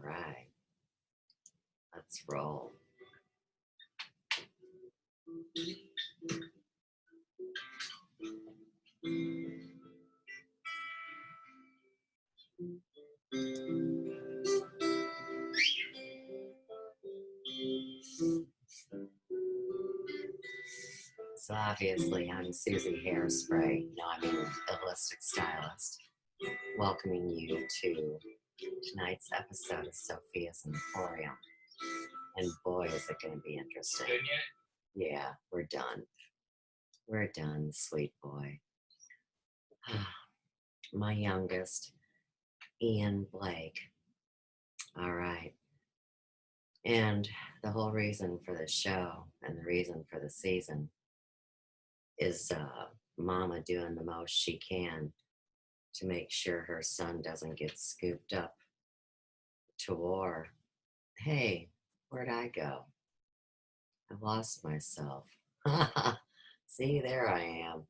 right, let's roll. So obviously I'm Susie Hairspray, no, I mean Holistic Stylist, welcoming you to tonight's episode of Sophia's Emporium. And boy, is it going to be interesting. Yeah, we're done. We're done, sweet boy. My youngest, Ian Blake. All right. And the whole reason for the show and the reason for the season is Mama doing the most she can to make sure her son doesn't get scooped up to war. Hey, where'd I go? I lost myself. See, there I am.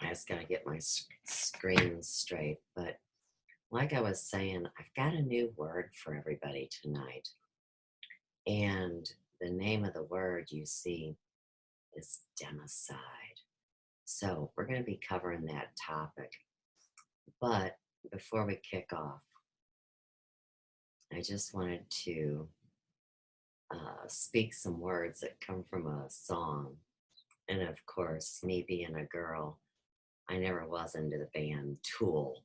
I just got to get my screen straight. But like I was saying, I've got a new word for everybody tonight. And the name of the word you see is democide. So we're going to be covering that topic. But before we kick off, I just wanted to speak some words that come from a song. And of course, me being a girl, I never was into the band Tool.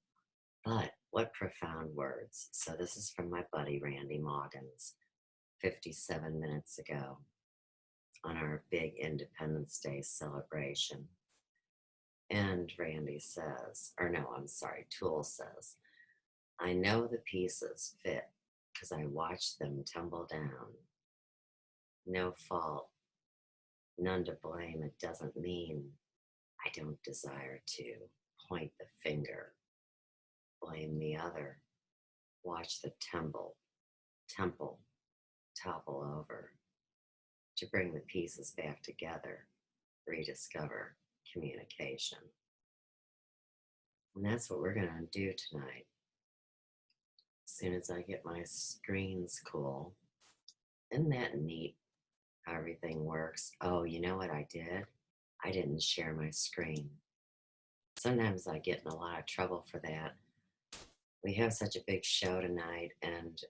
But what profound words. So this is from my buddy Randy Moggins, 57 minutes ago on our big Independence Day celebration. And Randy says, or no, I'm sorry, Tool says, I know the pieces fit because I watched them tumble down. No fault, none to blame. It doesn't mean I don't desire to point the finger, blame the other, watch the temple topple over to bring the pieces back together, rediscover communication. And that's what we're going to do tonight. As soon as I get my screens cool. Isn't that neat how everything works? Oh, you know what I did? I didn't share my screen. Sometimes I get in a lot of trouble for that. We have such a big show tonight, and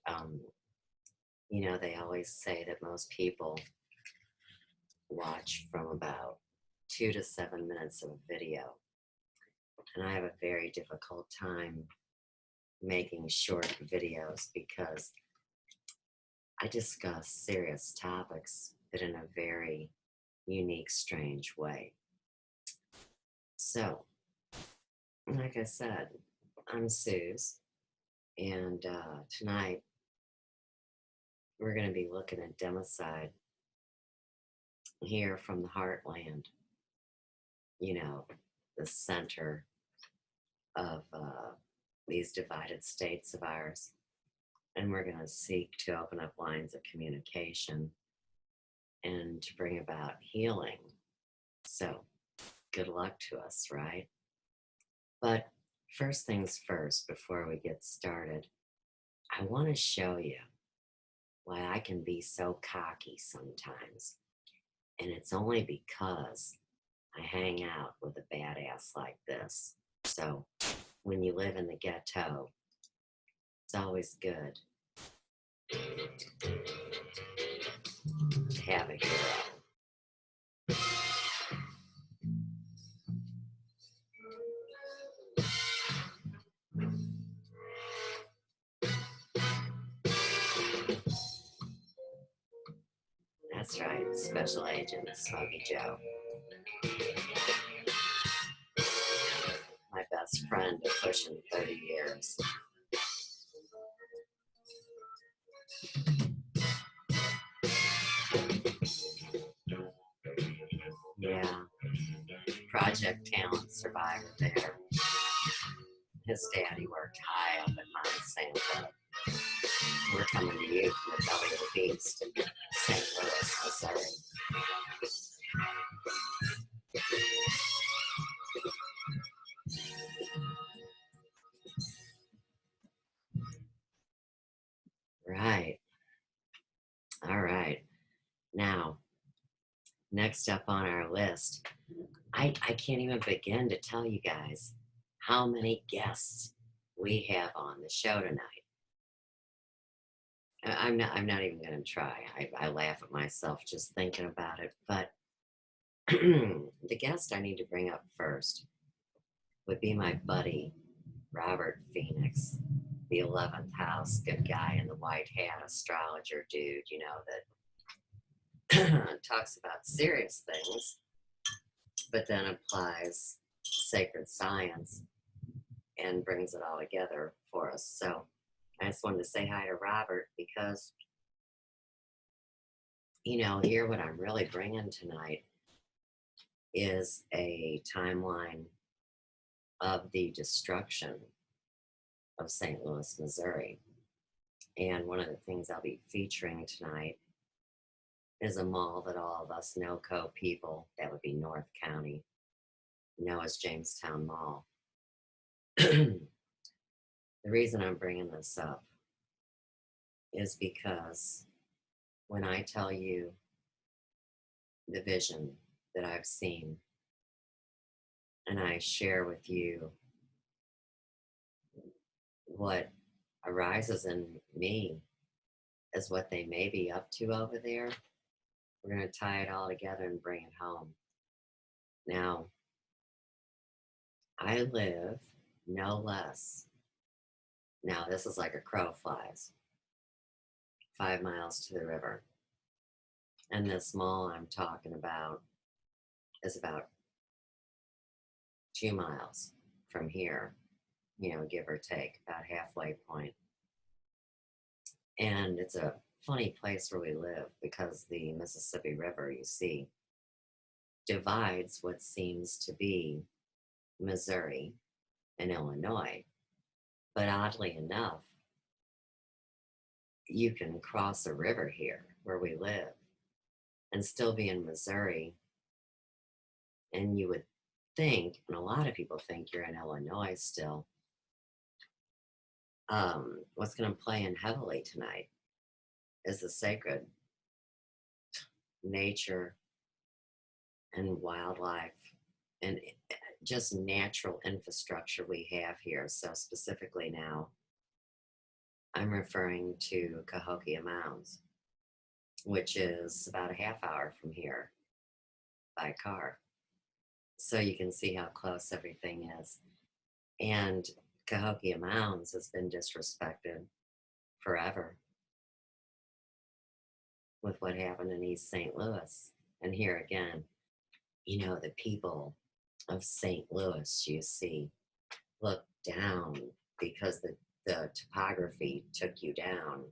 you know, they always say that most people watch from about 2 to 7 minutes of video. And I have a very difficult time making short videos because I discuss serious topics, but in a very unique, strange way. So, like I said, I'm Suze, and tonight we're going to be looking at democide here from the heartland, you know, the center of these divided states of ours. And we're going to seek to open up lines of communication and to bring about healing. So, good luck to us, right? But first things first, before we get started, I want to show you why I can be so cocky sometimes. And it's only because I hang out with a badass like this. So when you live in the ghetto, it's always good to have a hero. That's right, Special Agent Smokey Joe. My best friend of pushing 30 years. Yeah, Project Talent survivor there. His daddy worked high up at Monsanto. We're coming to you from the belly of the beast in St. Louis, Missouri. Next up on our list, I can't even begin to tell you guys how many guests we have on the show tonight. I'm not even going to try. I laugh at myself just thinking about it. But the guest I need to bring up first would be my buddy, Robert Phoenix, the 11th house, good guy in the white hat, astrologer dude, that talks about serious things, but then applies sacred science and brings it all together for us. So I just wanted to say hi to Robert because, here what I'm really bringing tonight is a timeline of the destruction of St. Louis, Missouri. And one of the things I'll be featuring tonight is a mall that all of us NOCO people, that would be North County, know as Jamestown Mall. The reason I'm bringing this up is because when I tell you the vision that I've seen and I share with you what arises in me as what they may be up to over there, we're going to tie it all together and bring it home. Now, I live no less. Now, this is like a crow flies, 5 miles to the river. And this mall I'm talking about is about 2 miles from here, give or take, about halfway point. And it's a funny place where we live because the Mississippi River, you see, divides what seems to be Missouri and Illinois. But oddly enough, you can cross a river here where we live and still be in Missouri. And you would think, and a lot of people think, you're in Illinois still. What's going to play in heavily tonight is the sacred nature and wildlife and just natural infrastructure we have here. So specifically now, I'm referring to Cahokia Mounds, which is about a half hour from here by car. So you can see how close everything is. And Cahokia Mounds has been disrespected forever with what happened in East St. Louis. And here again, the people of St. Louis, you see, look down because the topography took you down.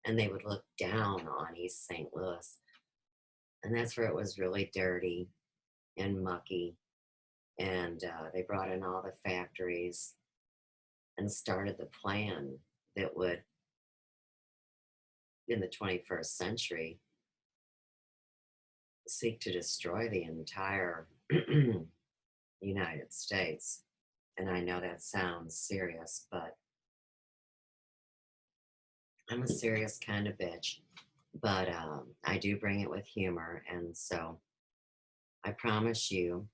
And they would look down on East St. Louis. And that's where it was really dirty and mucky. And they brought in all the factories and started the plan that would, in the 21st century, seek to destroy the entire United States. And I know that sounds serious, but I'm a serious kind of bitch. But I do bring it with humor. And so I promise you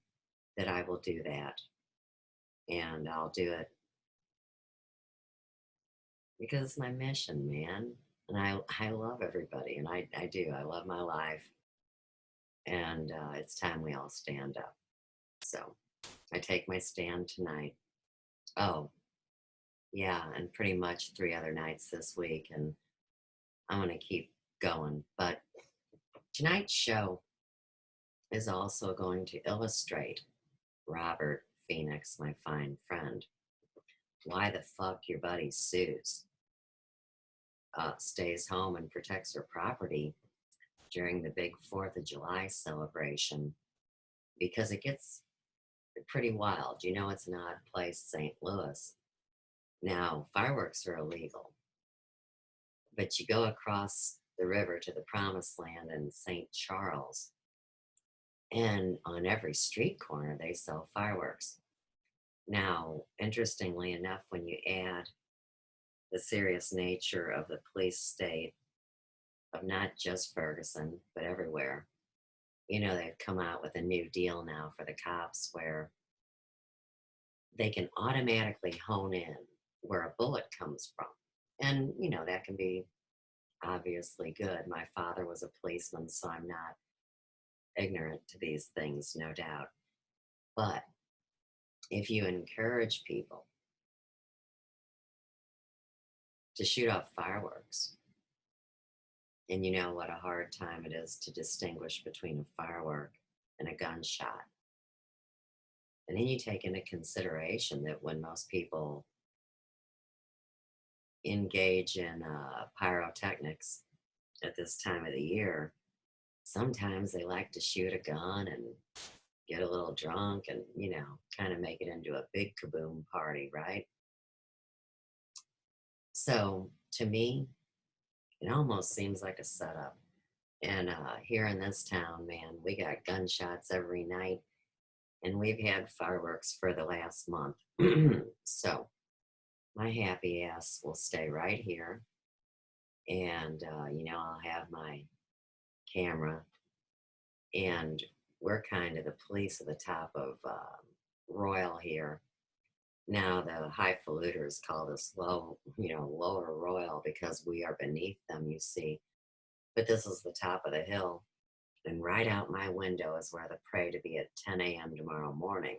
that I will do that. And I'll do it because it's my mission, man. And I love everybody. And I do. I love my life. And it's time we all stand up. So I take my stand tonight. Oh, yeah. And pretty much 3 other nights this week. And I'm going to keep going. But tonight's show is also going to illustrate Robert Phoenix, my fine friend, why the fuck your buddy Suze stays home and protects her property during the big 4th of July celebration, because it gets pretty wild. It's an odd place, St. Louis. Now, fireworks are illegal, but you go across the river to the promised land in St. Charles, and on every street corner, they sell fireworks. Now, interestingly enough, when you add the serious nature of the police state of not just Ferguson, but everywhere, You know, they've come out with a new deal now for the cops where they can automatically hone in where a bullet comes from. And, you know, that can be obviously good. My father was a policeman, so I'm not ignorant to these things, no doubt. But if you encourage people to shoot off fireworks, and you know what a hard time it is to distinguish between a firework and a gunshot. And then you take into consideration that when most people engage in pyrotechnics at this time of the year, sometimes they like to shoot a gun and get a little drunk and, you know, kind of make it into a big kaboom party, right? So to me, it almost seems like a setup. And here in this town, man, we got gunshots every night, and we've had fireworks for the last month. So my happy ass will stay right here. And, you know, I'll have my camera. And we're kind of the police at the top of Royal here. Now the highfaluters call us low, you know, lower Royal because we are beneath them, you see. But this is the top of the hill. And right out my window is where the pray to be at 10 a.m. tomorrow morning.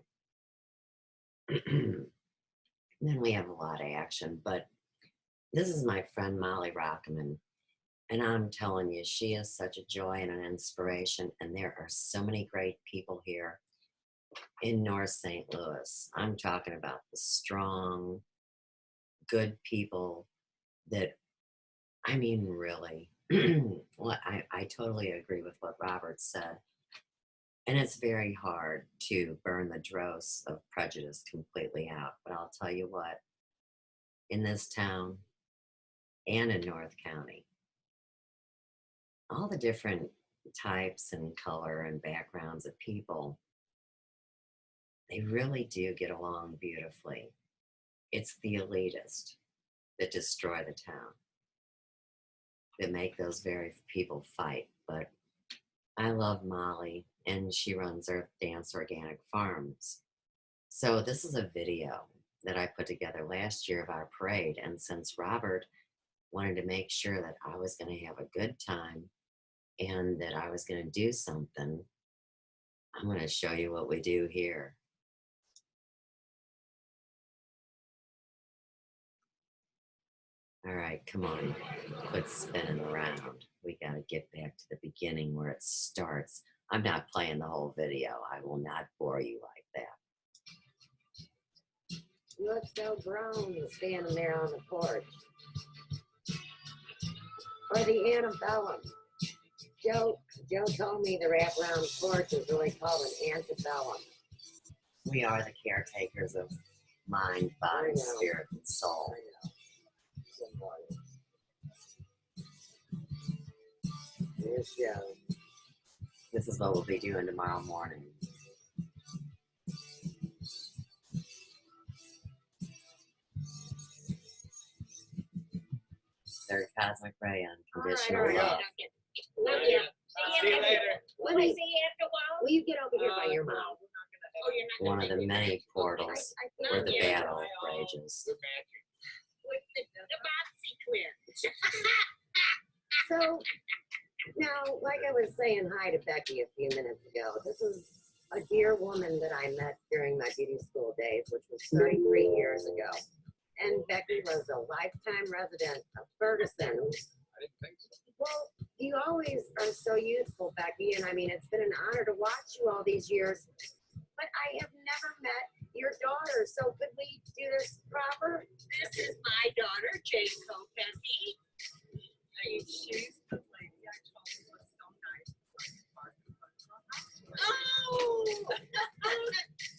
Then we have a lot of action. But this is my friend Molly Rockman. And I'm telling you, she is such a joy and an inspiration. And there are so many great people here in North St. Louis. I'm talking about the strong, good people that, I mean, really, well, I totally agree with what Robert said. And it's very hard to burn the dross of prejudice completely out. But I'll tell you what, in this town and in North County, all the different types and color and backgrounds of people, they really do get along beautifully. It's the elitist that destroy the town, that make those very people fight. But I love Molly, and she runs Earth Dance Organic Farms. So this is a video that I put together last year of our parade. And since Robert wanted to make sure that I was going to have a good time and that I was going to do something, I'm going to show you what we do here. All right, come on, quit spinning around. We got to get back to the beginning where it starts. I'm not playing the whole video. I will not bore you like that. You look so grown standing there on the porch. Or the antebellum. Joe told me the wraparound porch is really called an antebellum. We are the caretakers of mind, body, spirit, and soul. Here's Joe. This is what we'll be doing tomorrow morning. Third cosmic ray, unconditional love. Love you. See you later. Will I see you after a while? Will you get over here by your mom? One of the many portals where the battle rages. With the Boxy twins. So, now, like I was saying hi to Becky a few minutes ago, this is a dear woman that I met during my beauty school days, which was 33 years ago. And Becky was a lifetime resident of Ferguson. I didn't think so. Well, you always are so youthful, Becky, and I mean, it's been an honor to watch you all these years, but I have never met your daughter, so could we do this proper? This is my daughter, Jane Becky. She's the lady I told you was so nice. Oh,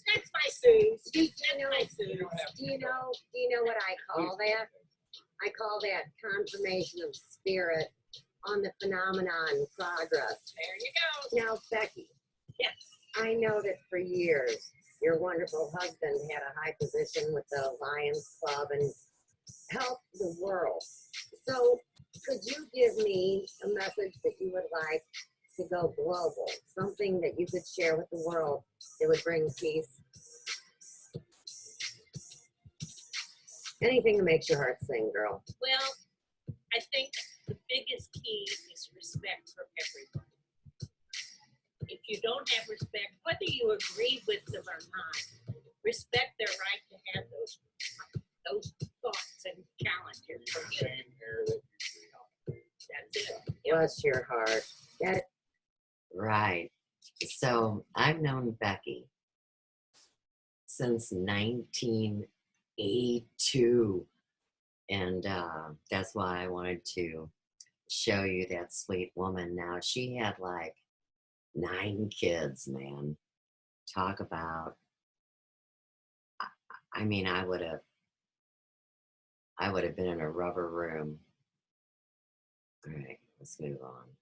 that's my Sue. Do you know what I call that? I call that confirmation of spirit on the phenomenon progress. There you go. Now, Becky. Yes. I know that for years, your wonderful husband had a high position with the Lions Club and helped the world. So, could you give me a message that you would like to go global, something that you could share with the world that would bring peace. Anything that makes your heart sing, girl. Well, I think the biggest key is respect for everyone. If you don't have respect, whether you agree with them or not, respect their right to have those thoughts and challenges. That's it. Bless your heart. That Right. So I've known Becky since 1982. And that's why I wanted to show you that sweet woman. Now, she had like 9 kids, man. Talk about, I mean, I would have been in a rubber room. All right, let's move on.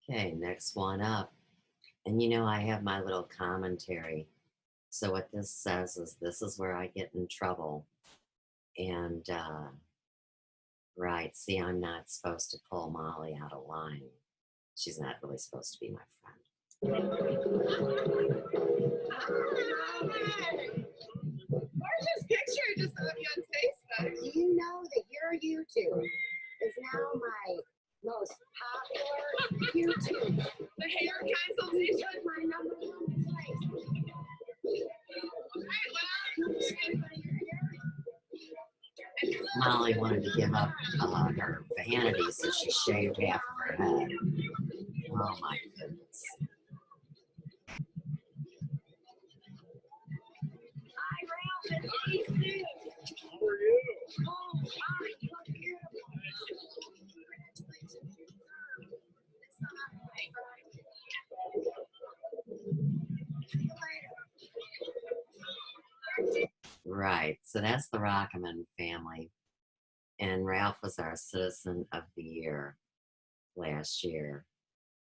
Okay, next one up. And you know, I have my little commentary. So what this says is this is where I get in trouble. And, right, see, I'm not supposed to pull Molly out of line. She's not really supposed to be my friend. Gorgeous picture just of you on Facebook. do you know that your YouTube is now my most popular YouTube? The hair consultation. It's my number 1 place. Molly wanted to give up her vanity, so she shaved half of her head. Oh my goodness. Hi, Ralph. It's Ethan. How are you? Oh, hi. You look beautiful. Right, so that's the Rockman family. And Ralph was our Citizen of the Year last year.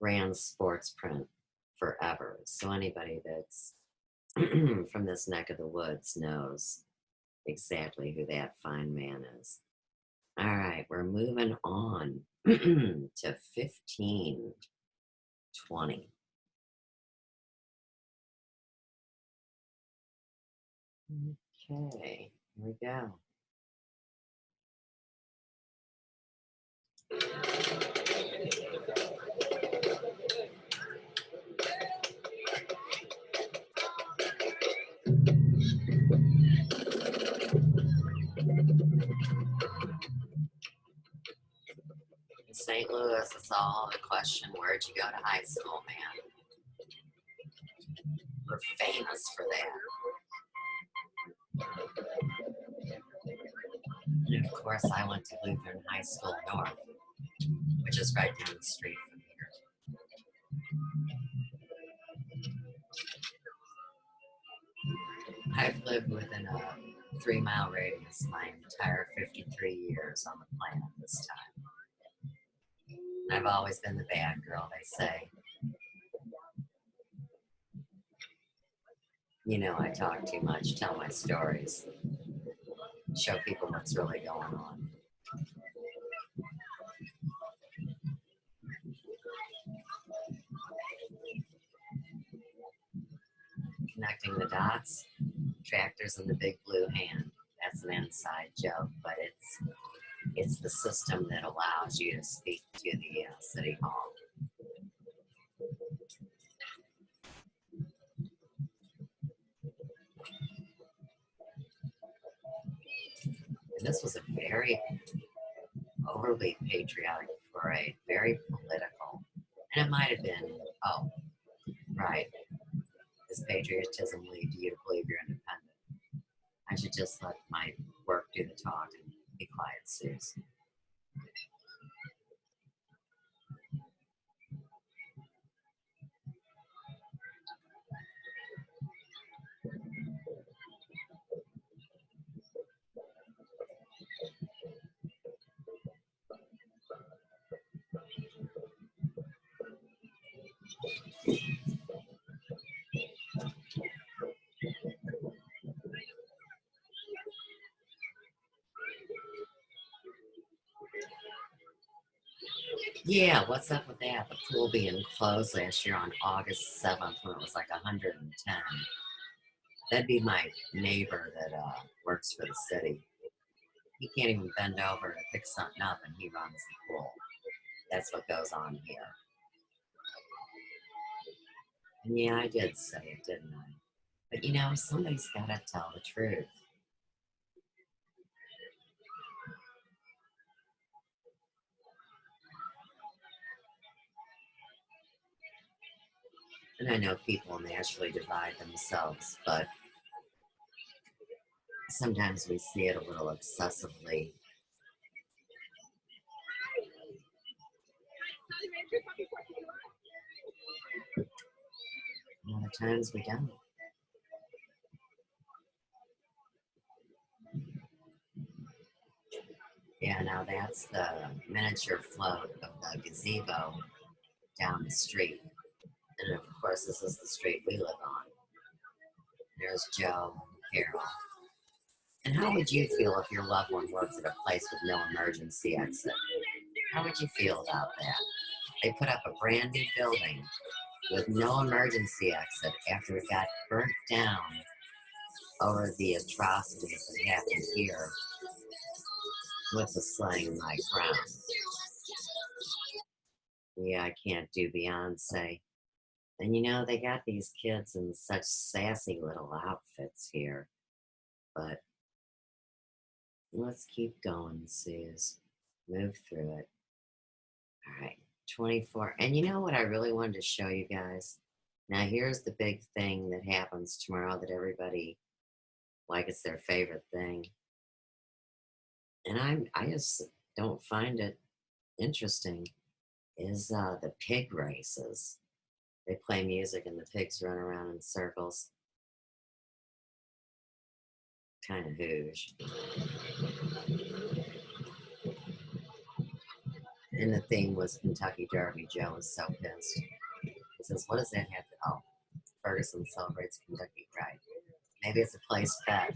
Ran sports print forever. So anybody that's from this neck of the woods knows exactly who that fine man is. All right, we're moving on to 1520. Okay, here we go. In St. Louis, it's all a question, where'd you go to high school, man? We're famous for that. And of course, I went to Lutheran High School North, which is right down the street from here. I've lived within a 3-mile radius my entire 53 years on the planet this time. I've always been the bad girl, they say. You know, I talk too much, tell my stories, show people what's really going on. Connecting the dots, tractors in the big blue hand. That's an inside joke, but it's the system that allows you to speak to the city hall. And this was a very overly patriotic parade, very political. And it might have been, oh, right, does patriotism lead you to believe you're independent? I should just let my work do the talk and be quiet, Suze. Yeah, what's up with that? The pool being closed last year on August 7th when it was like 110. That'd be my neighbor that works for the city. He can't even bend over to pick something up and he runs the pool. That's what goes on here. And yeah, I did say it, didn't I? But you know, somebody's got to tell the truth. And I know people naturally divide themselves, but sometimes we see it a little excessively. A lot of times we don't. Yeah, now that's the miniature float of the gazebo down the street. And of course, this is the street we live on. There's Joe and Carol. And how would you feel if your loved one works at a place with no emergency exit? How would you feel about that? They put up a brand new building with no emergency exit after it got burnt down over the atrocities that happened here with the slaying Mike Brown. Yeah, I can't do Beyonce. And you know, they got these kids in such sassy little outfits here. But let's keep going, Suze. Move through it. All right, 24. And you know what I really wanted to show you guys? Now, here's the big thing that happens tomorrow that everybody, like it's their favorite thing. And I just don't find it interesting, is the pig races. They play music and the pigs run around in circles. Kind of hoosh. And the theme was Kentucky Derby. Joe was so pissed. He says, what does that have to... Oh, Ferguson celebrates Kentucky Pride. Maybe it's a place bet.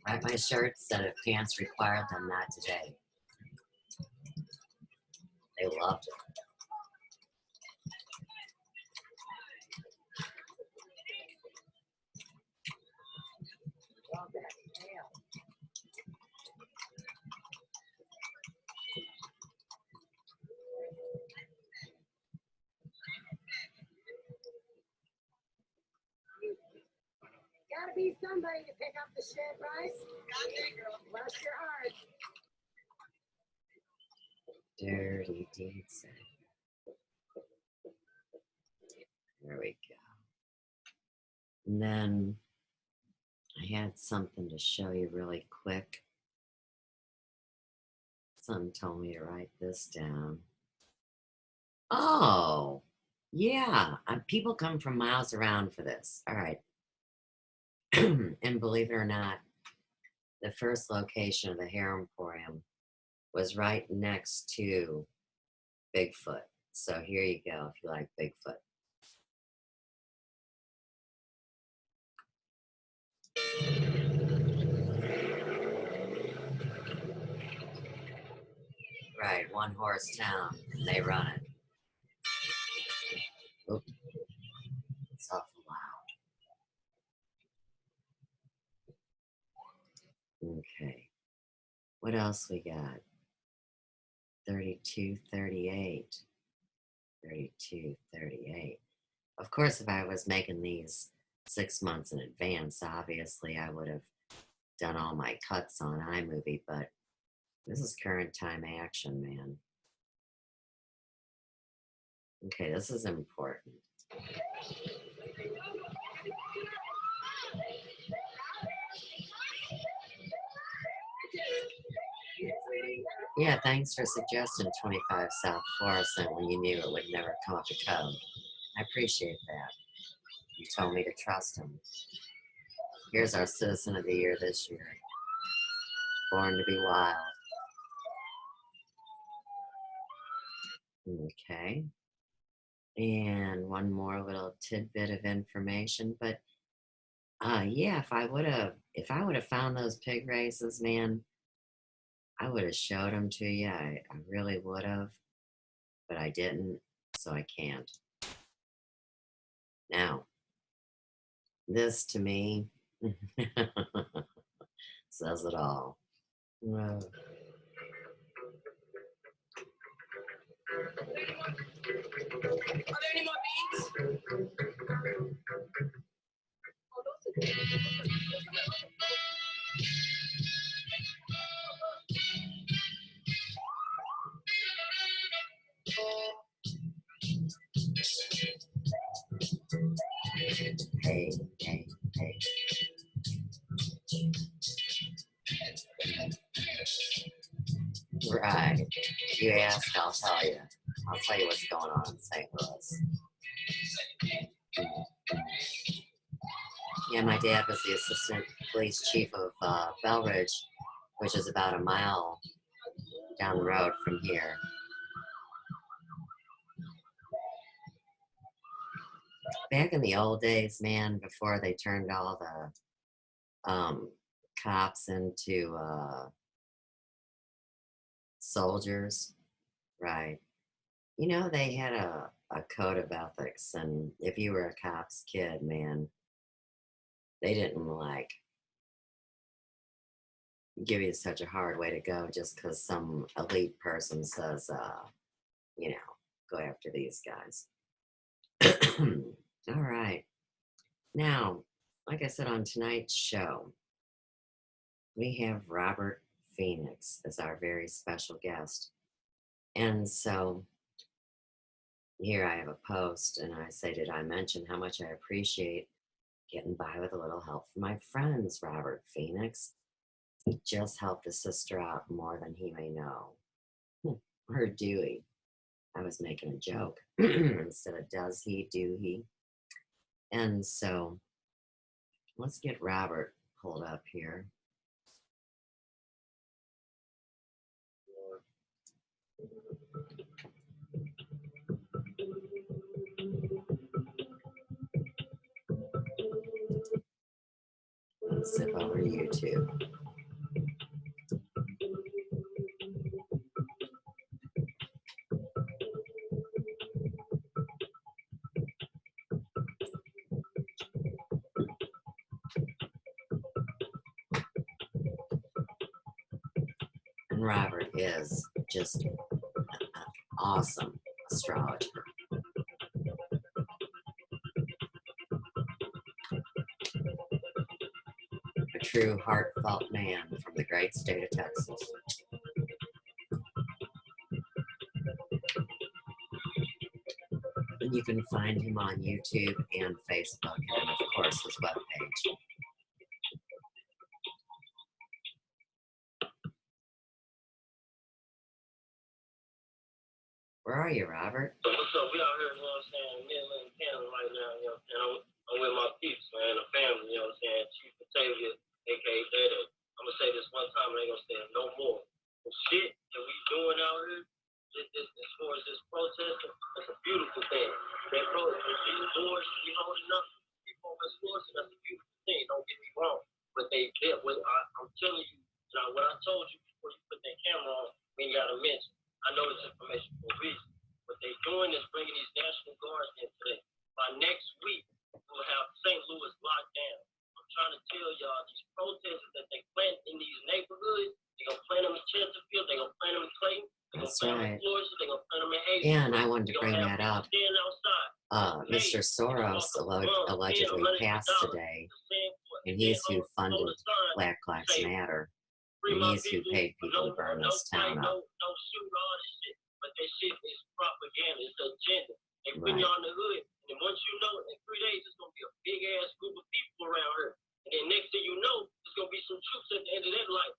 Right, my shirt said if pants required them, not today. They loved it. Gotta be somebody to pick up the shit, Bryce. Bless your heart. Dirty deeds. There we go. And then I had something to show you really quick. Someone told me to write this down. Oh, yeah. People come from miles around for this. All right. And believe it or not, the first location of the Hair Emporium was right next to Bigfoot. So here you go if you like Bigfoot. Right, one horse town, and they run it. Oop, it's awful loud. Okay, what else we got? 32, 38. 32, 38. Of course, if I was making these 6 months in advance, obviously I would have done all my cuts on iMovie, but this is current time action, man. Okay, this is important. Yeah, thanks for suggesting 25 South Florissant when you knew it would never come up to code. I appreciate that. You told me to trust him. Here's our Citizen of the Year this year. Born to be Wild. Okay. And one more little tidbit of information, but yeah, if I would have found those pig races, man, I would have showed them to you. I really would have, but I didn't, so I can't. Now, this to me says it all. Well, Are there any more beans? Oh, those are good. hey, hey, hey. Right. If you ask, I'll tell you. I'll tell you what's going on in St. Louis. Yeah, my dad was the assistant police chief of Belridge, which is about a mile down the road from here. Back in the old days, man, before they turned all the cops into soldiers, right? You know, they had a code of ethics, and if you were a cop's kid, man, they didn't like give you such a hard way to go just because some elite person says, you know, go after these guys. All right. Now, like I said on tonight's show, we have Robert Phoenix as our very special guest. And so here I have a post and I say, did I mention how much I appreciate getting by with a little help from my friends, Robert Phoenix? He just helped a sister out more than he may know. Or do he? I was making a joke instead of does he, do he? And so let's get Robert pulled up here. Let's zip over to YouTube. And Robert is just an awesome astrologer. A true heartfelt man from the great state of Texas. And you can find him on YouTube and Facebook, and of course his webpage. Where are you, Robert? So what's up? We out here, you know what I'm saying, Midland, Canada right now, you know what I'm saying? I'm with my peeps, man, the family, you know what I'm saying? Chief Batavia, aka Data. I'm gonna say this one time and they gonna say it no more. The shit that we doing out here, as far as this protest, that's a beautiful thing. That protest, these doors we holding up, people on floors, that's a beautiful thing. Don't get me wrong. But I'm telling you, what I told you before you put that camera on, we ain't gotta mention. I know this information for a reason. What they're doing is bringing these National Guards in today. By next week, we'll have St. Louis locked down. I'm trying to tell y'all, these protesters that they plant in these neighborhoods, they're going to plant them in Chesterfield, they're going to plant them in Clayton, they're going to plant them in Florida, they're going to plant them in Haiti. And I wanted to bring that up. Mr. Soros allegedly passed today, and he's who funded Black Lives Matter. And he's who paid people to burn this town up. No shoot, all this shit. But that shit is propaganda. It's agenda. They put you on the hood. And once you know, in 3 days, it's going to be a big ass group of people around here. And then next thing you know, there's going to be some troops at the end of that life.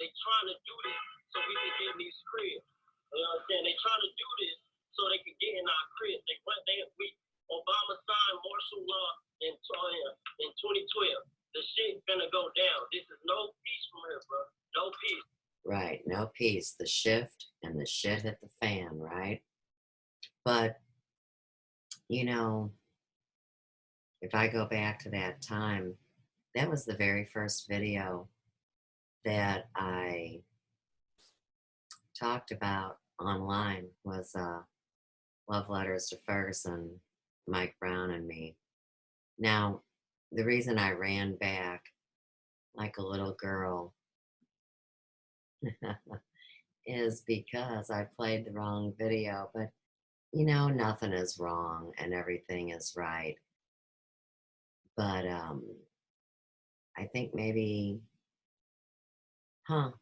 They trying to do this so we can get in these cribs. You know what I'm saying? They trying to do this so they can get in our cribs. Obama signed martial law in 2012. The shit finna go down. This is no peace from here, bro. No peace. Right, no peace. The shift and the shit hit the fan, right? But, you know, if I go back to that time, that was the very first video that I talked about online was Love Letters to Ferguson, Mike Brown and me. Now, the reason I ran back like a little girl is because I played the wrong video, but you know, nothing is wrong and everything is right. But I think maybe, all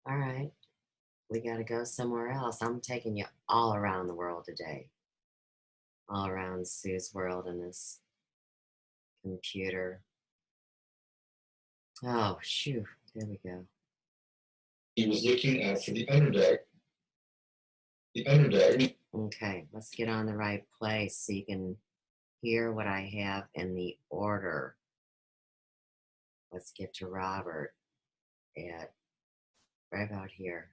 right, we got to go somewhere else. I'm taking you all around the world today, all around Sue's world and this computer. Oh, shoot, there we go. He was looking out for the underdeck. The underdeck. Okay, let's get on the right place so you can hear what I have in the order. Let's get to Robert at right about here.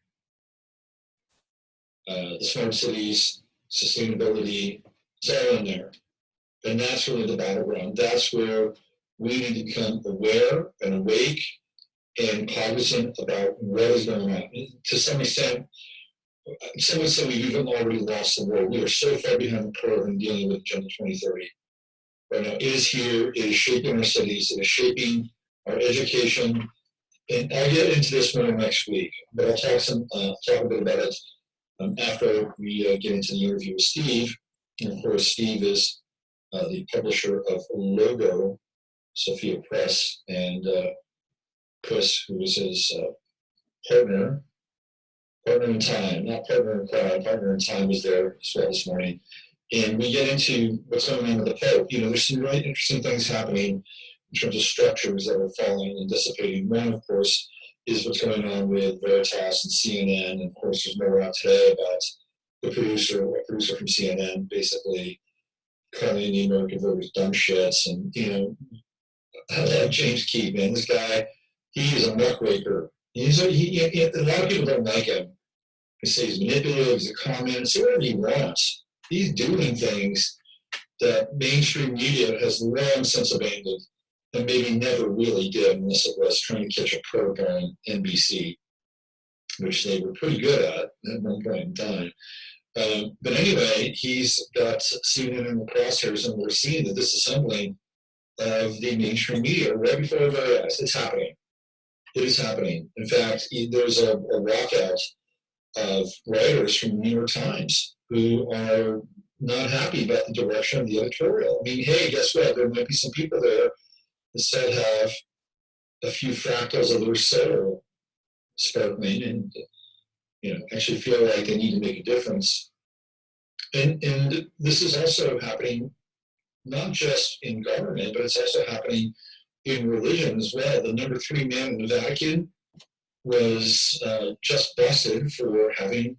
The smart cities, sustainability, it's all in there. And that's really the battleground. That's where we need to become aware and awake and cognizant about what is going on. To some extent, some would say we've even already lost the war. We are so far behind the curve in dealing with Agenda 2030. Right now, it is here, it is shaping our cities, it is shaping our education. And I'll get into this more next week, but I'll talk a bit about it after we get into the interview with Steve. And of course, Steve is the publisher of Logo, Sophia Press, and Chris, who is his partner in time, not partner in crime, partner in time was there as well this morning. And we get into what's going on with the Pope. You know, there's some really interesting things happening in terms of structures that are falling and dissipating. One, of course, is what's going on with Veritas and CNN. And of course, there's more out today about a producer from CNN basically calling the American voters dumb shits. And, you know, I love James Keith, man. This guy, he is a muckraker. A lot of people don't like him. They say he's manipulative, he's a comment, say whatever he wants. He's doing things that mainstream media has long since abandoned and maybe never really did unless it was trying to catch a probe on NBC, which they were pretty good at one point in time. But anyway, he's got CNN in the crosshairs, and we're seeing the disassembling of the mainstream media right before our very eyes. It's happening. It is happening. In fact, there's a walkout of writers from the New York Times who are not happy about the direction of the editorial. I mean, hey, guess what? There might be some people there that still have a few fractals of their soul sparkling and, you know, actually feel like they need to make a difference. And this is also happening not just in government, but it's also happening in religion as well. The number 3 man in the Vatican was just busted for having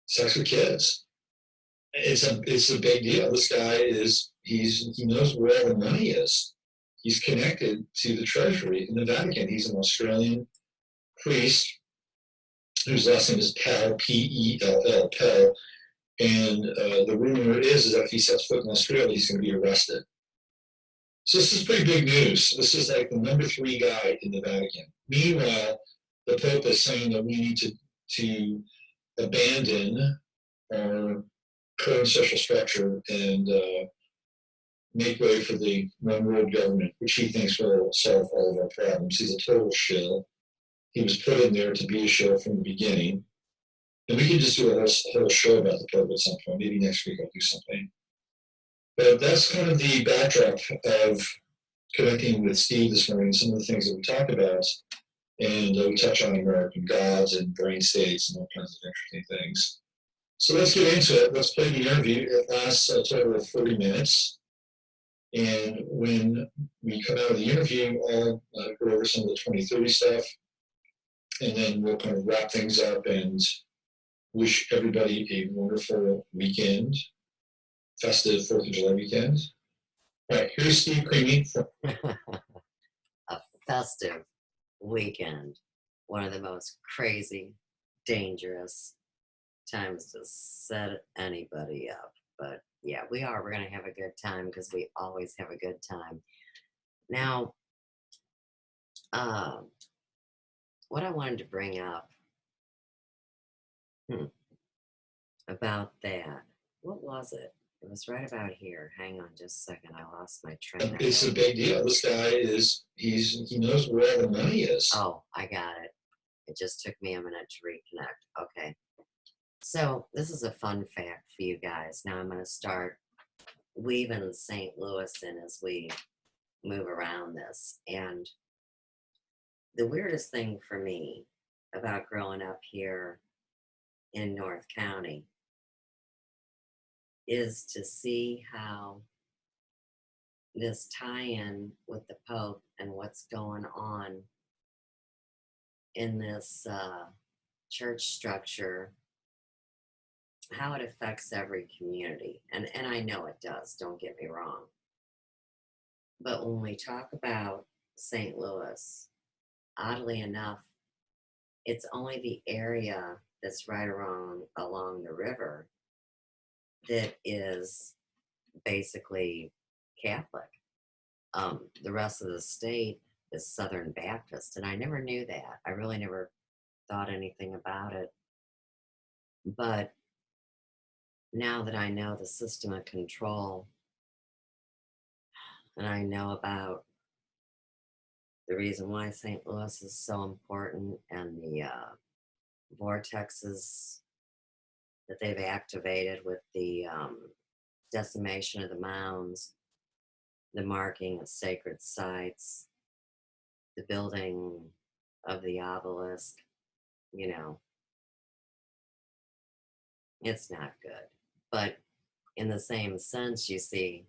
sex with kids. It's a big deal. This guy he knows where all the money is. He's connected to the treasury in the Vatican. He's an Australian priest whose last name is Pell, P-E-L-L, Pell. And the rumor is that if he sets foot in Australia, he's going to be arrested. So this is pretty big news. This is like the number 3 guy in the Vatican. Meanwhile, the Pope is saying that we need to abandon our current social structure and make way for the one world government, which he thinks will solve all of our problems. He's a total shill. He was put in there to be a shill from the beginning. And we can just do a whole show about the Pope at some point. Maybe next week I'll do something. But that's kind of the backdrop of connecting with Steve this morning, some of the things that we talk about. And we touch on American gods and brain states and all kinds of interesting things. So let's get into it. Let's play the interview. It lasts a total of 30 minutes. And when we come out of the interview, I'll go over some of the 2030 stuff. And then we'll kind of wrap things up and wish everybody a wonderful weekend, festive 4th of July weekend. All right, here's Steve Creamy. A festive weekend. One of the most crazy, dangerous times to set anybody up. But yeah, we're going to have a good time because we always have a good time. Now, what I wanted to bring up about that, what was it? It was right about here. Hang on just a second. I lost my train. It's a big deal. This guy he knows where all the money is. Oh, I got it. It just took me a minute to reconnect. Okay. So this is a fun fact for you guys. Now I'm going to start weaving St. Louis in as we move around this. And the weirdest thing for me about growing up here in North County is to see how this tie-in with the Pope and what's going on in this church structure, how it affects every community. And I know it does, don't get me wrong. But when we talk about St. Louis, oddly enough, it's only the area that's right along the river that is basically Catholic. The rest of the state is Southern Baptist, and I never knew that. I really never thought anything about it. But now that I know the system of control, and I know about the reason why St. Louis is so important and the vortexes that they've activated with the decimation of the mounds, the marking of sacred sites, the building of the obelisk, you know, it's not good. But in the same sense, you see,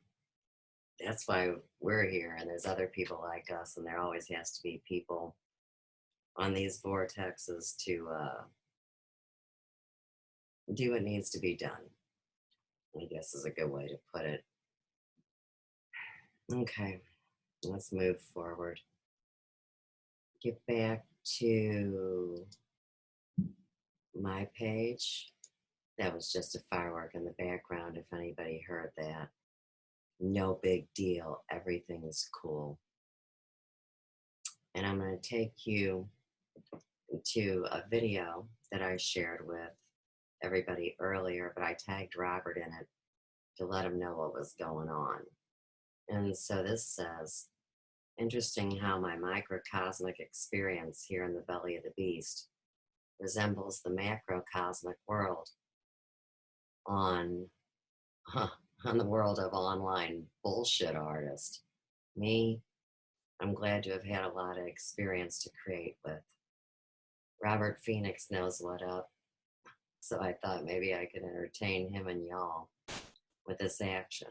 that's why we're here, and there's other people like us, and there always has to be people on these vortexes to do what needs to be done, I guess is a good way to put it. Okay, let's move forward. Get back to my page. That was just a firework in the background, if anybody heard that. No big deal. Everything's cool. And I'm going to take you to a video that I shared with everybody earlier, but I tagged Robert in it to let him know what was going on. And so this says, interesting how my microcosmic experience here in the belly of the beast resembles the macrocosmic world on the world of online bullshit artist. Me, I'm glad to have had a lot of experience to create with. Robert Phoenix knows what up, so I thought maybe I could entertain him and y'all with this action.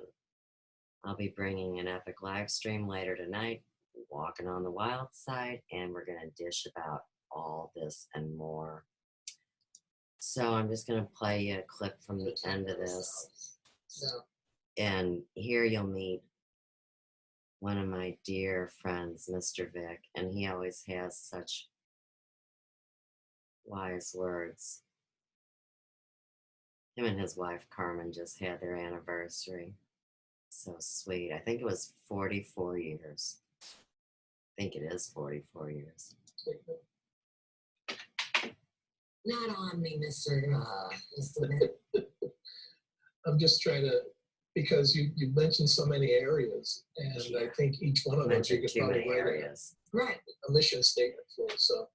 I'll be bringing an epic live stream later tonight, walking on the wild side, and we're going to dish about all this and more. So I'm just going to play you a clip from the end of this. And here you'll meet one of my dear friends, Mr. Vic, and he always has such wise words. Him and his wife, Carmen, just had their anniversary. So sweet. I think it was 44 years. I think it is 44 years. Not on me, Mr. Vic. I'm just trying to, because you mentioned so many areas, and I think each one of those you could probably write a mission statement for. So,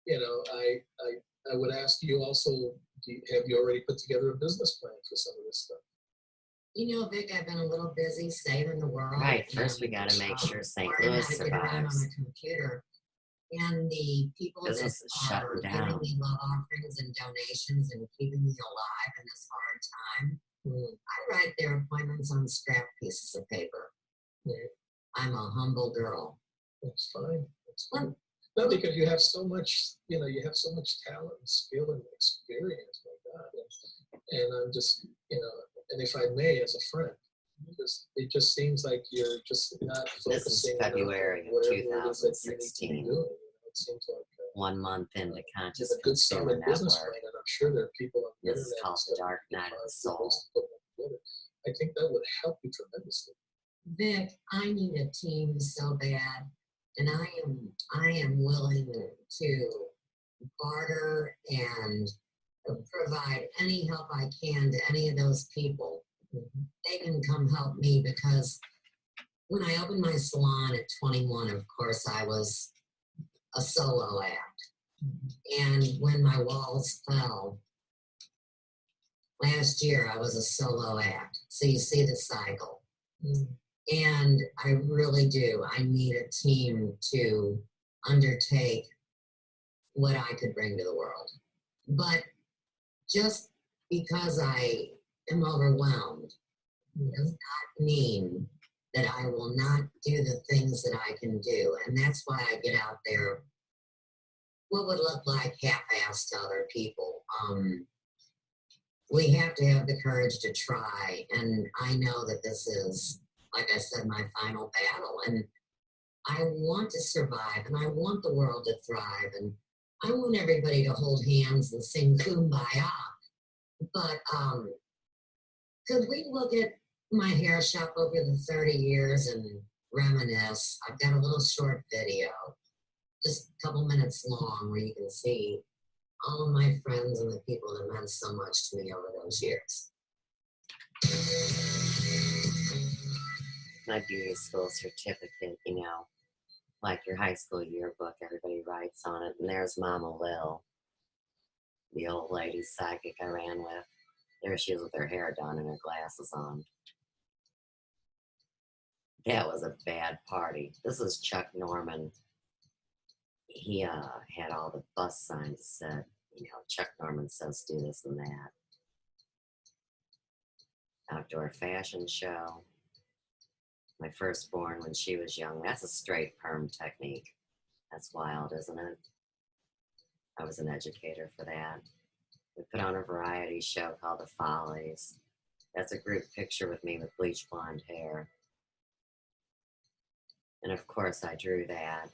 you know, I would ask you also, have you already put together a business plan for some of this stuff? You know, Vic, I've been a little busy saving the world. Right. First, we got to make sure St. Louis survives. On the computer. And the people that are giving me love offerings and donations and keeping me alive in this hard time, I write their appointments on scrap pieces of paper. I'm a humble girl. That's fine. That's fine. No, because you have so much, you know, you have so much talent and skill and experience, my God. And I'm just, you know, and if I may, as a friend, because it just seems like you're just not focusing. This is February of 2016. It seems like 1 month into Conscious a good solid business plan, and I'm sure there are people on the internet. This is called The Dark Night of the Soul. I think that would help you tremendously. Vic, I need a team so bad. and I am willing to barter and provide any help I can to any of those people. They can come help me, because when I opened my salon at 21, of course, I was a solo act. And when my walls fell last year, I was a solo act. So you see the cycle. And I really do. I need a team to undertake what I could bring to the world. But just because I am overwhelmed does not mean that I will not do the things that I can do. And that's why I get out there what would look like half-assed to other people. We have to have the courage to try. And I know that this is, like I said, my final battle. And I want to survive, and I want the world to thrive. And I want everybody to hold hands and sing Kumbaya. But could we look at my hair shop over the 30 years and reminisce? I've got a little short video, just a couple minutes long, where you can see all of my friends and the people that meant so much to me over those years. My beauty school certificate, you know, like your high school yearbook, everybody writes on it. And there's Mama Lil, the old lady psychic I ran with. There she is with her hair done and her glasses on. That was a bad party. This is Chuck Norman. He had all the bus signs that said, you know, Chuck Norman says do this and that. Outdoor fashion show. My firstborn when she was young. That's a straight perm technique. That's wild, isn't it? I was an educator for that. We put on a variety show called The Follies. That's a group picture with me with bleach blonde hair. And of course I drew that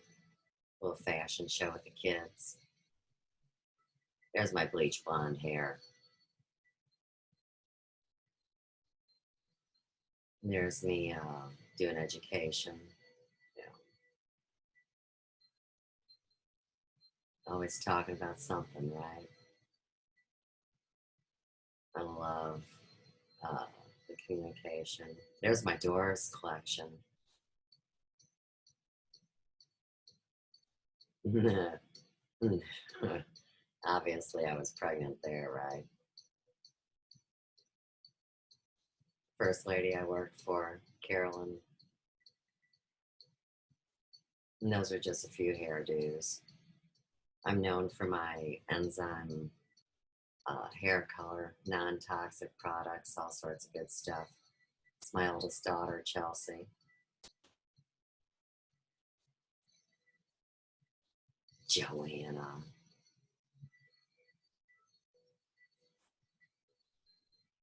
little fashion show with the kids. There's my bleach blonde hair. And there's me doing education. You know, always talking about something, right? I love the communication. There's my Doors collection. Obviously, I was pregnant there, right? First lady I worked for, Carolyn. And those are just a few hairdos. I'm known for my enzyme hair color, non-toxic products, all sorts of good stuff. It's my oldest daughter, Chelsea. Joanna.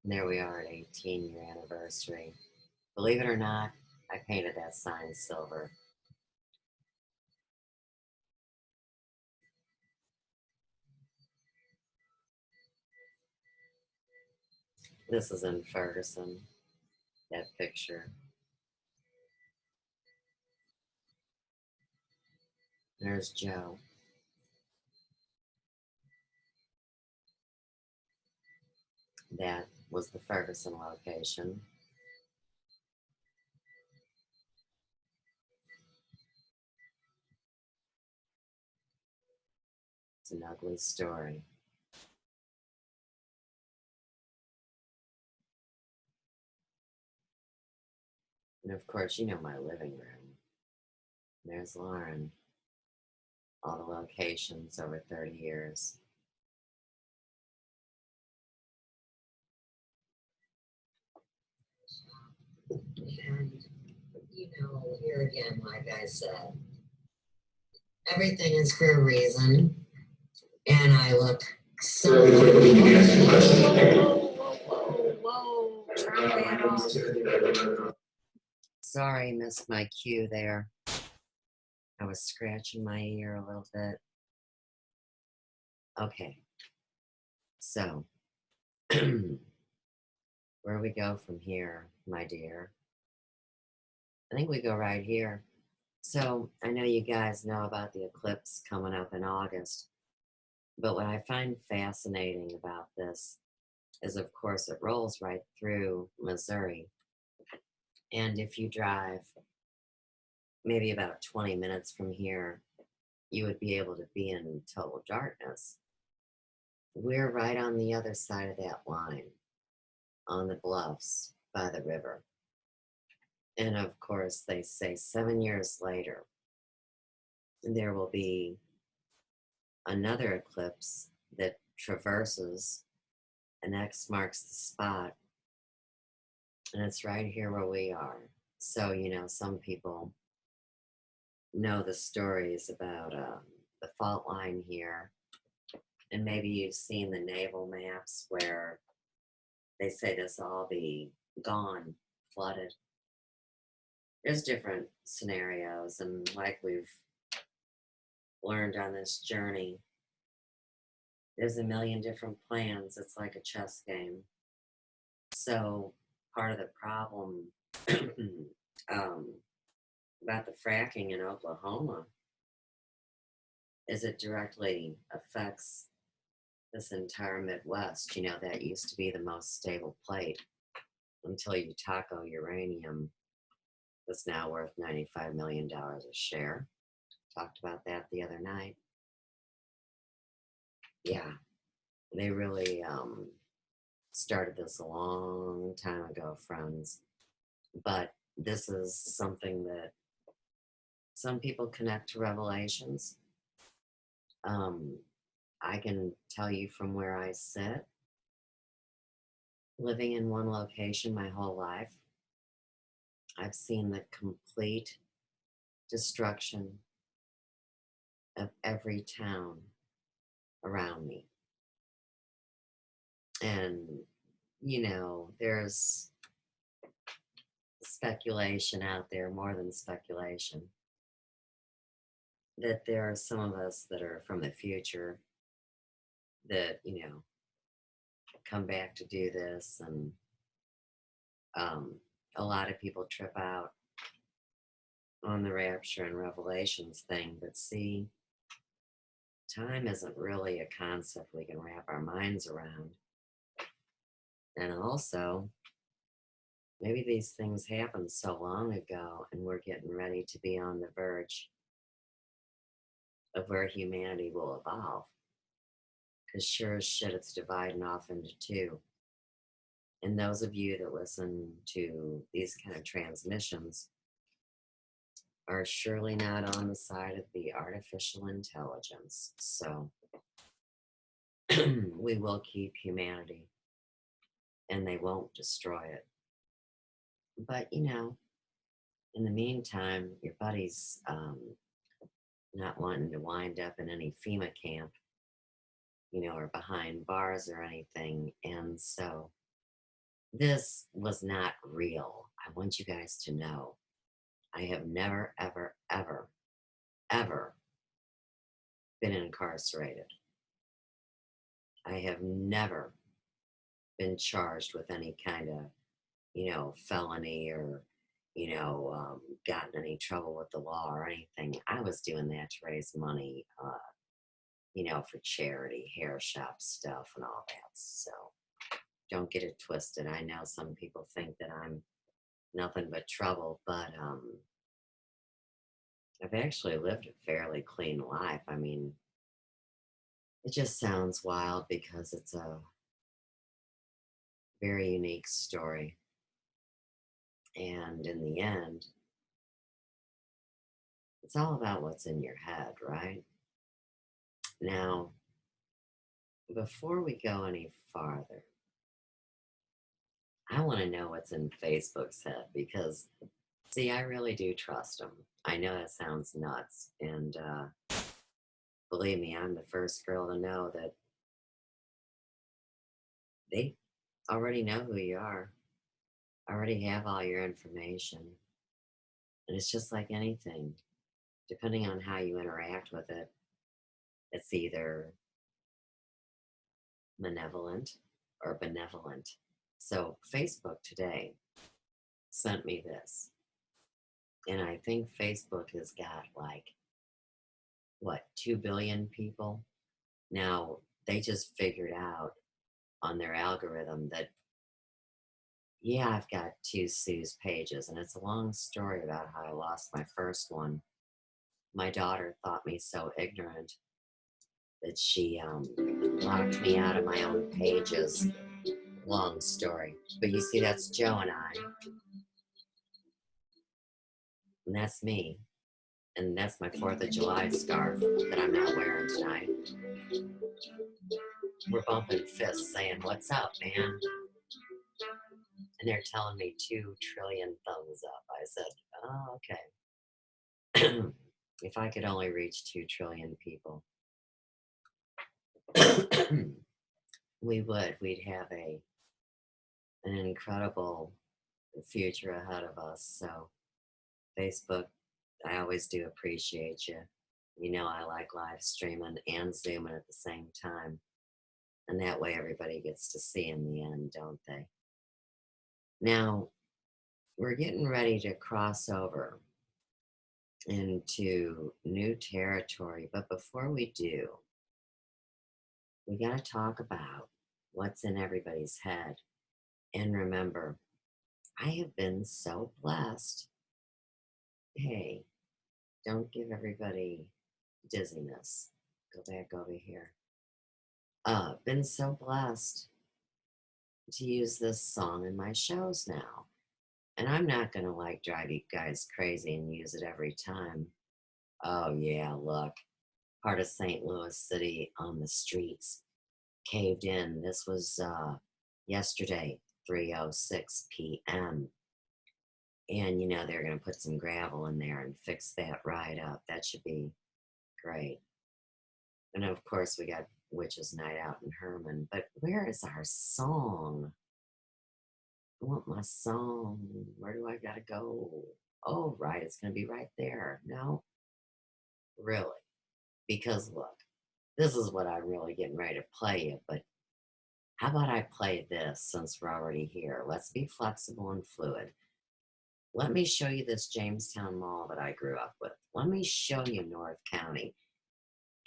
And there we are at 18-year anniversary. Believe it or not, I painted that sign silver. This is in Ferguson, that picture. There's Joe. That was the Ferguson location. It's an ugly story. And of course, you know my living room. There's Lauren. All the locations over 30 years. And, you know, here again, like I said, everything is for a reason. And I look so... Whoa, turn that off. Sorry, missed my cue there. I was scratching my ear a little bit. Okay. So, where do we go from here, my dear? I think we go right here. So I know you guys know about the eclipse coming up in August, but what I find fascinating about this is, of course, it rolls right through Missouri. And if you drive maybe about 20 minutes from here, you would be able to be in total darkness. We're right on the other side of that line, on the bluffs by the river. And of course, they say 7 years later, there will be another eclipse that traverses, and X marks the spot. And it's right here where we are. So, you know, some people know the stories about the fault line here. And maybe you've seen the naval maps where they say this will all be gone, flooded. There's different scenarios, and like we've learned on this journey, there's a million different plans. It's like a chess game. So part of the problem about the fracking in Oklahoma is it directly affects this entire Midwest. You know, that used to be the most stable plate until Utah uranium was now worth $95 million a share. Talked about that the other night. Yeah, they really started this a long time ago, friends. But this is something that some people connect to revelations. I can tell you from where I sit, living in one location my whole life, I've seen the complete destruction of every town around me. And, you know, there's speculation out there, more than speculation, that there are some of us that are from the future that, you know, come back to do this. And a lot of people trip out on the rapture and revelations thing. But see, time isn't really a concept we can wrap our minds around. And also, maybe these things happened so long ago and we're getting ready to be on the verge of where humanity will evolve. Because sure as shit, it's dividing off into two. And those of you that listen to these kind of transmissions are surely not on the side of the artificial intelligence. So we will keep humanity and they won't destroy it. But, you know, in the meantime, your buddy's not wanting to wind up in any FEMA camp, you know, or behind bars or anything. And so this was not real. I want you guys to know I have never, ever, ever, ever been incarcerated. I have never been charged with any kind of, you know, felony or, you know, gotten any trouble with the law or anything. I was doing that to raise money, you know, for charity, hair shop stuff and all that. So don't get it twisted. I know some people think that I'm nothing but trouble, but I've actually lived a fairly clean life. I mean, it just sounds wild because it's a very unique story. And in the end, it's all about what's in your head, right? Now, before we go any farther, I want to know what's in Facebook's head because, see, I really do trust them. I know that sounds nuts. And believe me, I'm the first girl to know that they already know who you are, already have all your information. And it's just like anything. Depending on how you interact with it, it's either malevolent or benevolent. So Facebook today sent me this. And I think Facebook has got like, what, 2 billion people? Now, they just figured out on their algorithm that, yeah, I've got 2 Sue's pages, and it's a long story about how I lost my first one. My daughter thought me so ignorant that she locked me out of my own pages. Long story. But you see, that's Joe and I. And that's me. And that's my 4th of July scarf that I'm not wearing tonight. We're bumping fists saying, "What's up, man?" And they're telling me 2 trillion thumbs up. I said, "Oh, okay." If I could only reach 2 trillion people, we would. We'd have an incredible future ahead of us. So, Facebook, I always do appreciate you. You know, I like live streaming and Zooming at the same time. And that way everybody gets to see in the end, don't they? Now, we're getting ready to cross over into new territory. But before we do, we got to talk about what's in everybody's head. And remember, I have been so blessed. Hey, don't give everybody dizziness. Go back over here. Been so blessed to use this song in my shows now. And I'm not going to like drive you guys crazy and use it every time. Oh yeah, look. Part of St. Louis City on the streets caved in. This was yesterday, 3:06 p.m. And, you know, they're going to put some gravel in there and fix that right up. That should be great. And, of course, we got Witches Night out in Herman. But where is our song? I want my song. Where do I got to go? Oh, right. It's going to be right there. No? Really? Because, look, this is what I'm really getting ready to play you. But how about I play this since we're already here? Let's be flexible and fluid. Let me show you this Jamestown Mall that I grew up with. Let me show you North County.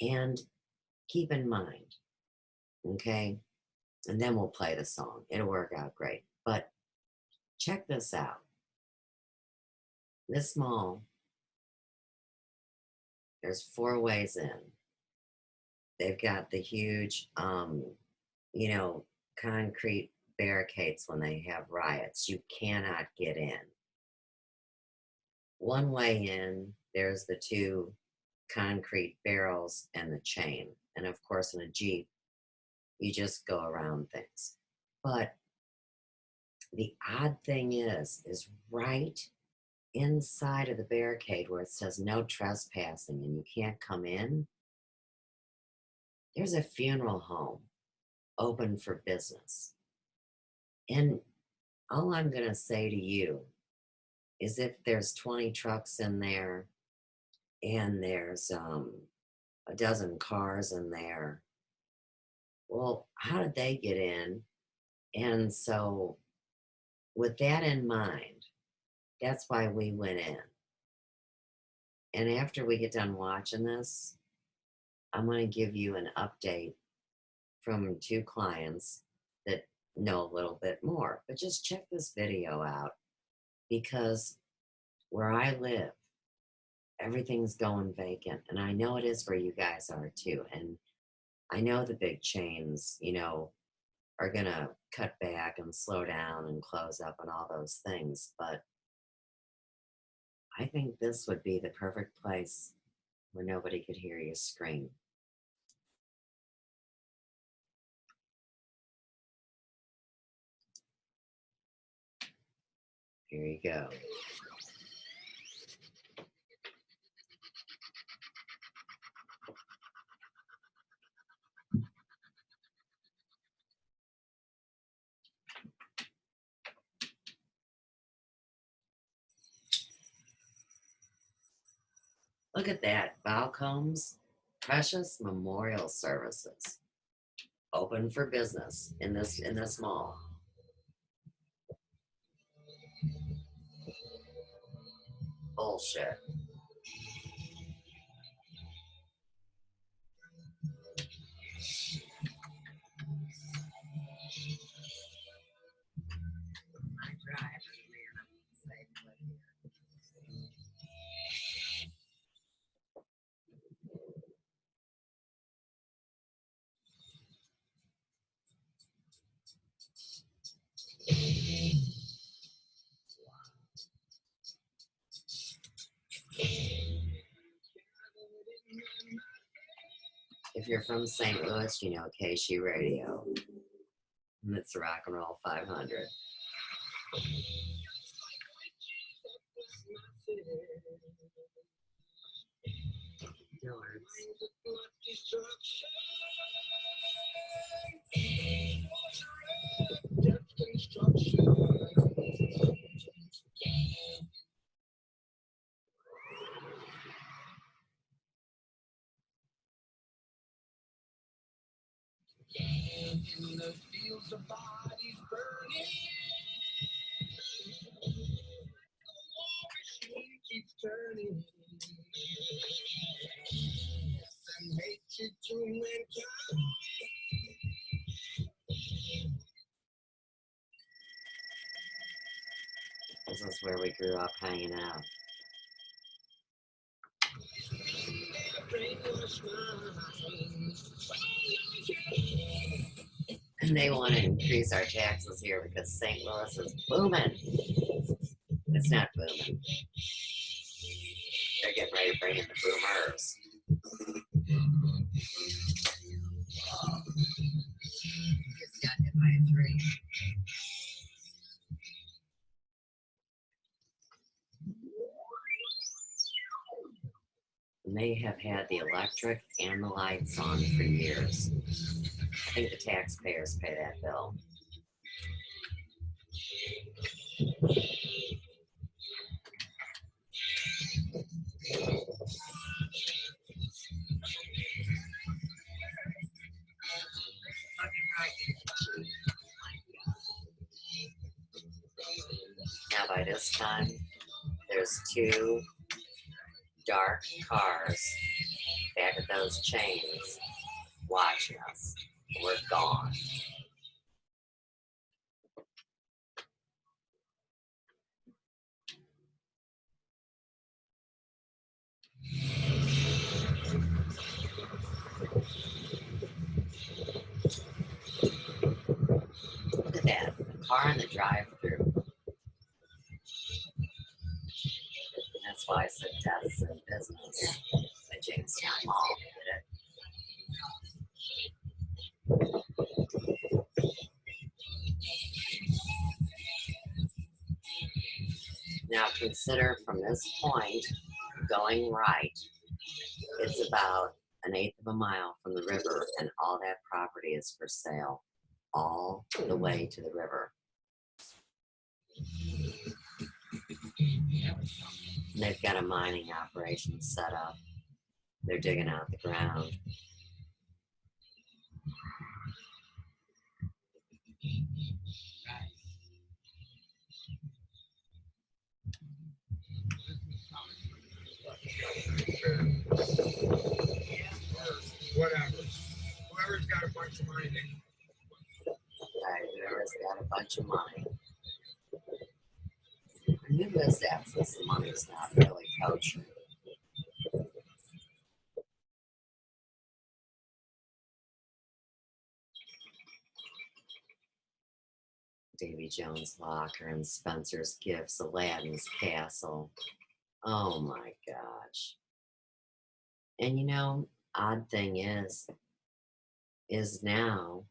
And keep in mind, okay? And then we'll play the song. It'll work out great. But check this out. This mall, there's 4 ways in. They've got the huge, you know, concrete barricades when they have riots. You cannot get in. 1 way in, there's the 2 concrete barrels and the chain. And of course, in a Jeep, you just go around things. But the odd thing is right inside of the barricade where it says no trespassing and you can't come in, there's a funeral home open for business. And all I'm going to say to you is if there's 20 trucks in there and there's a dozen cars in there, well, how did they get in? And so with that in mind, that's why we went in. And after we get done watching this, I'm going to give you an update from 2 clients that know a little bit more. But just check this video out because where I live, everything's going vacant. And I know it is where you guys are too. And I know the big chains, you know, are going to cut back and slow down and close up and all those things. But I think this would be the perfect place where nobody could hear you scream. Here you go. Look at that. Balcombs Precious Memorial Services. Open for business in this mall. Bullshit. If you're from St. Louis, you know KC Radio. And it's Rock and Roll 500. In the fields of bodies burning, the war machine keeps turning. And hatred to mankind. This is where we grew up hanging out. And they want to increase our taxes here because St. Louis is booming. It's not booming. They're getting ready to bring in the boomers. Just got hit by a tree. And they have had the electric and the lights on for years. I think the taxpayers pay that bill. Now by this time, there's two dark cars back at those chains watching us. We're gone. Look at that, a car in the drive-thru. That's why I said death's in business at Jamestown Mall. Now consider from this point going right, it's about 1/8 of a mile from the river, and all that property is for sale all the way to the river. And they've got a mining operation set up. They're digging out the ground. Whatever. Whoever's got a bunch of money, Right, whoever's got a bunch of money. I knew this that since the money's not really kosher. Davy Jones' Locker and Spencer's Gifts, Aladdin's Castle. Oh my gosh. And you know, odd thing is now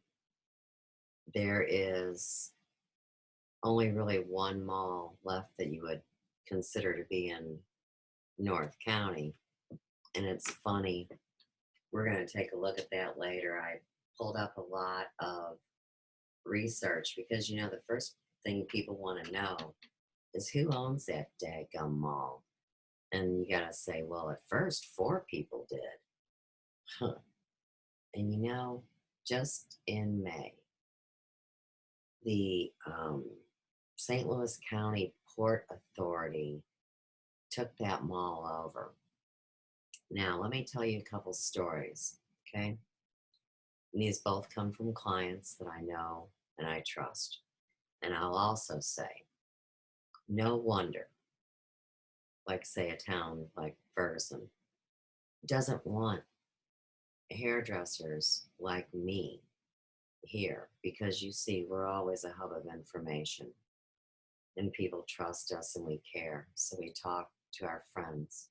there is only really one mall left that you would consider to be in North County. And it's funny, we're going to take a look at that later. I pulled up a lot of research because, you know, the first thing people want to know is who owns that daggum mall. And you got to say, well, at first 4 people did. Huh. And you know, just in May, the St. Louis County Port Authority took that mall over. Now, let me tell you a couple stories, okay? And these both come from clients that I know and I trust. And I'll also say, no wonder, like say a town like Ferguson, doesn't want hairdressers like me here, because you see, we're always a hub of information and people trust us and we care. So we talk to our friends.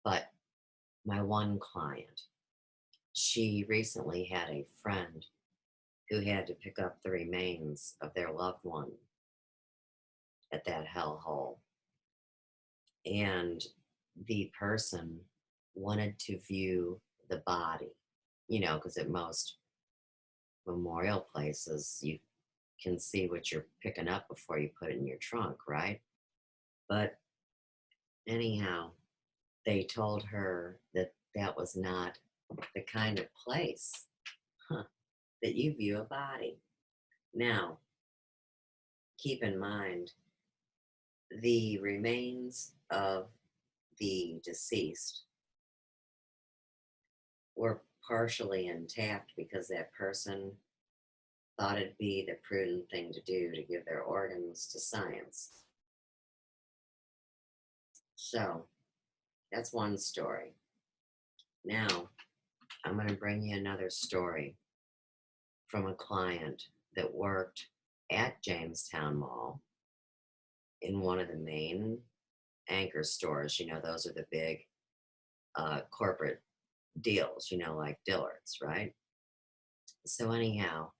But my one client, she recently had a friend who had to pick up the remains of their loved one at that hellhole. And the person wanted to view the body, you know, because at most memorial places, you can see what you're picking up before you put it in your trunk, right? But anyhow, they told her that that was not the kind of place that you view a body. Now, keep in mind, the remains of the deceased were partially intact because that person thought it'd be the prudent thing to do to give their organs to science. So, that's one story. Now, I'm going to bring you another story from a client that worked at Jamestown Mall in one of the main anchor stores. You know, those are the big corporate deals, you know, like Dillard's, right? So anyhow,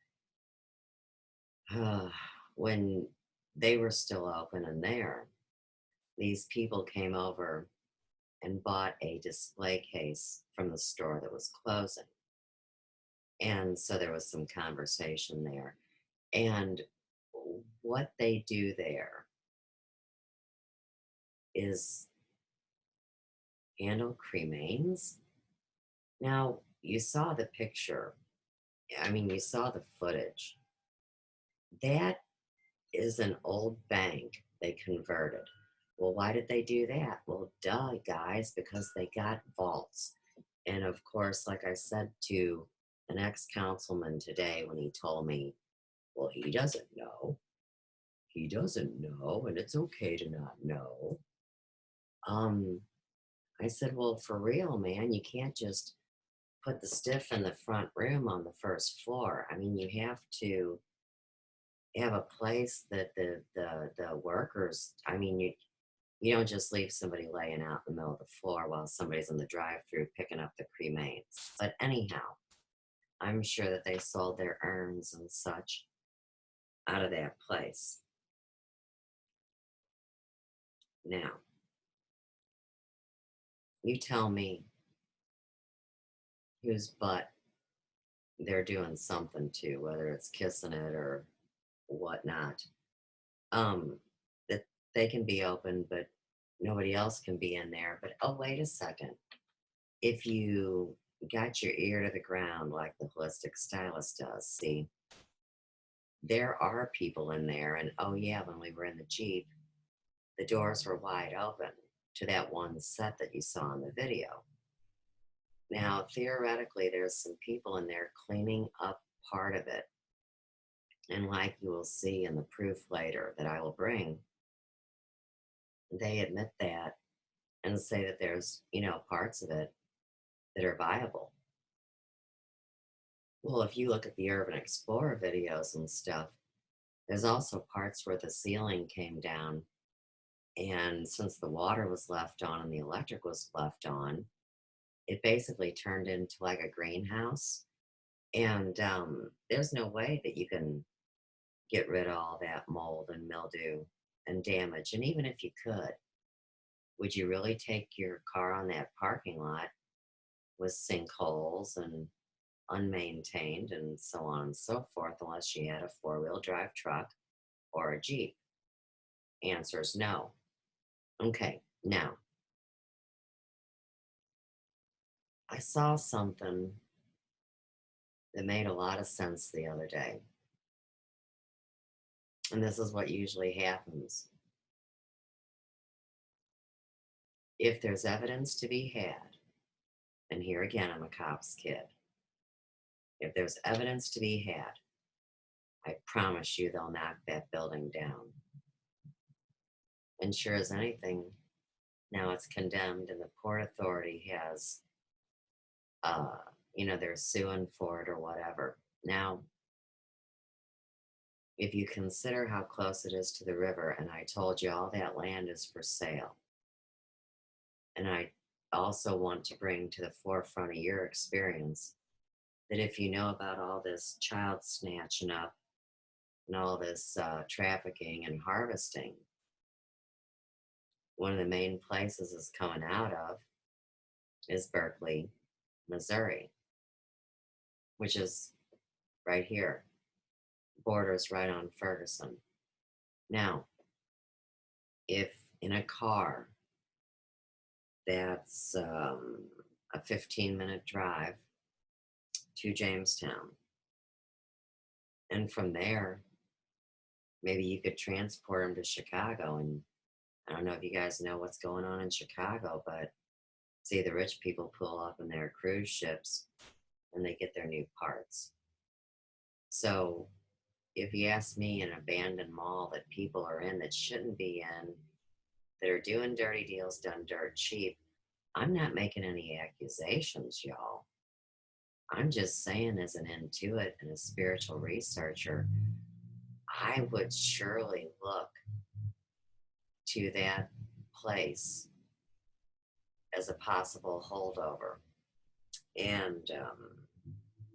when they were still open in there, these people came over and bought a display case from the store that was closing. And so there was some conversation there. And what they do there is handle cremains. Now, you saw the picture. I mean, you saw the footage. That is an old bank they converted. Well, why did they do that? Well, duh, guys, because they got vaults. And of course, like I said to an ex-councilman today when he told me, well, he doesn't know. He doesn't know, and it's okay to not know. I said, well, for real, man, you can't just put the stiff in the front room on the first floor. I mean, you have to have a place that the workers, I mean, you don't just leave somebody laying out in the middle of the floor while somebody's in the drive-through picking up the cremains. But anyhow, I'm sure that they sold their urns and such out of that place. Now, you tell me whose butt they're doing something to, whether it's kissing it or whatnot. That they can be open, but nobody else can be in there. But oh, wait a second. If you got your ear to the ground like the holistic stylist does, see, there are people in there. And oh, yeah, when we were in the Jeep, the doors were wide open to that one set that you saw in the video. Now, theoretically, there's some people in there cleaning up part of it. And like you will see in the proof later that I will bring, they admit that and say that there's, you know, parts of it that are viable. Well, if you look at the Urban Explorer videos and stuff, there's also parts where the ceiling came down. And since the water was left on and the electric was left on, it basically turned into like a greenhouse. And there's no way that you can get rid of all that mold and mildew and damage. And even if you could, would you really take your car on that parking lot with sinkholes and unmaintained and so on and so forth unless you had a four-wheel drive truck or a Jeep? Answer is no. Okay, now, I saw something that made a lot of sense the other day. And this is what usually happens. if there's evidence to be had, and here again, I'm a cop's kid. If there's evidence to be had, I promise you they'll knock that building down. And sure as anything, now it's condemned and the Port Authority has, they're suing for it or whatever. Now, if you consider how close it is to the river, and I told you all that land is for sale, and I also want to bring to the forefront of your experience that if you know about all this child snatching up and all this trafficking and harvesting, one of the main places it's coming out of is Berkeley, Missouri, which is right here, borders right on Ferguson. Now, if in a car that's a 15-minute drive to Jamestown, and from there, maybe you could transport them to Chicago. And I don't know if you guys know what's going on in Chicago, but see, the rich people pull up in their cruise ships and they get their new parts. So if you ask me, an abandoned mall that people are in that shouldn't be in, that are doing dirty deals done dirt cheap, I'm not making any accusations, y'all. I'm just saying, as an intuit and a spiritual researcher, I would surely look to that place as a possible holdover. And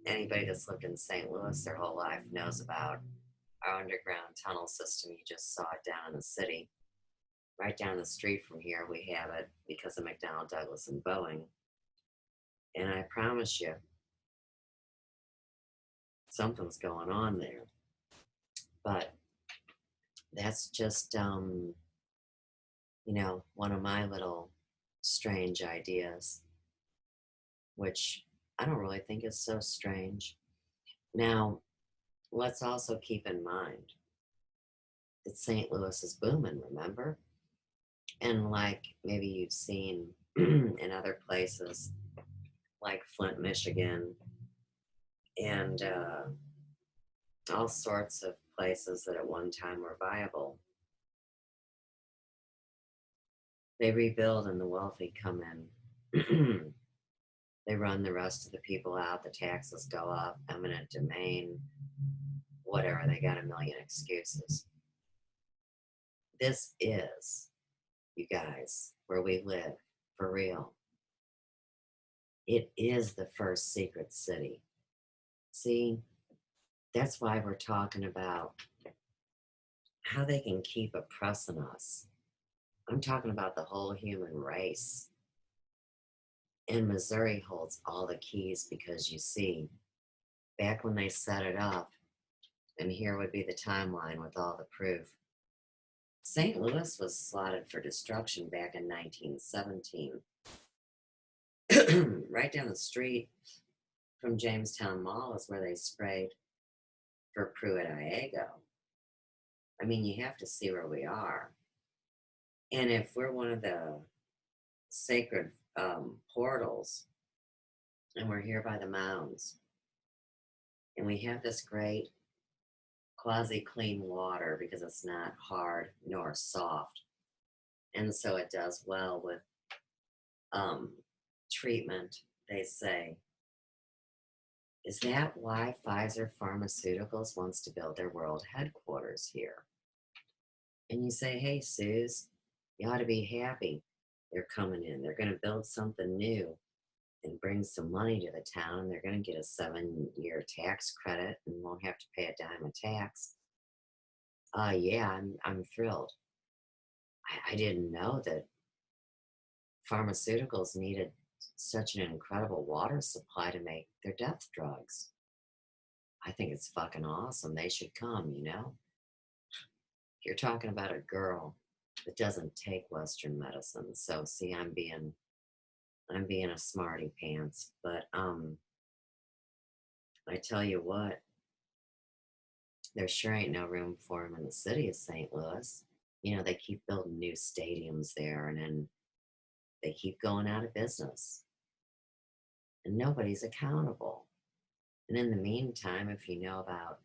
anybody that's lived in St. Louis their whole life knows about our underground tunnel system. You just saw it down in the city. Right down the street from here, we have it because of McDonnell Douglas and Boeing. And I promise you, something's going on there. But that's just, one of my little strange ideas, which I don't really think is so strange. Now, let's also keep in mind that St. Louis is booming, remember? And like maybe you've seen in other places like Flint, Michigan, and all sorts of places that at one time were viable. They rebuild and the wealthy come in. They run the rest of the people out. The taxes go up, eminent domain, whatever. They got a million excuses. This is, you guys, where we live, for real. It is the first secret city. See, that's why we're talking about how they can keep oppressing us. I'm talking about the whole human race. And Missouri holds all the keys because you see, back when they set it up, and here would be the timeline with all the proof, St. Louis was slotted for destruction back in 1917. Right down the street from Jamestown Mall is where they sprayed for Pruitt-Iago. I mean, you have to see where we are. And if we're one of the sacred portals, and we're here by the mounds, and we have this great quasi-clean water because it's not hard nor soft, and so it does well with treatment, they say. Is that why Pfizer Pharmaceuticals wants to build their world headquarters here? And you say, hey, Suze, you ought to be happy. They're coming in. They're going to build something new and bring some money to the town. They're going to get a 7-year tax credit and won't have to pay a dime of tax. Yeah, I'm thrilled. I didn't know that pharmaceuticals needed such an incredible water supply to make their death drugs. I think it's fucking awesome. They should come, You're talking about a girl that doesn't take Western medicine. So see, I'm being a smarty pants, but I tell you what, there sure ain't no room for them in the city of St. Louis. They keep building new stadiums there, and then they keep going out of business. And nobody's accountable. And in the meantime, if you know about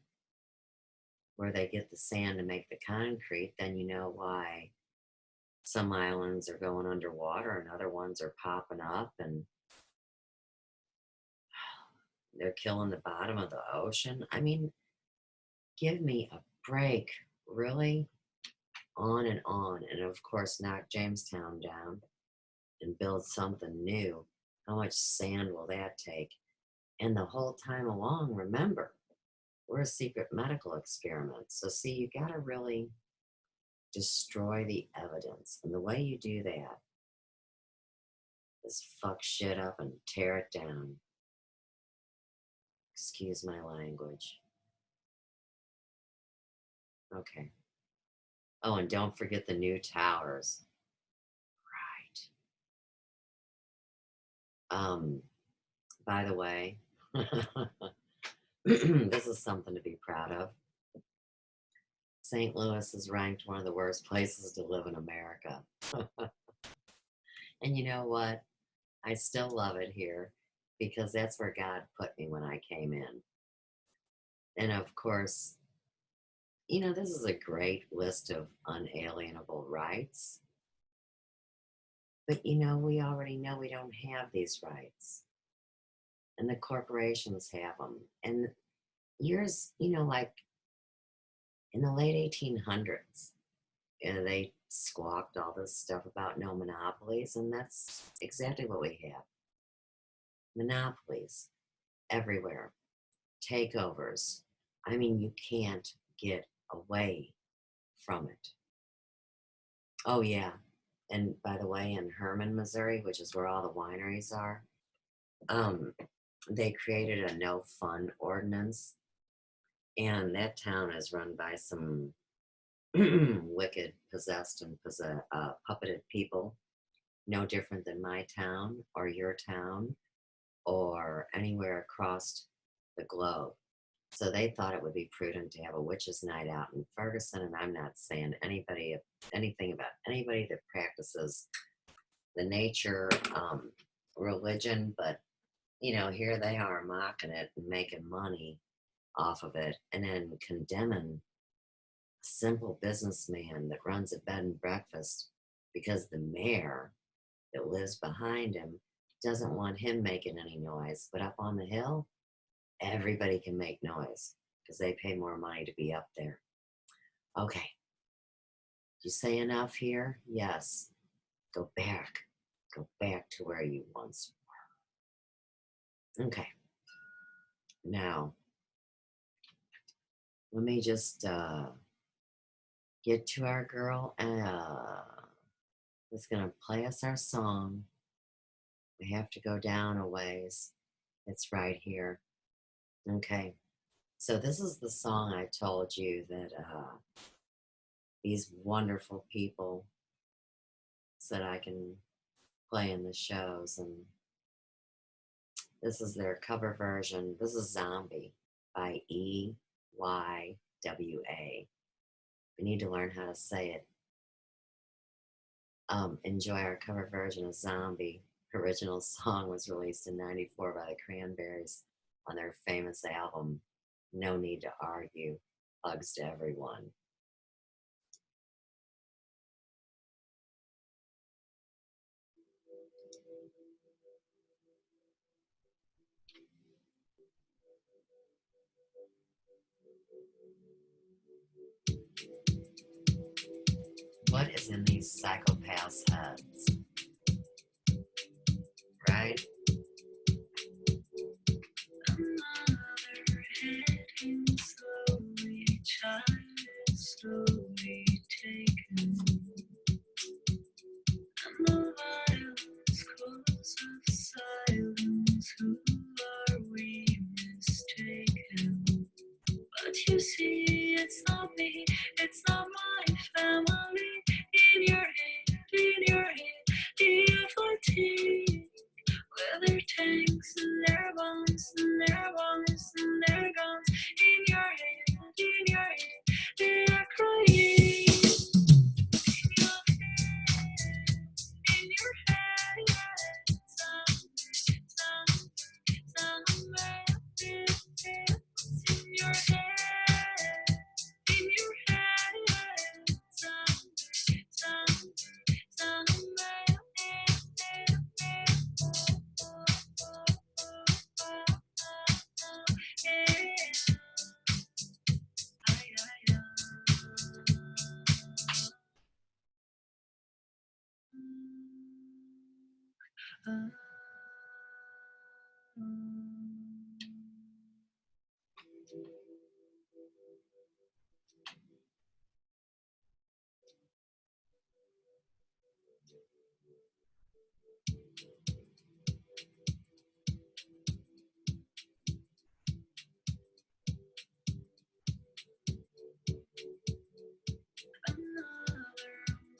where they get the sand to make the concrete, then you know why some islands are going underwater and other ones are popping up and they're killing the bottom of the ocean. I mean, give me a break, really? On and on. And of course, knock Jamestown down and build something new. How much sand will that take? And the whole time along, remember, we're a secret medical experiment. So see, you got to really destroy the evidence. And the way you do that is fuck shit up and tear it down. Excuse my language. Okay. Oh, and don't forget the new towers. Right. By the way, this is something to be proud of. St. Louis is ranked one of the worst places to live in America. And you know what? I still love it here because that's where God put me when I came in. And of course, you know, this is a great list of unalienable rights. But, you know, we already know we don't have these rights. And the corporations have them. And years, you know, like in the late 1800s, they squawked all this stuff about no monopolies. And that's exactly what we have. Monopolies everywhere. Takeovers. I mean, you can't get away from it. Oh, yeah. And by the way, in Hermann, Missouri, which is where all the wineries are, they created a no fun ordinance. And that town is run by some wicked, possessed, and puppeted people. No different than my town or your town or anywhere across the globe. So they thought it would be prudent to have a witches' night out in Ferguson, and I'm not saying anything about anybody that practices the nature religion, but you know, here they are mocking it and making money off of it, and then condemning a simple businessman that runs a bed and breakfast because the mayor that lives behind him doesn't want him making any noise. But up on the hill, everybody can make noise because they pay more money to be up there. Okay. You say enough here? Yes. Go back. Go back to where you once were. Okay. Now, let me just get to our girl. It's going to play us our song. We have to go down a ways. It's right here. Okay, so this is the song I told you that these wonderful people said I can play in the shows, and this is their cover version. This is Zombie by EYWA. We need to learn how to say it. Enjoy our cover version of Zombie. Original song was released in '94 by the Cranberries on their famous album, No Need to Argue. Hugs to everyone. What is in these psychopaths' heads? Right? Heading slowly, child is slowly taken. And the violence calls of silence. Who are we mistaken? But you see, it's not me, it's not my family. In your head, evil teeth. With their tanks and their bombs and their bombs and their guns. In your head, they are crying. In your head,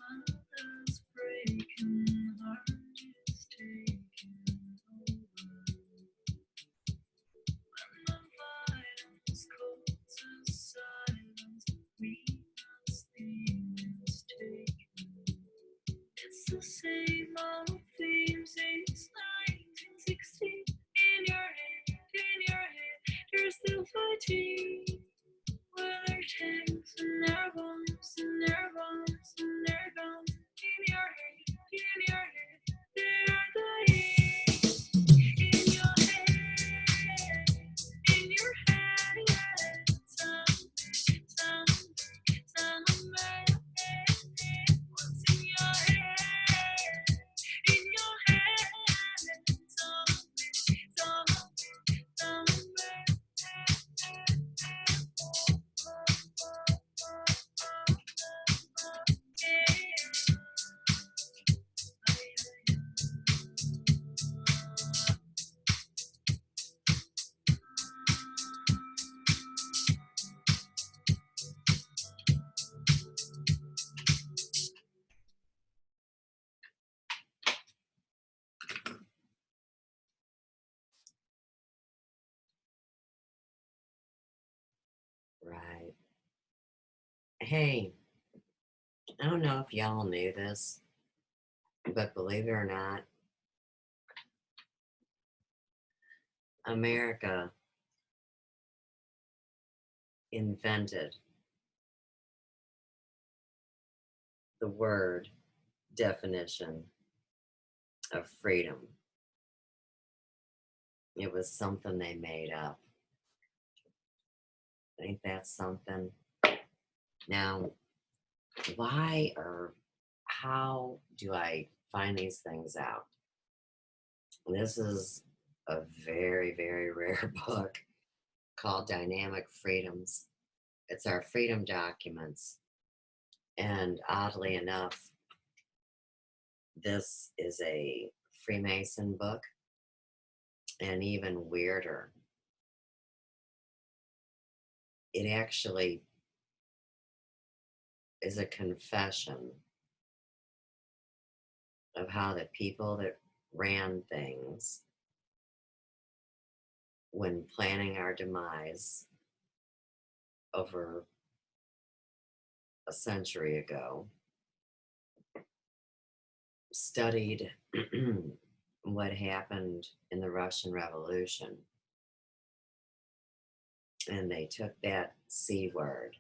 mother's breaking heart is taking over. When the violence calls us silence, we must be mistaken. It's the same old themes since 1960. In your head, you're still fighting. With their tanks and their bombs and their bombs and their guns. In your head, they are dying. In your head, somewhere. What's in your head? In your head, somewhere. Right. Hey, I don't know if y'all knew this, but believe it or not, America invented the word definition of freedom. It was something they made up. Ain't that something? Now, why or how do I find these things out? This is a very, very rare book called Dynamic Freedoms. It's our freedom documents. And oddly enough, this is a Freemason book. And even weirder, it actually is a confession of how the people that ran things when planning our demise over a century ago studied what happened in the Russian Revolution. And they took that C word.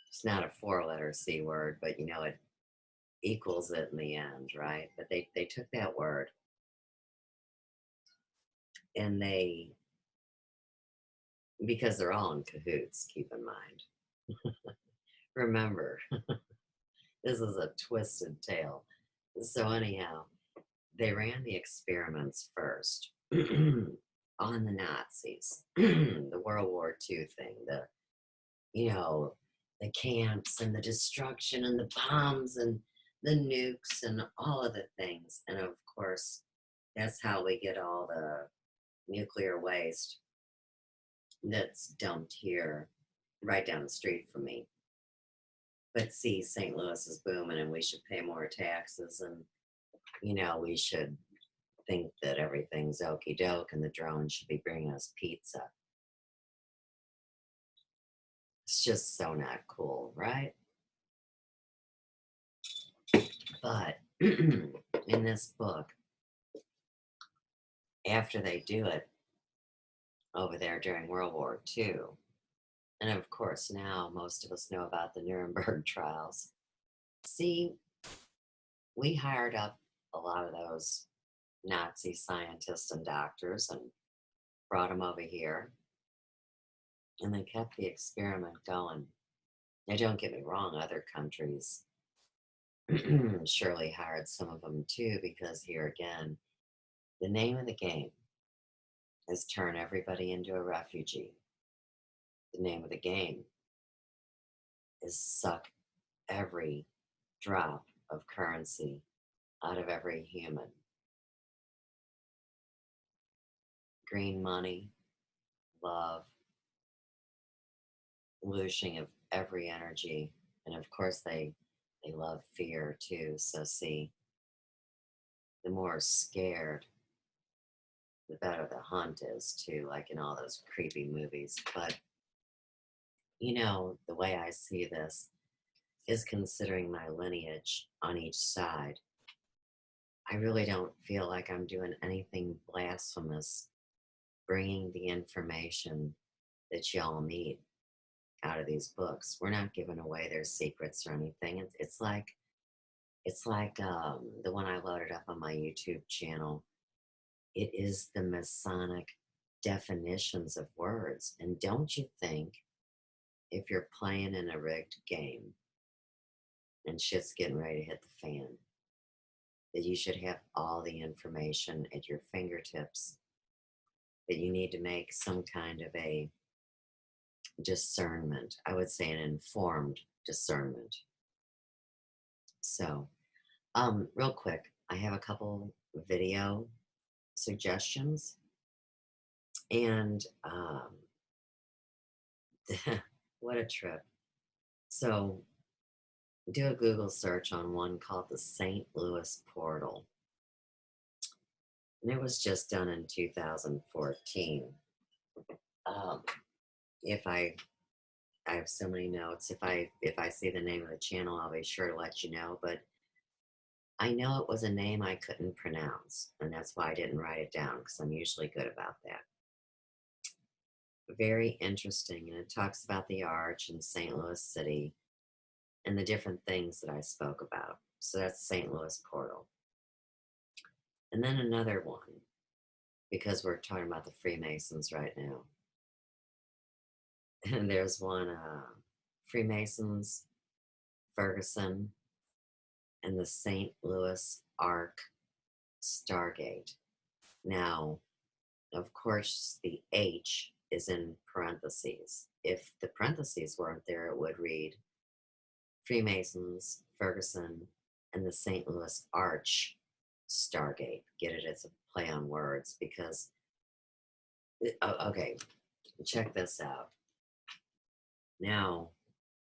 It's not a 4-letter C word, but you know, it equals it in the end, right? But they took that word and they, because they're all in cahoots, keep in mind. Remember, this is a twisted tale. So anyhow, they ran the experiments first on the Nazis, the World War II thing, the camps and the destruction and the bombs and the nukes and all of the things. And of course, that's how we get all the nuclear waste that's dumped here right down the street from me. But see, St. Louis is booming and we should pay more taxes and, we should think that everything's okie doke and the drone should be bringing us pizza. It's just so not cool, right? But in this book, after they do it over there during World War II, and of course now most of us know about the Nuremberg trials. See, we hired up a lot of those Nazi scientists and doctors and brought them over here. And they kept the experiment going. Now, don't get me wrong, other countries surely hired some of them too, because here again, The name of the game is turn everybody into a refugee. The name of the game is suck every drop of currency out of every human. Green money, love, looshing of every energy. And of course they love fear too. So see, the more scared, the better the hunt is too, like in all those creepy movies. But you know, the way I see this is considering my lineage on each side. I really don't feel like I'm doing anything blasphemous, bringing the information that y'all need out of these books. We're not giving away their secrets or anything. It's like the one I loaded up on my YouTube channel. It is the Masonic definitions of words. And don't you think if you're playing in a rigged game and shit's getting ready to hit the fan, that you should have all the information at your fingertips, that you need to make some kind of a discernment. I would say an informed discernment. So, real quick, I have a couple video suggestions, and what a trip. So, do a Google search on one called the St. Louis Portal. And it was just done in 2014. If I have so many notes. If I see the name of the channel, I'll be sure to let you know. But I know it was a name I couldn't pronounce, and that's why I didn't write it down, because I'm usually good about that. Very interesting, and it talks about the arch in St. Louis City and the different things that I spoke about. So that's St. Louis Portal. And then another one, because we're talking about the Freemasons right now. And there's one, Freemasons, Ferguson, and the St. Louis Ark Stargate. Now, of course, the H is in parentheses. If the parentheses weren't there, it would read Freemasons, Ferguson, and the St. Louis Arch Stargate. Get it? It's a play on words because, okay, check this out. Now,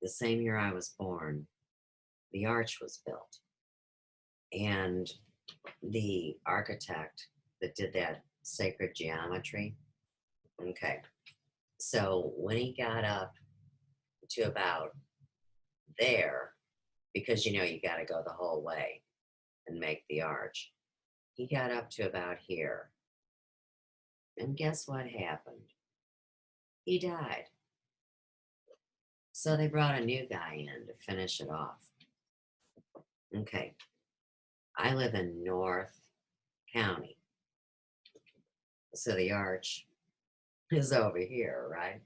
the same year I was born, the arch was built. And the architect that did that sacred geometry, okay, so when he got up to about there, because you know you got to go the whole way and make the arch, he got up to about here. And guess what happened? He died. So they brought a new guy in to finish it off. Okay. I live in North County. So the arch is over here, right?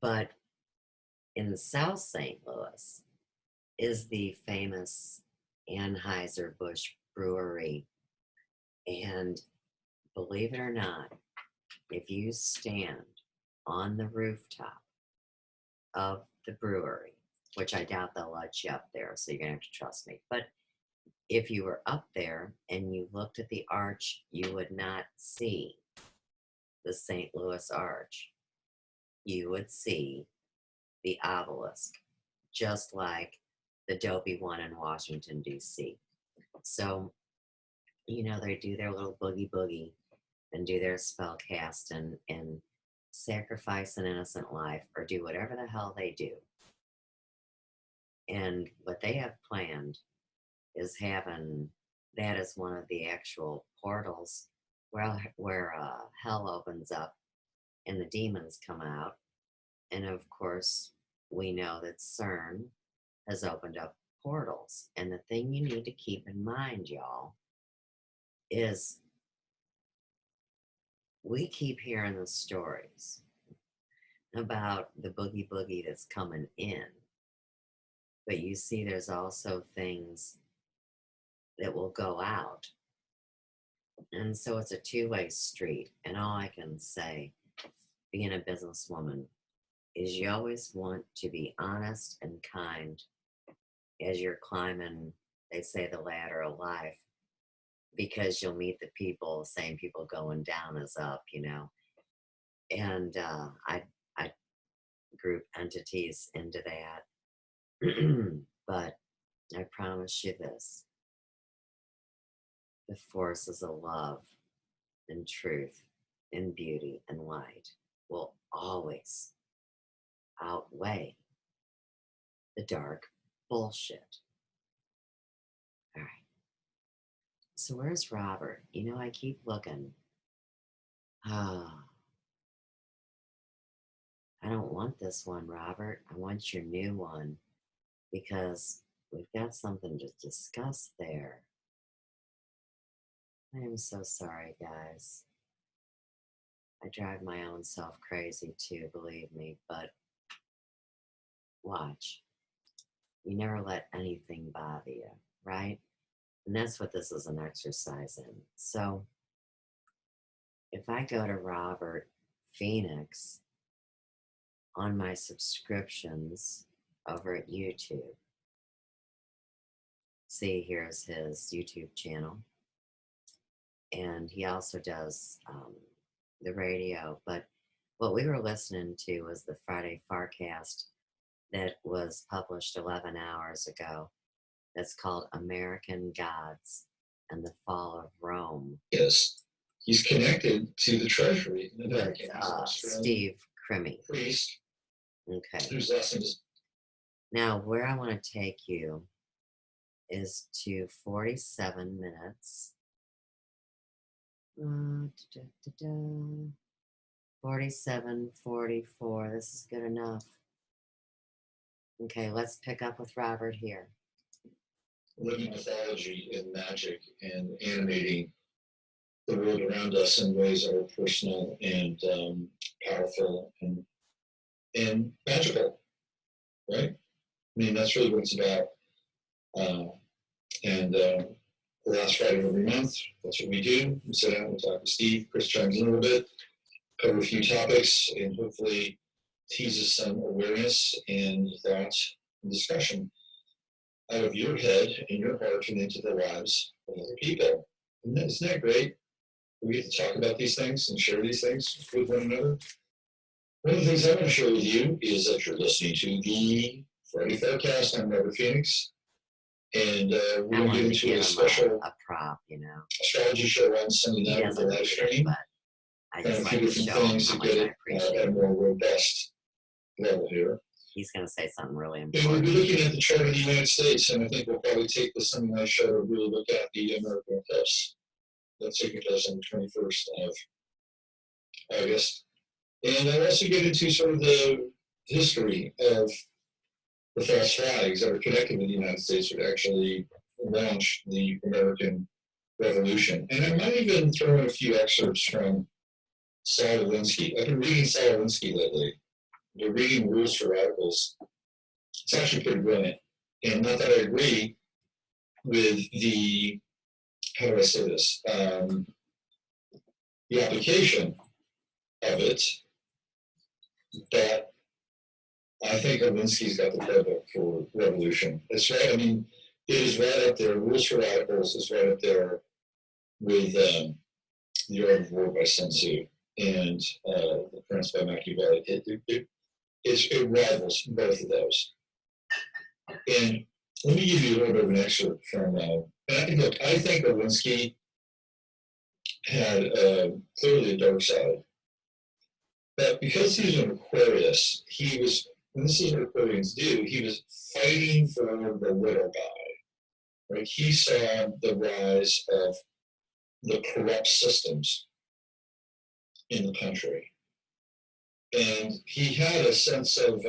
But in South St. Louis is the famous Anheuser-Busch Brewery. And believe it or not, if you stand on the rooftop of the brewery, which I doubt they'll let you up there, so you're going to have to trust me. But if you were up there and you looked at the arch, you would not see the St. Louis Arch. You would see the obelisk, just like the dopey one in Washington, D.C. So, you know, they do their little boogie and do their spell cast and sacrifice an innocent life or do whatever the hell they do. And what they have planned is having that as one of the actual portals where hell opens up and the demons come out. And of course, we know that CERN has opened up portals. And the thing you need to keep in mind, y'all, is we keep hearing the stories about the boogie that's coming in. But you see, there's also things that will go out. And so it's a two-way street. And all I can say, being a businesswoman, is you always want to be honest and kind as you're climbing, they say, the ladder of life, because you'll meet the people, same people going down as up, you know. And I group entities into that. But I promise you this, the forces of love and truth and beauty and light will always outweigh the dark bullshit. All right. So where's Robert? You know, I keep looking. Ah, I don't want this one, Robert. I want your new one, because we've got something to discuss there. I am so sorry, guys. I drive my own self crazy too, believe me, but watch. You never let anything bother you, right? And that's what this is an exercise in. So if I go to Robert Phoenix on my subscriptions over at YouTube, see, here's his YouTube channel. And he also does the radio. But what we were listening to was the Friday Farcast that was published 11 hours ago. That's called American Gods and the Fall of Rome. Yes. He's connected to the Treasury. With Steve Crimmy. Priest. Okay. Whose lesson is. Now, where I want to take you is to 47 minutes. 47, 44. This is good enough. Okay, let's pick up with Robert here. Living mythology and magic and animating the world around us in ways that are personal and powerful and magical, right? I mean, that's really what it's about. The last Friday of every month, that's what we do. We sit down, we talk to Steve. Chris chimes in a little bit, cover a few topics, and hopefully teases some awareness and thought and discussion out of your head and your heart and into the lives of other people. Isn't that great? We get to talk about these things and share these things with one another. One of the things I want to share with you is that you're listening to the Friday Faircast. I'm Robert Phoenix. And we're going to get into a special a prop, you know, astrology show on Sunday night with the live stream. I just like to show things to get it at a more robust level here. He's going to say something really And important. we'll be looking at the chart of the United States, and I think we'll probably take the Sunday night show to really look at the American eclipse that's taking place on the 21st of August. And I'll also get into sort of the history of the false flags that are connected with the United States would actually launch the American Revolution. And I might even throw in a few excerpts from Saul Alinsky. I've been reading Saul Alinsky lately. They're reading Rules for Radicals. It's actually pretty brilliant. And not that I agree with the, how do I say this, the application of it, but I think Alinsky's got the playbook for revolution. It's right. I mean, it is right up there. Rules for Radicals is right up there with The Art of War by Sun Tzu and The Prince by Machiavelli. It rivals both of those. And let me give you a little bit of an excerpt from. Look, I think Alinsky had clearly a dark side, but because he's an Aquarius, he was. And this is what Aquarians do, he was fighting for the little guy, right? He saw the rise of the corrupt systems in the country. And he had a sense of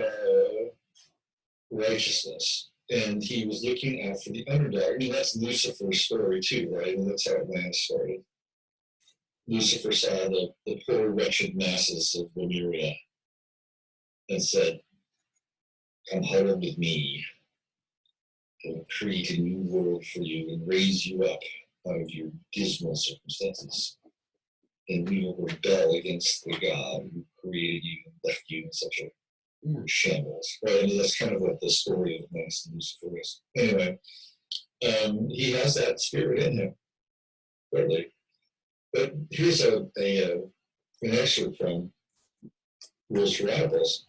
righteousness, and he was looking out for the underdog. I mean, that's Lucifer's story too, right? And that's how Atlantis started. Lucifer saw the poor, wretched masses of Lemuria and said, come huddle with me. I will create a new world for you and raise you up out of your dismal circumstances. And you will rebel against the God who created you and left you in such a shambles. Right? I mean, that's kind of what the story of Max and Lucifer is. Anyway, he has that spirit in him, clearly. But here's an excerpt from Rules for Radicals.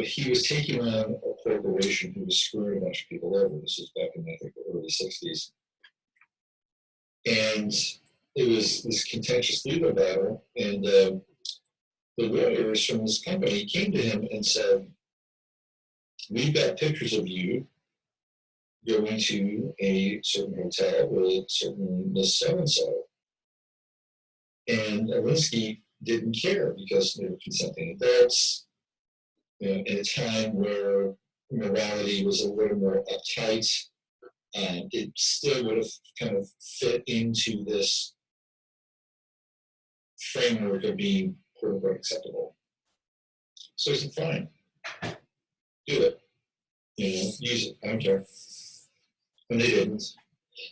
He was taking on a corporation who was screwing a bunch of people over. This was back in, I think, the early 60s. And it was this contentious legal battle. And the lawyers from this company came to him and said, we've got pictures of you going to a certain hotel with certain Miss So-and-so. And Alinsky didn't care because they were consenting adults, in a time where morality was a little more uptight. It still would have kind of fit into this framework of being quote unquote acceptable. So he said, fine, do it. Use it. I don't care. And they didn't.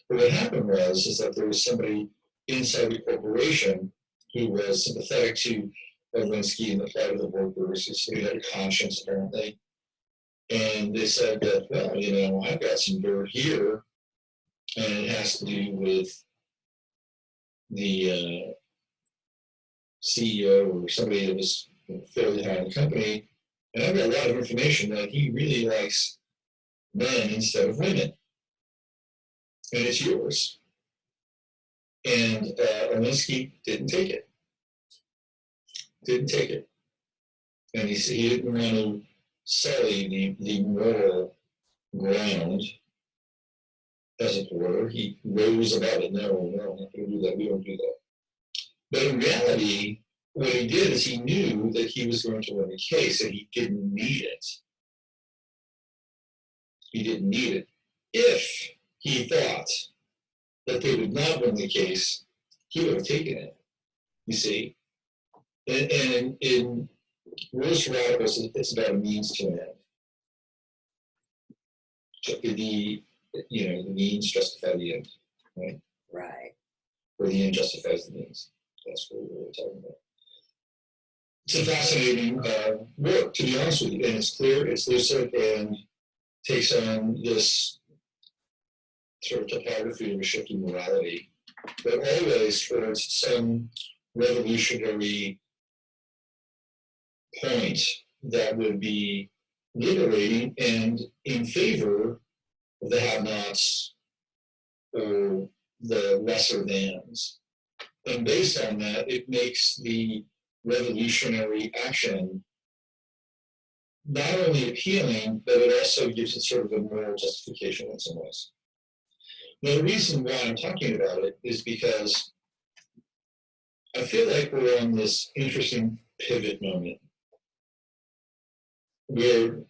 But what happened is that there was somebody inside the corporation who was sympathetic to Alinsky and the plight of the workers. So he had a conscience, apparently. And they said that, well, I've got some dirt here, and it has to do with the CEO or somebody that was fairly high in the company. And I've got a lot of information that he really likes men instead of women. And it's yours. And Alinsky didn't take it. And he didn't want to sully the moral ground, as it were. He rose above it. No, I'm not going to do that. We don't do that. But in reality, what he did is he knew that he was going to win the case, and he didn't need it. He didn't need it. If he thought that they would not win the case, he would have taken it, you see. And in Rules for Radicals, it's about a means to an end. The means justify the end, right? Right. Or the end justifies the means. That's what we're really talking about. It's a fascinating work, to be honest with you. And it's clear, it's lucid, and takes on this sort of topography of a shifting morality, but always towards some revolutionary point that would be liberating and in favor of the have-nots or the lesser thans. And based on that, it makes the revolutionary action not only appealing, but it also gives it sort of a moral justification in some ways. Now, the reason why I'm talking about it is because I feel like we're on this interesting pivot moment where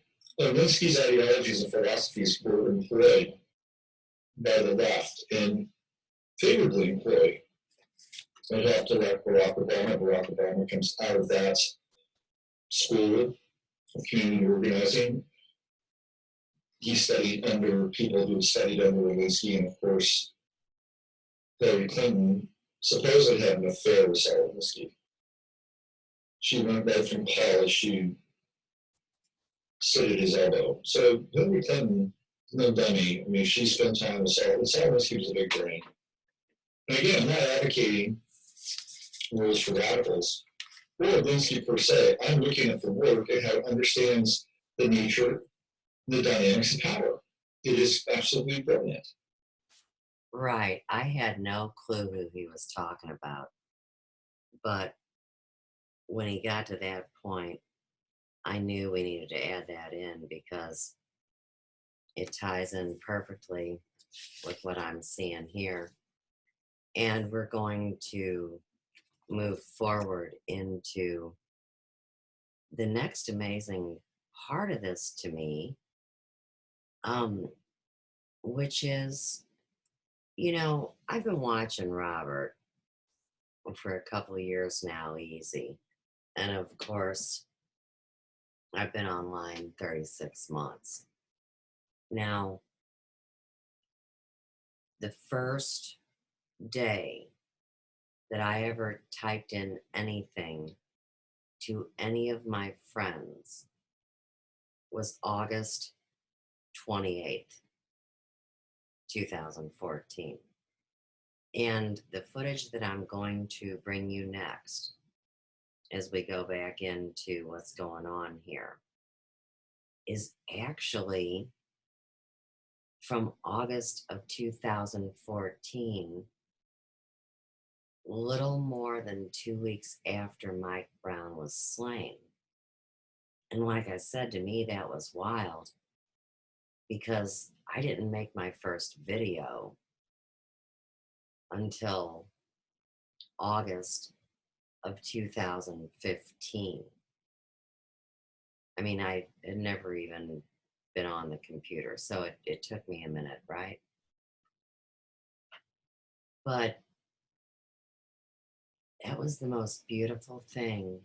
Alinsky's ideologies and philosophies were employed by the left and favorably employed. I have to like Barack Obama. Barack Obama comes out of that school of community organizing. He studied under people who had studied under Alinsky, and of course, Hillary Clinton supposedly had an affair with Sarah Alinsky. She went right from college, she stood at his elbow. So Hillary Clinton, no dummy. I mean, she spent time with Sarah. Sarah Alinsky was a big brain. And again, I'm not advocating Rules for Radicals or Alinsky per se. I'm looking at the work and how it understands the nature, the dynamics of power. It is absolutely brilliant. Right. I had no clue who he was talking about. But when he got to that point, I knew we needed to add that in because it ties in perfectly with what I'm seeing here. And we're going to move forward into the next amazing part of this to me, which is, I've been watching Robert for a couple of years now, easy. And of course, I've been online 36 months. Now, the first day that I ever typed in anything to any of my friends was August 28th, 2014. And the footage that I'm going to bring you next, as we go back into what's going on here, is actually from August of 2014, little more than 2 weeks after Mike Brown was slain. And like I said, to me, that was wild because I didn't make my first video until August of 2015. I mean, I had never even been on the computer, so it took me a minute, right? But that was the most beautiful thing,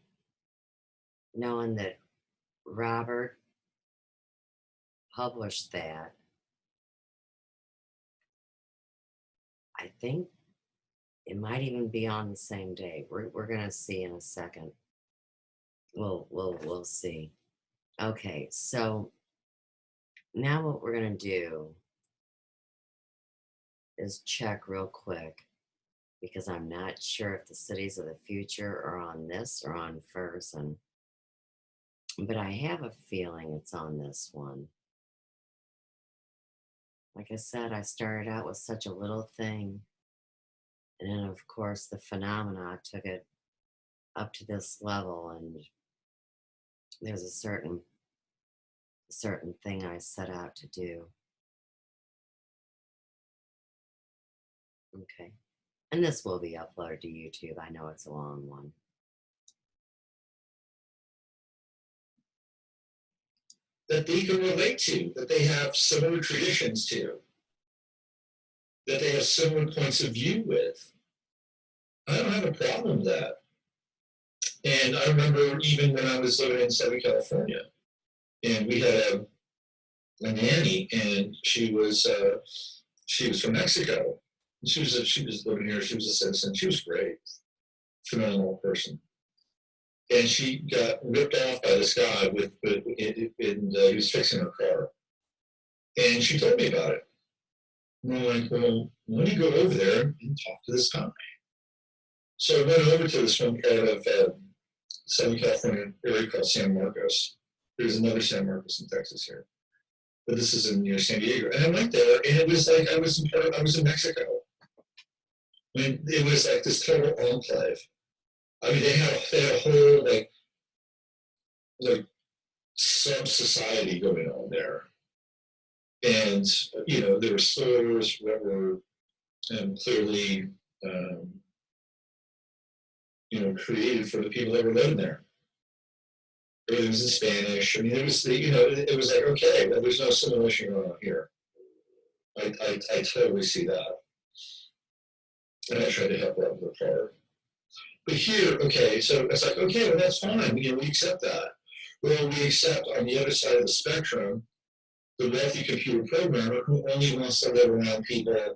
knowing that Robert published that. I think it might even be on the same day. We're gonna see in a second. We'll see. Okay, so now what we're gonna do is check real quick, because I'm not sure if the cities of the future are on this or on Ferguson. But I have a feeling it's on this one. Like I said, I started out with such a little thing. And then, of course, the phenomena took it up to this level. And there's a certain thing I set out to do. Okay. And this will be uploaded to YouTube. I know it's a long one. That they can relate to, that they have similar traditions to, that they have similar points of view with. I don't have a problem with that. And I remember even when I was living in Southern California, and we had a nanny, and she was from Mexico. She was living here. She was a citizen. She was great, phenomenal person. And she got ripped off by this guy he was fixing her car. And she told me about it. And I'm like, well, why don't you go over there and talk to this guy? So I went over to this one part of Southern California area called San Marcos. There's another San Marcos in Texas here, but this is near San Diego. And I went there, and it was like I was in Mexico. I mean, it was like this total enclave. I mean, they had a whole like sub-society going on there. And, there were stores that were clearly, created for the people that were living there. Everything was in Spanish. I mean, it was like, okay, there's no assimilation going on here. I totally see that. And I tried to help out with the part. But here, okay, so it's like, okay, well, that's fine. We accept that. Well, we accept on the other side of the spectrum the wealthy computer programmer who only wants to live around people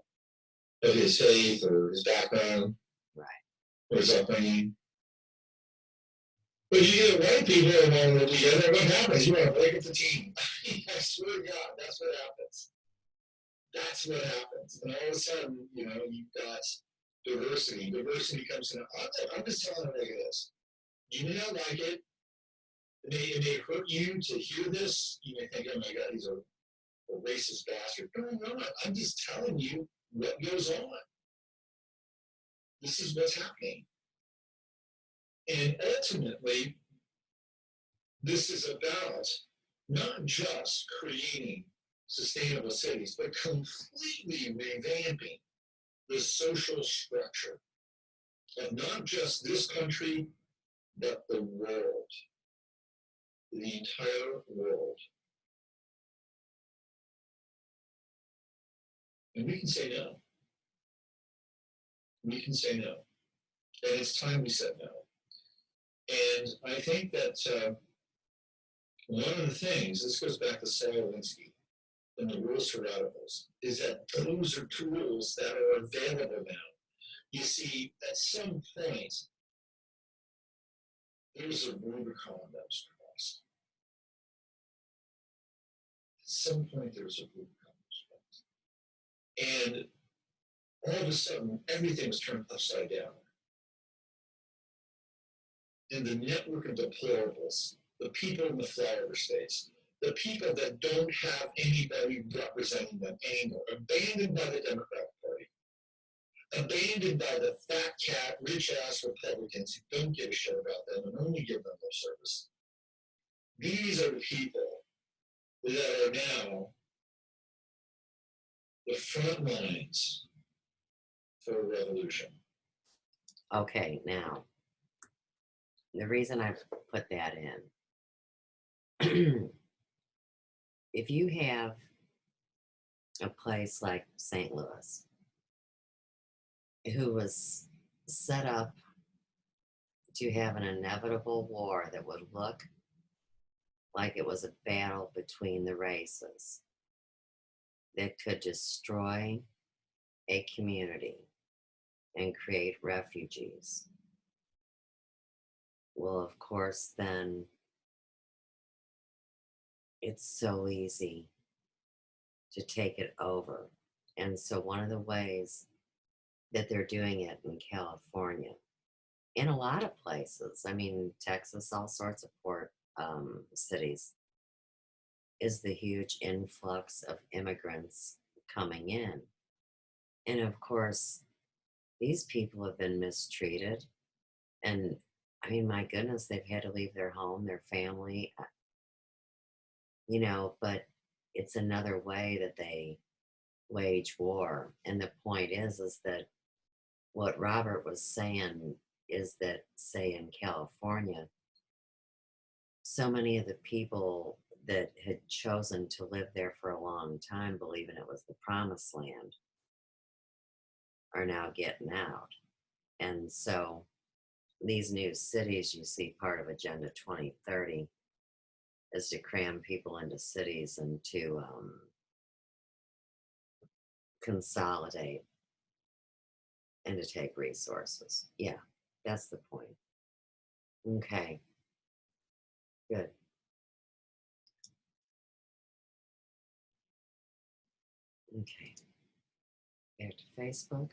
of his faith or his background, right, or his upbringing. But you get white people who want to live together, what happens? You want to break up the team. I swear to God, that's what happens. That's what happens. And all of a sudden, you've got diversity. Diversity comes in. I'm just telling you, look at this. You may not like it. It may hurt you to hear this. You may think, oh my God, he's a racist bastard. No, I'm just telling you what goes on. This is what's happening. And ultimately, this is about not just creating sustainable cities, but completely revamping the social structure of not just this country, but the world, the entire world. And we can say no. We can say no. And it's time we said no. And I think that one of the things, this goes back to Solowinsky and the rules for radicals, is that those are tools that are available now. you see, at some point, there was a Rubicon that was crossed. At some point, there was a Rubicon that was crossed. And all of a sudden, everything was turned upside down. And the network of deplorables, the people in the flyover states, the people that don't have anybody representing them anymore, abandoned by the Democratic Party, abandoned by the fat cat, rich-ass Republicans who don't give a shit about them and only give them lip service. These are the people that are now the front lines for a revolution. Okay, now, the reason I put that in, if you have a place like St. Louis, who was set up to have an inevitable war that would look like it was a battle between the races that could destroy a community and create refugees. Well, of course, then it's so easy to take it over. And so one of the ways that they're doing it in California, in a lot of places, I mean, Texas, all sorts of port cities, is the huge influx of immigrants coming in. And of course, these people have been mistreated. And I mean, my goodness, they've had to leave their home, their family, you know, but it's another way that they wage war. And the point is that what Robert was saying is that, say, in California, so many of the people that had chosen to live there for a long time, believing it was the promised land, are now getting out. And so these new cities, you see, part of Agenda 2030 is to cram people into cities and to consolidate and to take resources. Yeah, that's the point. Okay, good. Okay, back to Facebook.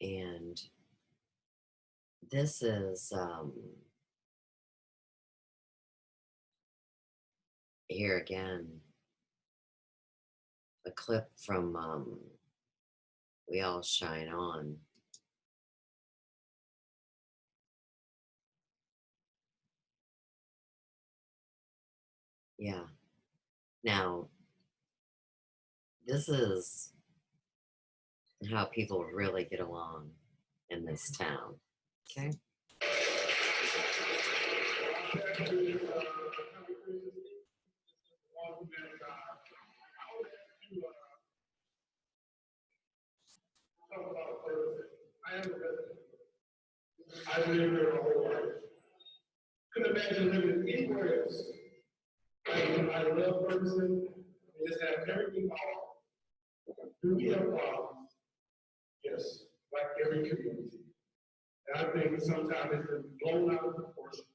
And this is here again, a clip from We All Shine On. Yeah. Now, this is how people really get along in this town. Okay. I am a resident. I've lived here my whole life. Couldn't imagine living anywhere else. I love Ferguson. We just have everything all. Do we have problems? Yes, like every community. And I think sometimes it's been blown out of proportion.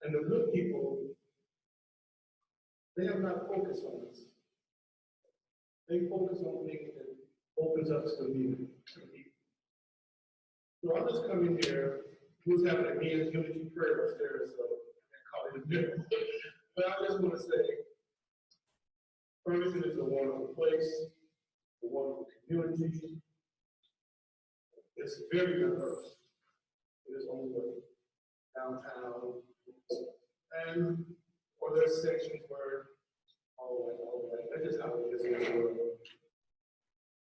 And the good people, they have not focused on this. They focus on things that opens up to the people. So I'm just coming here. Who's having a men's unity prayer upstairs, so I call it a dinner. But I just want to say, Ferguson is a wonderful place, a wonderful community. It's very diverse. It is on the downtown. And or there's sections where all right, that's just how it is in the world.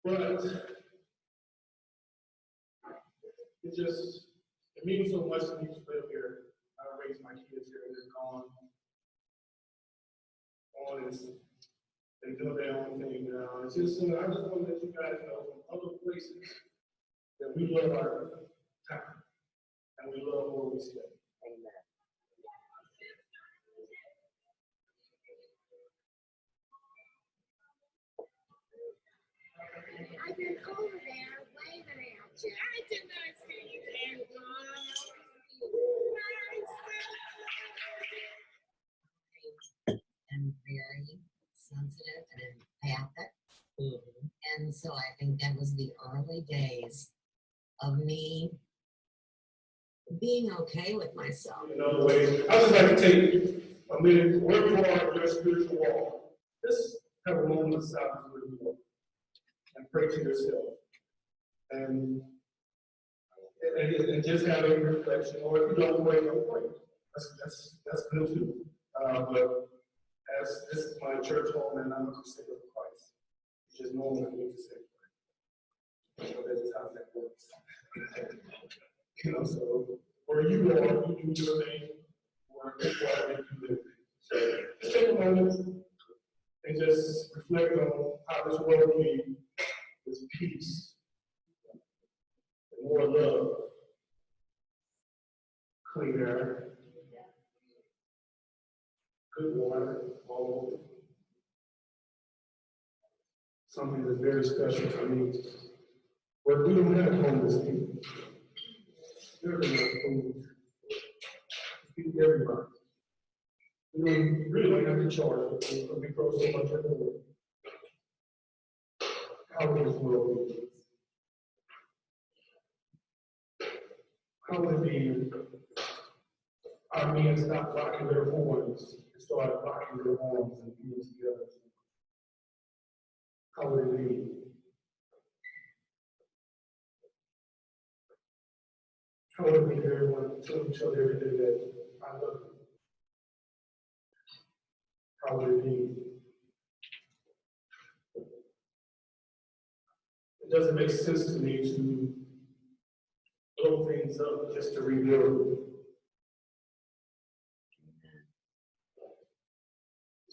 But it means so much to me to live here. I raised my kids here and they're gone on and do their own thing now. It's just, I just want to let you guys know from other places that we love our town and we love where we stay. Amen. been over there waving at you. I did not see you there, I'm very sensitive and empathic. And so I think that was the early days of me being okay with myself. In other ways, I just like to take a minute, where you are in your spiritual walk. Just have a moment of silence where you are and pray to yourself. And just have a reflection, or if you don't pray, don't pray. That's good too. But as this is my church home and I'm a crusader of Christ, it's just normal for me to say pray. So that's how that works. So where you are, you do your thing, where people are, you do their thing. So just take a moment and just reflect on how this world can be with peace, and more love, clean air, good water, all over. Something that's very special to me. Where we don't have homeless people. There's enough food to feed everybody. We don't really have to charge for food, but we throw so much at the world. How would this world be? How would it be our men stop blocking their horns and start blocking their arms and being together? How would it be? How would it be everyone tell each other every day that I love you? How would it be? It doesn't make sense to me to blow things up just to rebuild.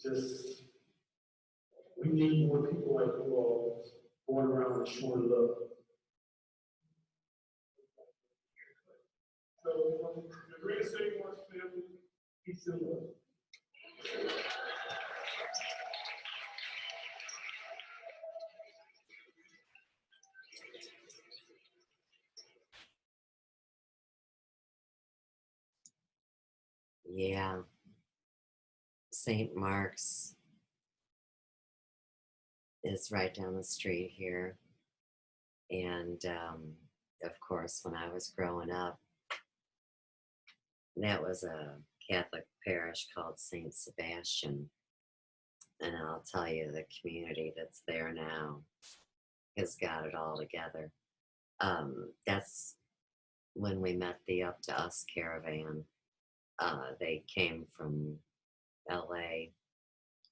Just, we need more people like you all going around and showing love. So, the greatest thing wants family, peace and love. Yeah. St. Mark's is right down the street here. And of course, when I was growing up, that was a Catholic parish called St. Sebastian. And I'll tell you, the community that's there now has got it all together. That's when we met the Up to Us caravan. They came from LA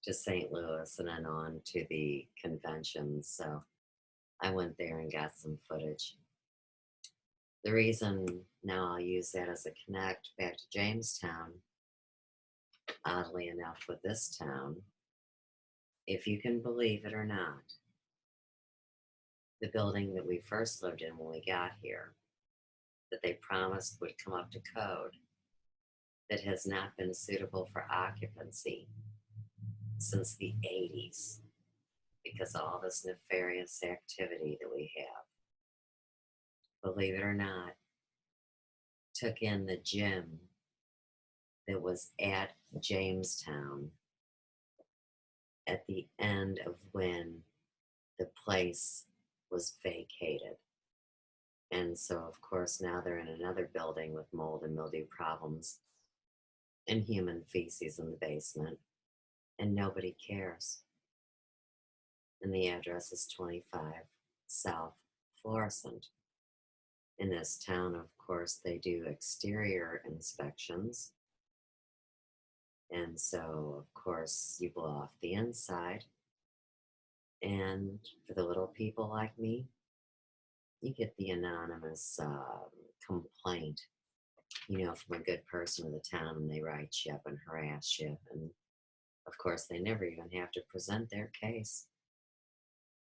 to St. Louis and then on to the convention. So I went there and got some footage. The reason now I'll use that as a connect back to Jamestown, oddly enough, with this town, if you can believe it or not, the building that we first lived in when we got here, that they promised would come up to code, that has not been suitable for occupancy since the 80s because of all this nefarious activity that we have. Believe it or not, took in the gym that was at Jamestown at the end of when the place was vacated. And so, of course, now they're in another building with mold and mildew problems and human feces in the basement, and nobody cares. And the address is 25 South Florissant. In this town, of course, they do exterior inspections. And so, of course, you blow off the inside. And for the little people like me, you get the anonymous complaint, from a good person of the town, and they write you up and harass you. And of course, they never even have to present their case.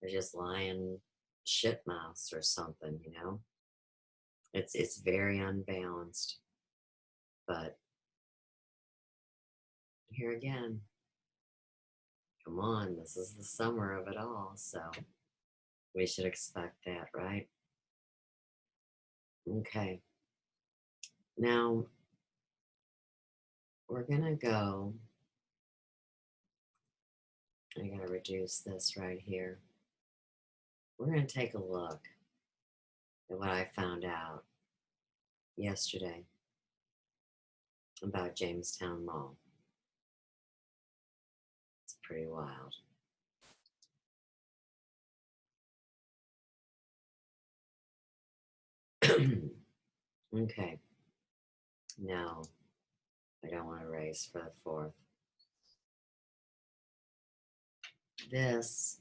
They're just lying shit mouths or something, It's very unbalanced. But here again, come on, this is the summer of it all. So We should expect that, right? Okay. Now, we're going to go. I got to reduce this right here. We're going to take a look at what I found out yesterday about Jamestown Mall. It's pretty wild. Okay. No, I don't want to race for the fourth. This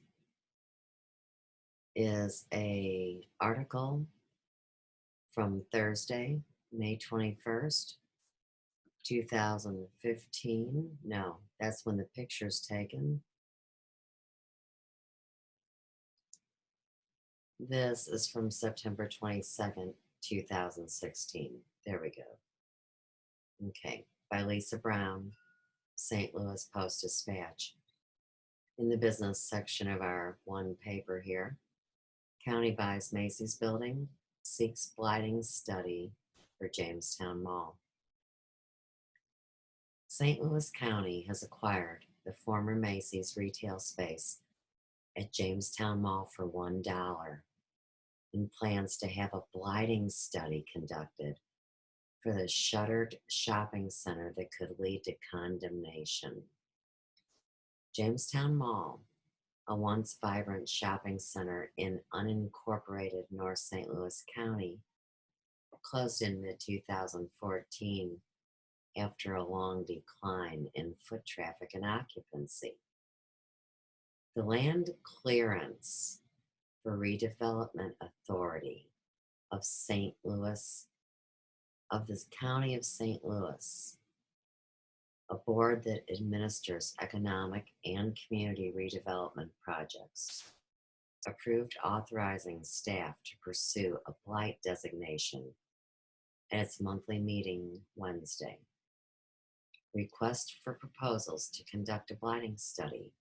is a article from Thursday, May 21st, 2015. No, that's when the picture's taken. This is from September 22nd, 2016. There we go. Okay, by Lisa Brown, St. Louis Post-Dispatch. In the business section of our one paper here, county buys Macy's building, seeks blighting study for Jamestown Mall. St. Louis County has acquired the former Macy's retail space at Jamestown Mall for $1 and plans to have a blighting study conducted for the shuttered shopping center that could lead to condemnation. Jamestown Mall, a once vibrant shopping center in unincorporated North St. Louis County, closed in mid-2014 after a long decline in foot traffic and occupancy. The Land Clearance for Redevelopment Authority of St. Louis, of the County of St. Louis, a board that administers economic and community redevelopment projects, approved authorizing staff to pursue a blight designation at its monthly meeting Wednesday. Requests for proposals to conduct a blighting study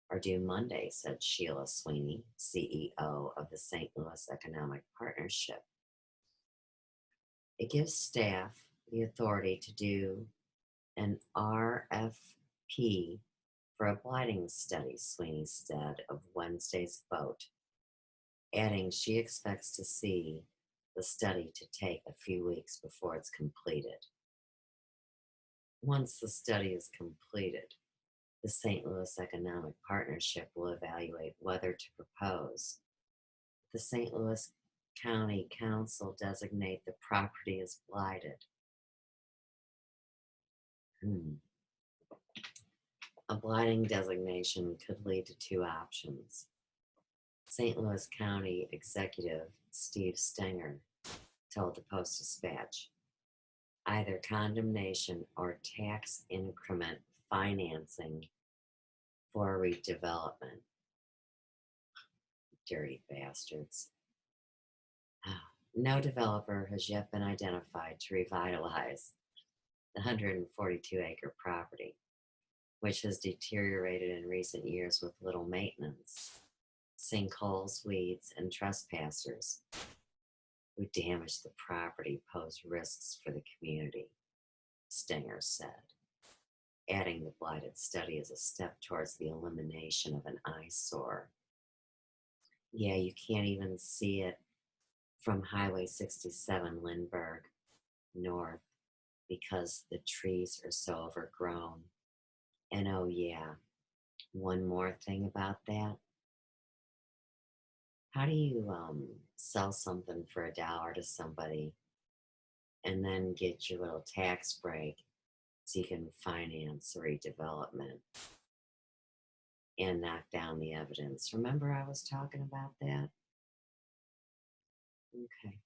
are due Monday, said Sheila Sweeney, CEO of the St. Louis Economic Partnership. It gives staff the authority to do an RFP for a blighting study, Sweeney said of Wednesday's vote, adding she expects to see the study to take a few weeks before it's completed. Once the study is completed, the St. Louis Economic Partnership will evaluate whether to propose the St. Louis County Council designate the property as blighted. A blighting designation could lead to two options. St. Louis County Executive Steve Stenger told the Post-Dispatch, either condemnation or tax increment financing for redevelopment. Dirty bastards. No developer has yet been identified to revitalize the 142-acre property, which has deteriorated in recent years with little maintenance. Sinkholes, weeds, and trespassers who damage the property pose risks for the community, Stenger said, adding the blighted study is a step towards the elimination of an eyesore. Yeah, you can't even see it from Highway 67 Lindbergh north because the trees are so overgrown. And oh yeah, one more thing about that. How do you sell something for $1 to somebody and then get your little tax break so you can finance redevelopment and knock down the evidence? Remember I was talking about that? Okay.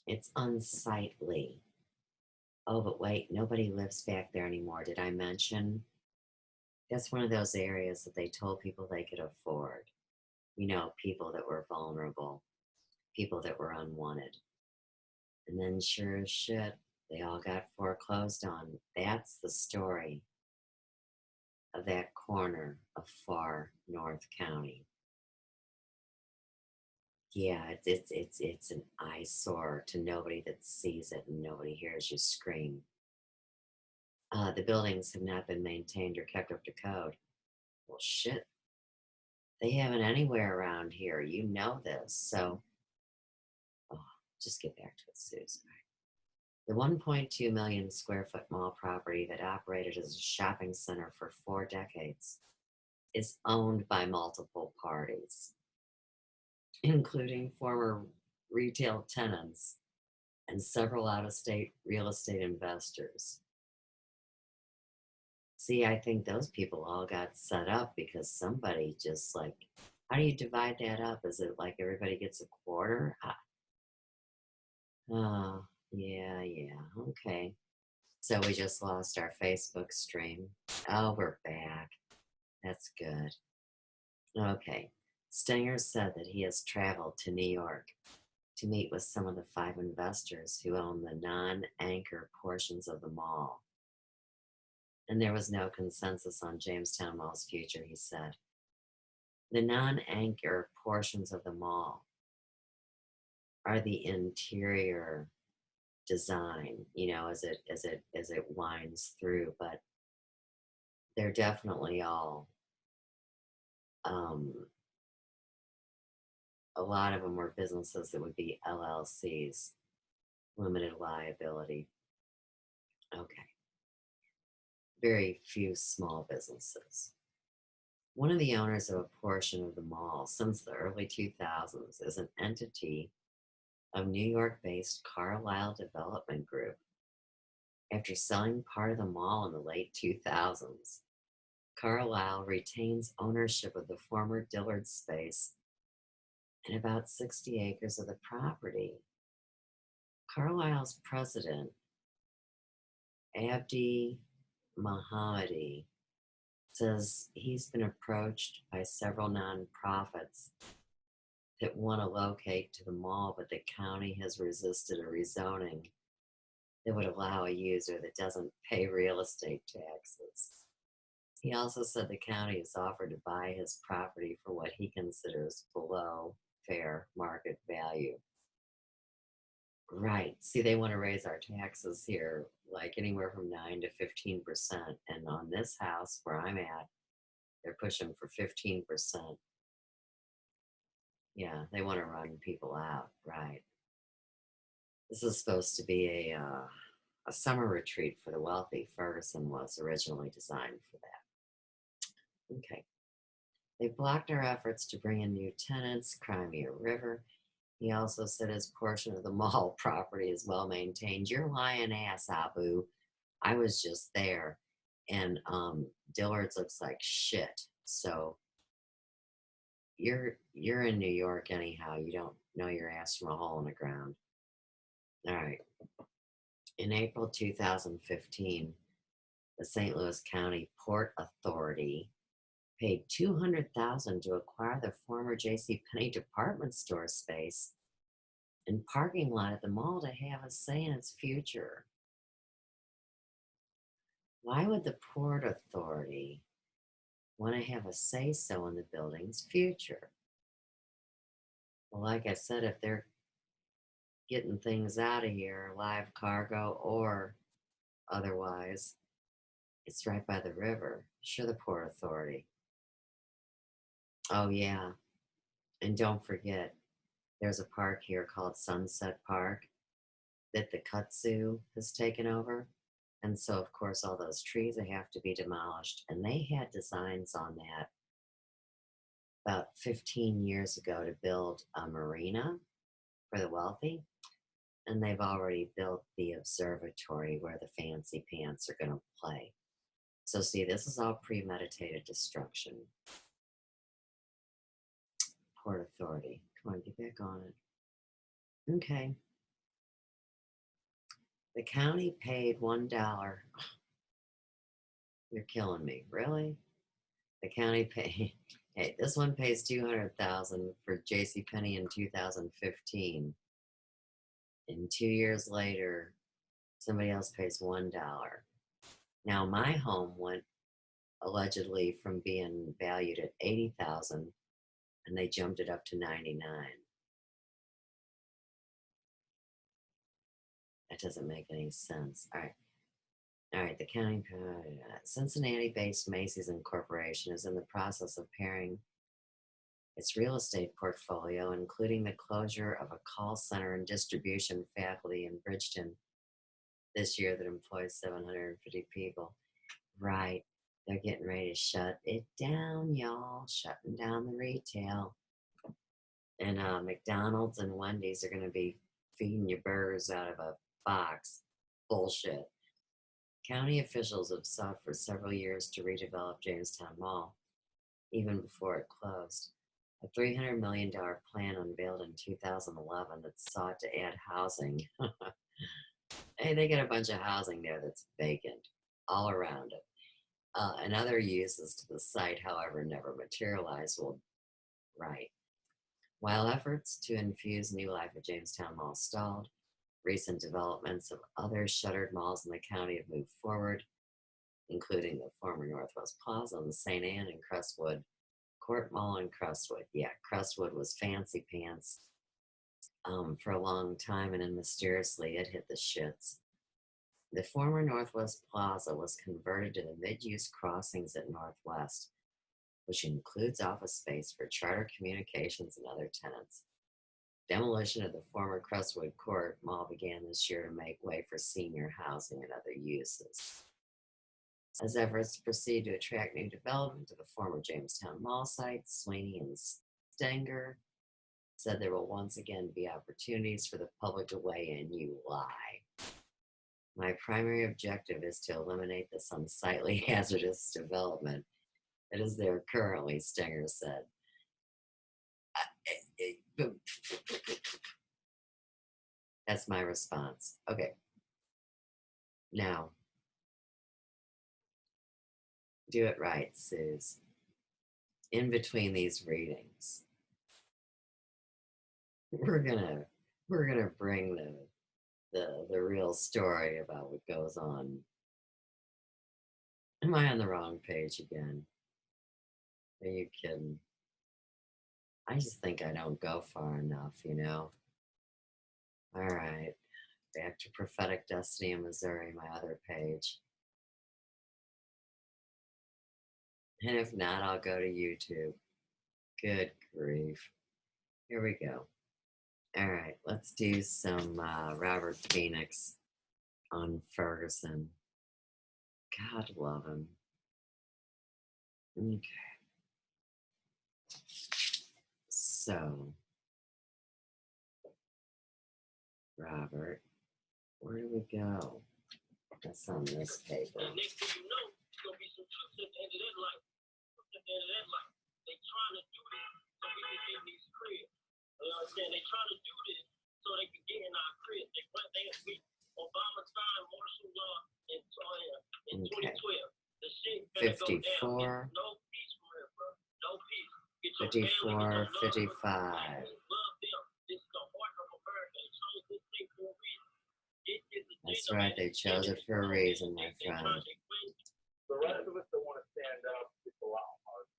It's unsightly. Oh, but wait, nobody lives back there anymore. Did I mention? That's one of those areas that they told people they could afford. You know, people that were vulnerable, people that were unwanted. And then sure as shit, they all got foreclosed on. That's the story of that corner of far North County. Yeah, it's an eyesore to nobody that sees it and nobody hears you scream. The buildings have not been maintained or kept up to code. Well, shit, they haven't anywhere around here. You know this, so just get back to it, Susan. The 1.2 million square foot mall property that operated as a shopping center for 4 decades is owned by multiple parties, including former retail tenants and several out-of-state real estate investors. See, I think those people all got set up because somebody just like, how do you divide that up? Is it like everybody gets a quarter? Oh, yeah, okay. So we just lost our Facebook stream. Oh, we're back. That's good. Okay. Stenger said that he has traveled to New York to meet with some of the 5 investors who own the non-anchor portions of the mall. And there was no consensus on Jamestown Mall's future, he said. The non-anchor portions of the mall are the interior design, you know, as it winds through, but they're definitely all a lot of them were businesses that would be LLCs, limited liability. Okay. Very few small businesses. One of the owners of a portion of the mall since the early 2000s is an entity of New York-based Carlyle Development Group. After selling part of the mall in the late 2000s, Carlyle retains ownership of the former Dillard space and about 60 acres of the property. Carlyle's president, Abdi Mohammadi, says he's been approached by several nonprofits that want to locate to the mall, but the county has resisted a rezoning that would allow a user that doesn't pay real estate taxes. He also said the county has offered to buy his property for what he considers below fair market value. Right. See, they want to raise our taxes here like anywhere from 9 to 15%. And on this house where I'm at, they're pushing for 15%. Yeah, they want to run people out. Right. This is supposed to be a summer retreat for the wealthy. Ferguson was originally designed for that. Okay. They blocked our efforts to bring in new tenants, Crimea River. He also said his portion of the mall property is well maintained. You're lying ass, Abu. I was just there. And Dillard's looks like shit. So you're in New York anyhow. You don't know your ass from a hole in the ground. All right. In April 2015, the St. Louis County Port Authority paid $200,000 to acquire the former JCPenney department store space and parking lot at the mall to have a say in its future. Why would the Port Authority want to have a say-so in the building's future? Well, like I said, if they're getting things out of here, live cargo or otherwise, it's right by the river. Sure, the Port Authority. Oh, yeah. And don't forget, there's a park here called Sunset Park that the kudzu has taken over. And so, of course, all those trees have to be demolished. And they had designs on that about 15 years ago to build a marina for the wealthy. And they've already built the observatory where the fancy pants are going to play. So, see, this is all premeditated destruction. Port Authority. Come on, get back on it. Okay. The county paid $1. You're killing me. Really? The county paid. Hey, this one pays $200,000 for JCPenney in 2015. And 2 years later, somebody else pays $1. Now, my home went allegedly from being valued at $80,000, and they jumped it up to $99,000. That doesn't make any sense. All right. The county, Cincinnati-based Macy's Incorporation is in the process of paring its real estate portfolio, including the closure of a call center and distribution facility in Bridgeton this year that employs 750 people. Right. They're getting ready to shut it down, y'all. Shutting down the retail. And McDonald's and Wendy's are going to be feeding you burgers out of a box. Bullshit. County officials have sought for several years to redevelop Jamestown Mall, even before it closed. A $300 million plan unveiled in 2011 that sought to add housing. Hey, they got a bunch of housing there that's vacant all around it. And other uses to the site, however, never materialized. Well, right. While efforts to infuse new life at Jamestown Mall stalled, recent developments of other shuttered malls in the county have moved forward, including the former Northwest Plaza and the St. Anne and Crestwood Court Mall in Crestwood. Yeah, Crestwood was fancy pants for a long time, and then mysteriously it hit the shits. The former Northwest Plaza was converted to the mid-use crossings at Northwest, which includes office space for Charter Communications and other tenants. Demolition of the former Crestwood Court Mall began this year to make way for senior housing and other uses. As efforts proceed to attract new development to the former Jamestown Mall site, Sweeney and Stenger said there will once again be opportunities for the public to weigh in. You lie. My primary objective is to eliminate this unsightly, hazardous development that is there currently, Stenger said. That's my response. Okay. Now, do it right, Suze. In between these readings, we're gonna bring the real story about what goes on. Am I on the wrong page again? Are you kidding? I just think I don't go far enough, you know? All right, back to Prophetic Destiny in Missouri, my other page. And if not, I'll go to YouTube. Good grief. Here we go. All right, let's do some Robert Phoenix on Ferguson. God love him. Okay. So, Robert, where do we go? That's on this paper. And next thing you know, there's gonna be some truth at the end of that life. At the end of that life, they trying to do this so we can get in these cribs. You understand? They trying to do this so they can get in our cribs. They Obama signed martial law in 2012. The shit better go down. No peace for it, bro. No peace. 54, 55. That's right, they chose it for a reason, my friend. The rest of us that want to stand up, it's a lot hard.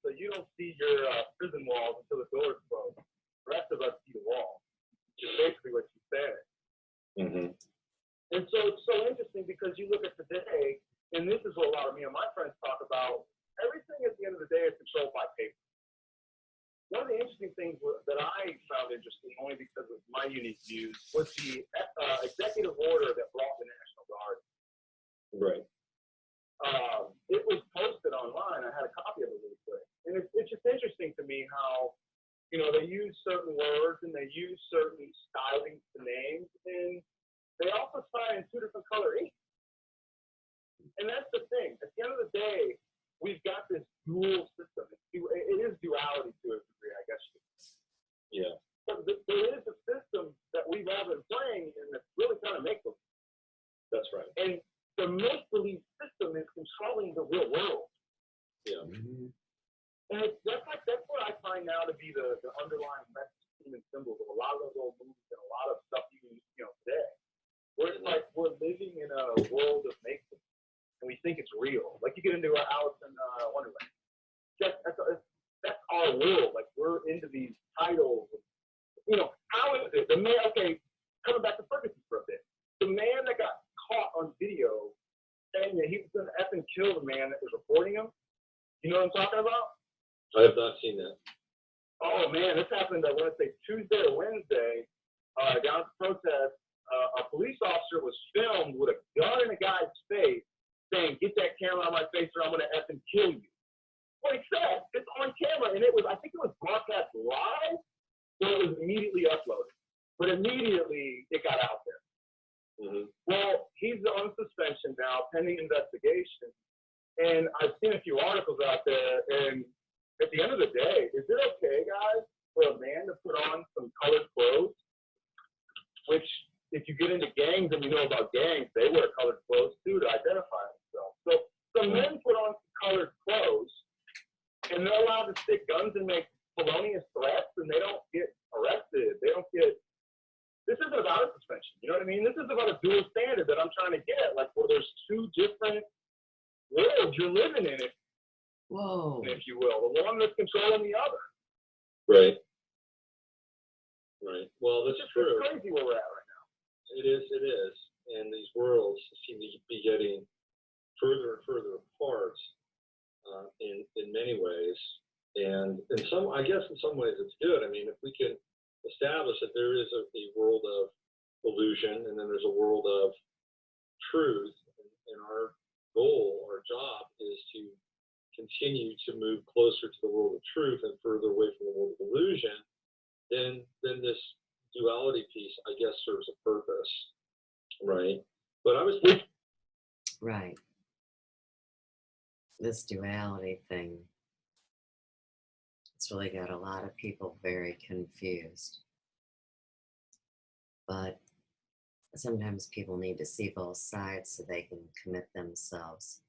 So you don't see your prison walls until the doors close. The rest of us see the wall, which is basically what you said. Mm-hmm. And so it's so interesting because you look at today, and this is what a lot of me and my friends talk about, everything at the end of the day is controlled by paper. One of the interesting things that I found interesting, only because of my unique views, was the executive order that brought the National Guard. Right. It was posted online. I had a copy of it really quick. And it's just interesting to me how, you know, they use certain words and they use certain stylings to names, and they also sign in two different color ink. And that's the thing. At the end of the day, we've got this dual system. It is duality to a degree, I guess. Yeah. But there is a system that we've all been playing and that's really kind of make-believe. That's right. And the make-believe system is controlling the real world. Yeah. Mm-hmm. And that's what I find now to be the underlying message and symbols of a lot of those old movies and a lot of stuff even, you know, today. Where it's like we're living in a world of make-believe. And we think it's real. Like you get into Alice in Wonderland. That's our world. Like we're into these titles. You know, how is it? Okay, coming back to Ferguson for a bit. Emporium. You know what I'm talking about? I have not seen that. Oh man, this happened, I want to say Tuesday or Wednesday, down at the protest. A police officer was filmed with a gun in a guy's face saying, "Get that camera on my face or I'm going to effing kill you." What he said, it's on camera, and I think it was broadcast live, so it was immediately uploaded. But immediately it got out there. Mm-hmm. Well, he's on suspension now, pending investigation. And I've seen a few articles out there, and at the end of the day, is it okay, guys, for a man to put on some colored clothes? Which, if you get into gangs and you know about gangs, they wear colored clothes too to identify themselves. So some men put on some colored clothes, and they're allowed to stick guns and make felonious threats, and they don't get arrested. They don't get. This isn't about a suspension. You know what I mean? This is about a dual standard that I'm trying to get, like where there's two different worlds you're living in it. Whoa. If you will, the one that's controlling the other. Right. Right. Well, that's true. It's crazy where we're at right now. It is. And these worlds seem to be getting further and further apart in many ways. And I guess in some ways it's good. I mean, if we can establish that there is a world of illusion and then there's a world of truth, and our goal, our job is to continue to move closer to the world of truth and further away from the world of illusion, then this duality piece, I guess, serves a purpose, right? But I was thinking, right. This duality thing, it's really got a lot of people very confused. But sometimes people need to see both sides so they can commit themselves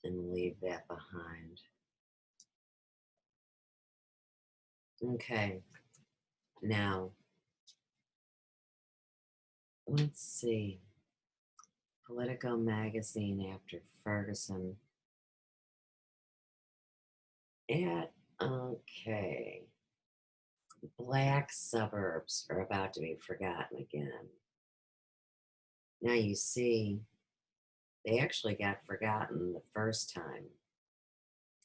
and leave that behind. Okay, now, let's see. Politico magazine after Ferguson. Okay. Black suburbs are about to be forgotten again. Now you see, they actually got forgotten the first time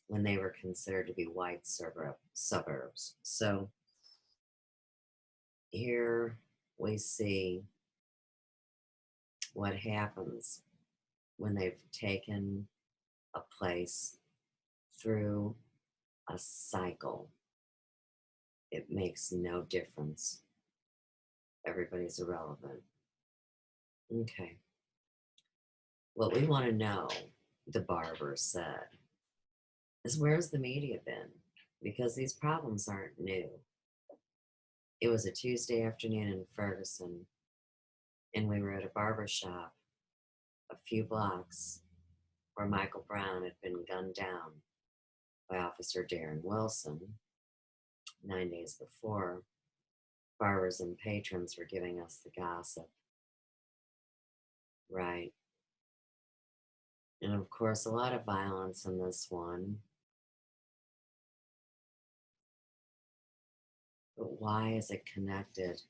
when they were considered to be white suburbs. So here we see what happens when they've taken a place through a cycle. It makes no difference. Everybody's irrelevant. Okay. What we want to know, the barber said, is where's the media been? Because these problems aren't new. It was a Tuesday afternoon in Ferguson, and we were at a barber shop a few blocks where Michael Brown had been gunned down by Officer Darren Wilson 9 days before. Barbers and patrons were giving us the gossip. Right. And of course, a lot of violence in this one. But why is it connected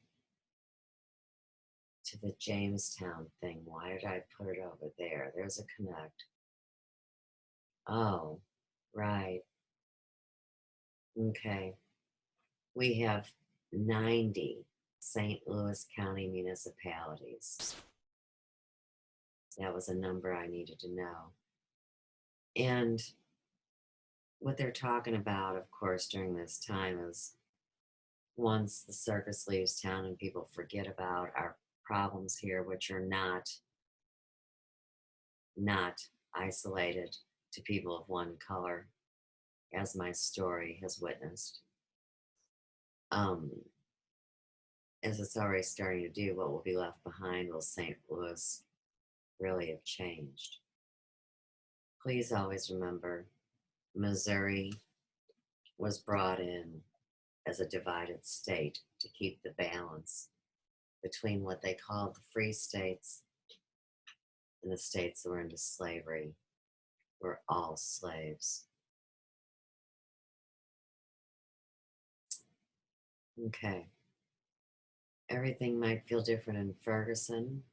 to the Jamestown thing? Why did I put it over there? There's a connect. Oh, right. Okay. We have 90 St. Louis County municipalities. That was a number I needed to know. And what they're talking about, of course, during this time is once the circus leaves town and people forget about our problems here, which are not isolated to people of one color, as my story has witnessed. As it's already starting to do, what will be left behind will St. Louis really have changed. Please always remember, Missouri was brought in as a divided state to keep the balance between what they called the free states and the states that were into slavery. We're all slaves. Okay. Everything might feel different in Ferguson.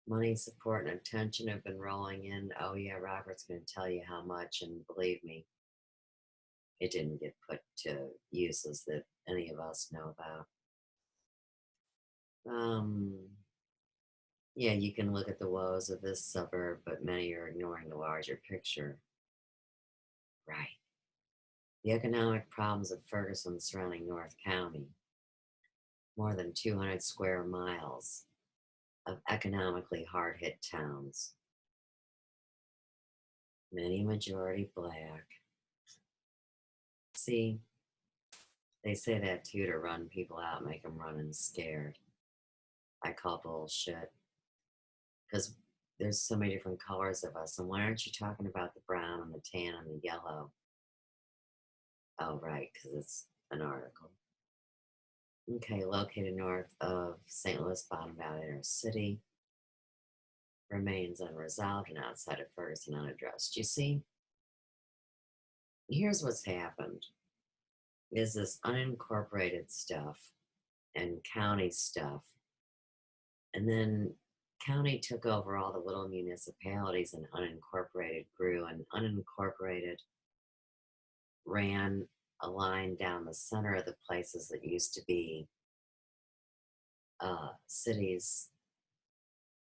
Money, support, and attention have been rolling in. Oh, yeah, Robert's going to tell you how much, and believe me, it didn't get put to uses that any of us know about. Yeah, you can look at the woes of this suburb, but many are ignoring the larger picture. Right. The economic problems of Ferguson surrounding North County. More than 200 square miles of economically hard-hit towns. Many majority black. See, they say that too to run people out, make them run and scared. I call bullshit. Because there's so many different colors of us, and why aren't you talking about the brown and the tan and the yellow? Oh, right, because it's an article. Okay, located north of St. Louis Bottom Valley Inner City. Remains unresolved and outside of Ferguson unaddressed. You see, here's what's happened. Is this unincorporated stuff and county stuff. And then county took over all the little municipalities and unincorporated grew, and unincorporated ran a line down the center of the places that used to be cities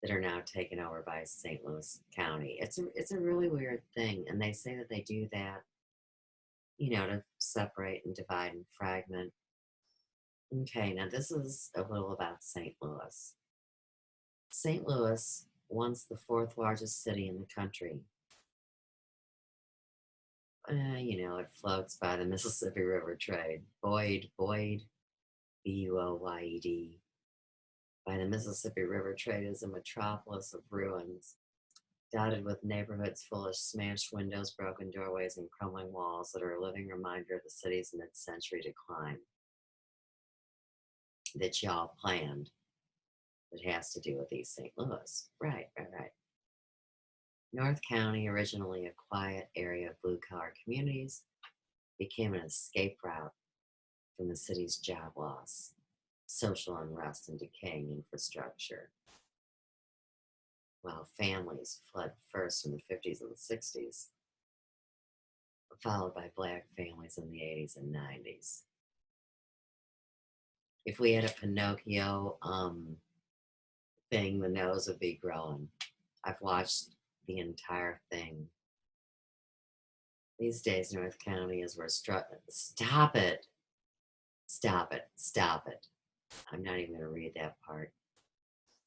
that are now taken over by St. Louis County. It's a really weird thing, and they say that they do that, you know, to separate and divide and fragment. Okay, now this is a little about St. Louis. St. Louis, once the fourth largest city in the country. You know, it floats by the Mississippi River trade. Boyd, Buoyed, by the Mississippi River trade is a metropolis of ruins, dotted with neighborhoods full of smashed windows, broken doorways, and crumbling walls that are a living reminder of the city's mid-century decline that y'all planned that has to do with East St. Louis. Right. North County, originally a quiet area of blue-collar communities, became an escape route from the city's job loss, social unrest, and decaying infrastructure. While families fled first in the 50s and 60s, followed by black families in the 80s and 90s. If we had a Pinocchio thing, the nose would be growing. I've watched the entire thing. These days, North County is where Stop it. I'm not even going to read that part.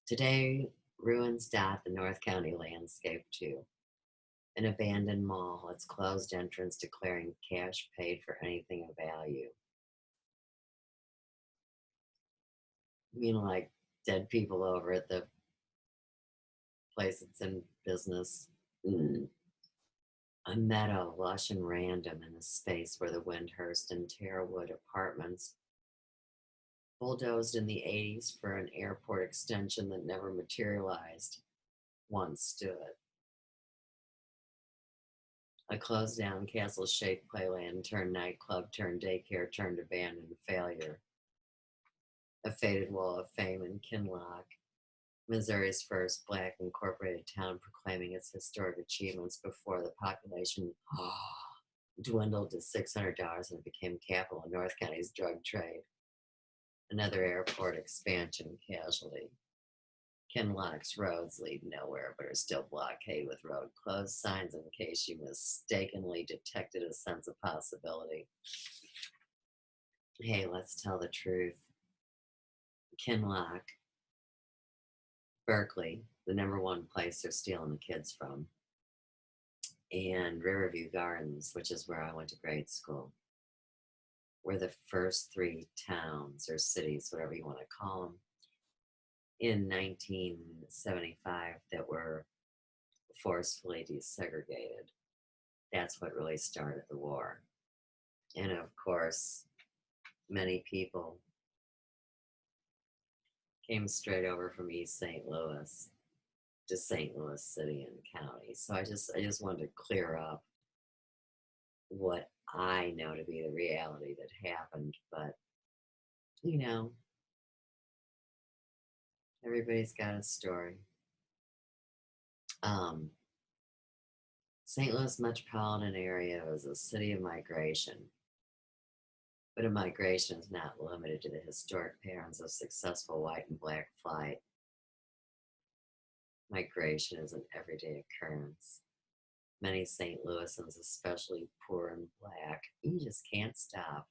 Today, ruins dot the North County landscape too. An abandoned mall, its closed entrance declaring cash paid for anything of value. You mean like dead people over at the place that's in business? A meadow, lush and random, in a space where the Windhurst and Terrawood apartments, bulldozed in the 80s for an airport extension that never materialized, once stood. A closed down castle-shaped playland turned nightclub, turned daycare, turned abandoned failure. A faded wall of fame in Kinloch, Missouri's first black incorporated town, proclaiming its historic achievements before the population dwindled to $600 and it became capital of North County's drug trade. Another airport expansion casualty. Kinloch's roads lead nowhere, but are still blockaded with road closed signs in case you mistakenly detected a sense of possibility. Hey, let's tell the truth. Kinloch, Berkeley, the #1 place they're stealing the kids from, and Riverview Gardens, which is where I went to grade school, were the first 3 towns or cities, whatever you want to call them, in 1975 that were forcefully desegregated. That's what really started the war. And of course, many people came straight over from East St. Louis to St. Louis City and County. So I just wanted to clear up what I know to be the reality that happened. But, you know, everybody's got a story. St. Louis metropolitan area is a city of migration, but a migration is not limited to the historic patterns of successful white and black flight. Migration is an everyday occurrence. Many St. Louisans, especially poor and black, you just can't stop.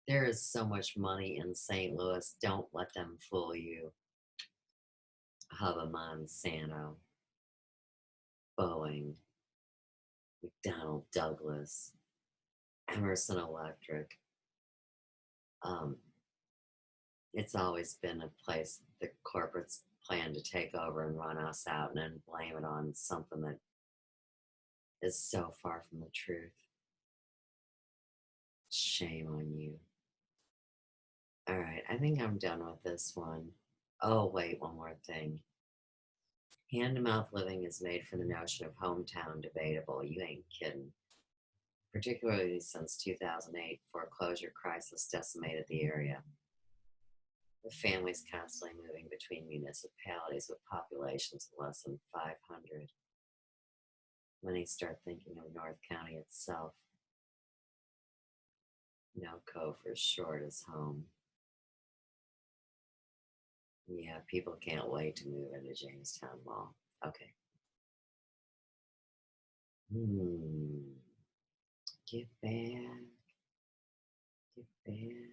There is so much money in St. Louis. Don't let them fool you. Hubba Monsanto, Boeing, McDonnell Douglas, Emerson Electric. It's always been a place the corporates plan to take over and run us out and then blame it on something that is so far from the truth. Shame on you. All right, I think I'm done with this one. Oh, wait, one more thing. Hand-to-mouth living is made for the notion of hometown debatable. You ain't kidding. Particularly since 2008, foreclosure crisis decimated the area. With families constantly moving between municipalities with populations of less than 500. Many start thinking of North County itself. NOCO for short is home. Yeah, people can't wait to move into Jamestown Mall. Okay. Get back. Get back.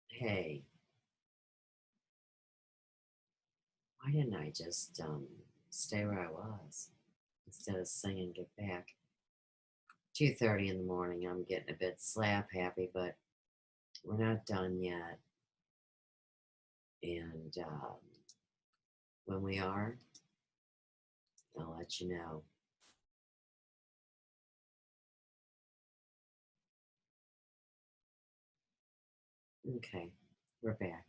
Hey. Why didn't I just stay where I was instead of singing Get Back? 2:30 in the morning. I'm getting a bit slap happy, but we're not done yet. And when we are, I'll let you know. Okay, we're back.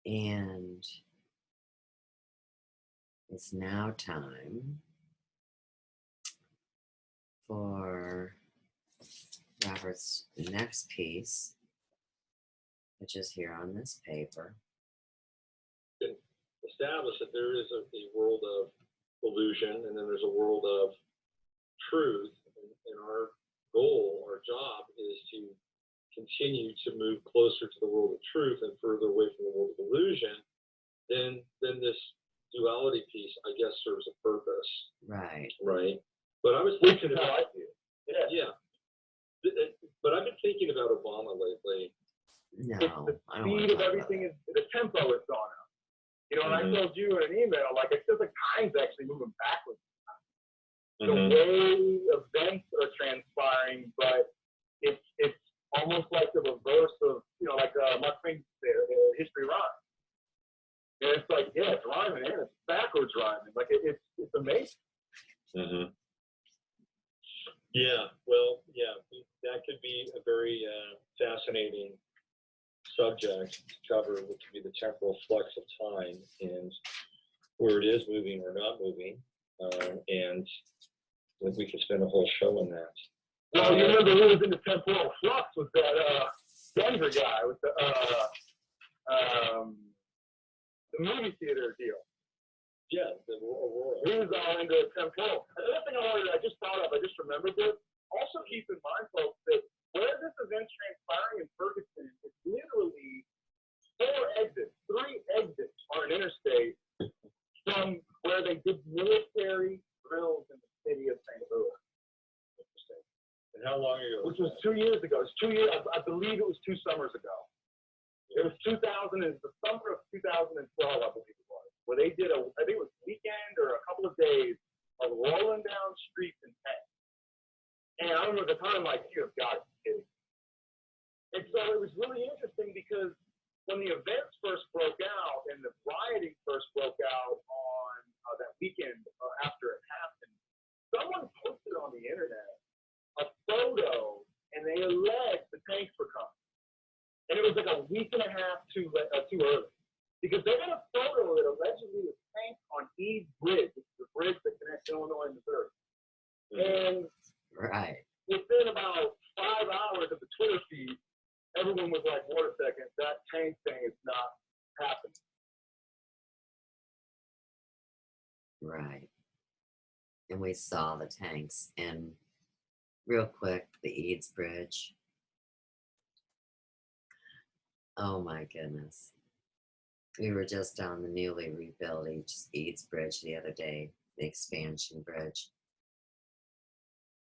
And it's now time for Robert's next piece, which is here on this paper. Establish that there is a world of illusion and then there's a world of truth. And our goal, our job is to continue to move closer to the world of truth and further away from the world of illusion. Then this duality piece, I guess, serves a purpose. Right. Right. But I was thinking about yeah. But I've been thinking about Obama lately. No, the speed of everything is the tempo is gone up. You know, and I told you in an email, like it feels like time's actually moving backwards. The way events are transpiring, but it's almost like the reverse of, you know, like Mark Twain said, history rhymes. And it's like, yeah, it's rhyming and it's backwards rhyming. Like it's amazing. Yeah, well, yeah, that could be a very fascinating subject to cover, which would be the temporal flux of time and where it is moving or not moving. And I think we could spend a whole show on that. Well, you remember who was in the temporal flux was that Denver guy with the movie theater deal. Yeah, the Aurora. He was all into temporal. Another thing I just thought of, I just remembered this. Also keep in mind, folks, that where this event's transpiring in Ferguson is literally 3 exits on an interstate from where they did military drills in the city of St. Louis. Interesting. And how long ago? Which was 2 years ago. It was 2 years. I believe it was 2 summers ago. It was the summer of 2012, I believe it was, where they did I think it was a weekend or a couple of days of rolling down streets in tanks. And I remember at the time, like, you have got to be kidding. And so it was really interesting because when the events first broke out and the rioting first broke out on that weekend after it happened, someone posted on the internet a photo and they alleged the tanks were coming. And it was like a week and a half too early. Because they had a photo that allegedly was tanks on East Bridge, which is the bridge that connects Illinois and Missouri. And right. within about 5 hours of the Twitter feed, everyone was like, wait a second, that tank thing is not happening. Right. And we saw the tanks. And real quick, the Eads Bridge. Oh my goodness. We were just on the newly rebuilt Eads Bridge the other day, the expansion bridge.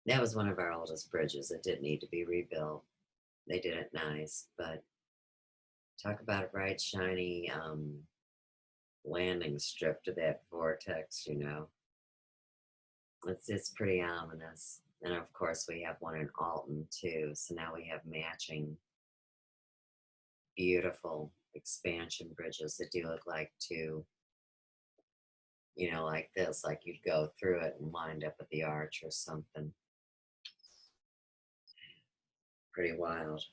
That was one of our oldest bridges. It didn't need to be rebuilt. They did it nice, but talk about a bright, shiny landing strip to that vortex, you know. It's pretty ominous. And of course, we have one in Alton too. So now we have matching beautiful expansion bridges that do look like two, you know, like this, like you'd go through it and wind up at the arch or something. Pretty wild.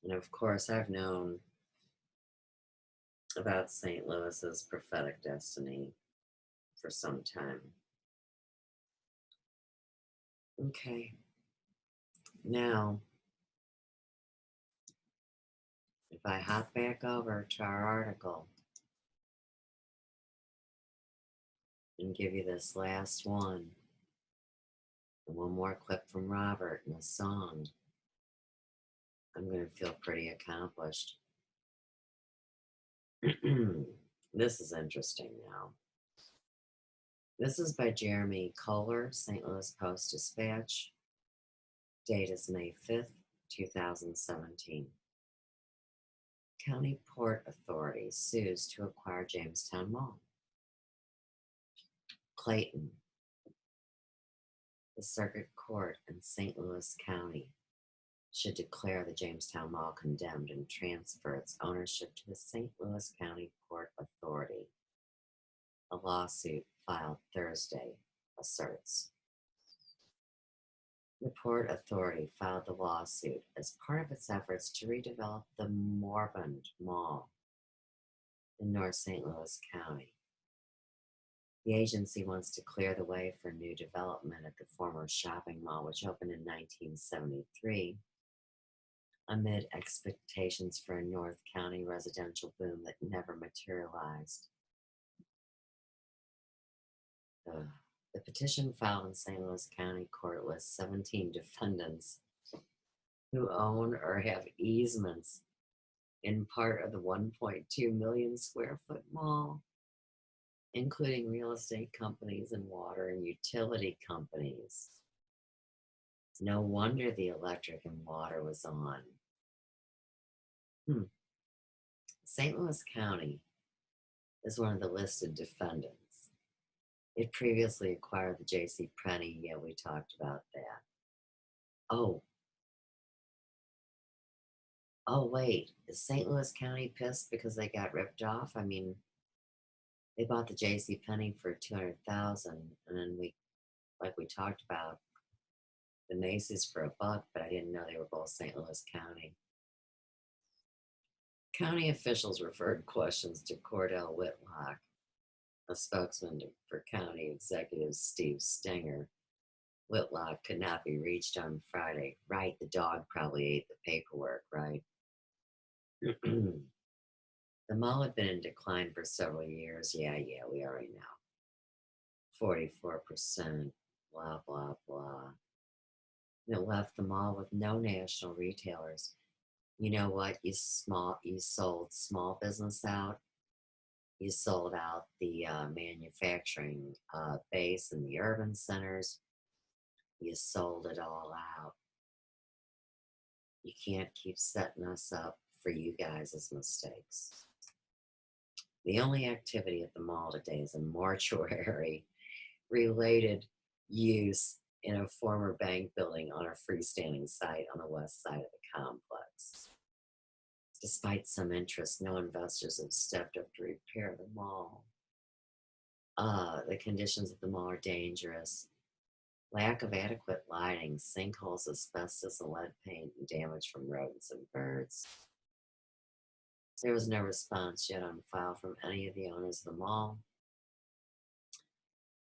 And of course, I've known about St. Louis's prophetic destiny for some time. Okay. Now, if I hop back over to our article and give you this last one, and one more clip from Robert and a song, I'm going to feel pretty accomplished. This is interesting now. This is by Jeremy Kohler, St. Louis Post-Dispatch. Date is May 5th, 2017. County Port Authority sues to acquire Jamestown Mall. Clayton. The Circuit Court in St. Louis County should declare the Jamestown Mall condemned and transfer its ownership to the St. Louis County Port Authority. A lawsuit filed Thursday asserts. The Port Authority filed the lawsuit as part of its efforts to redevelop the Moribund Mall in North St. Louis County. The agency wants to clear the way for new development at the former shopping mall, which opened in 1973, amid expectations for a North County residential boom that never materialized. The petition filed in St. Louis County Court lists 17 defendants who own or have easements in part of the 1.2 million square foot mall, including real estate companies and water and utility companies. No wonder the electric and water was on. St. Louis County is one of the listed defendants. It previously acquired the J.C. Penney. Yeah, we talked about that. Oh, wait. Is St. Louis County pissed because they got ripped off? I mean, they bought the J.C. Penney for $200,000, and then we talked about the Macy's for $1, but I didn't know they were both St. Louis County. County officials referred questions to Cordell Whitlock, a spokesman for County Executive Steve Stenger. Whitlock could not be reached on Friday. Right, the dog probably ate the paperwork, right? The mall had been in decline for several years. Yeah, we already know. 44%, blah, blah, blah. It left the mall with no national retailers. You know what? You sold small business out. You sold out the manufacturing base in the urban centers. You sold it all out. You can't keep setting us up for you guys' mistakes. The only activity at the mall today is a mortuary-related use in a former bank building on a freestanding site on the west side of the complex. Despite some interest, no investors have stepped up to repair the mall. The conditions at the mall are dangerous. Lack of adequate lighting, sinkholes, asbestos, and lead paint, and damage from rodents and birds. There was no response yet on file from any of the owners of the mall.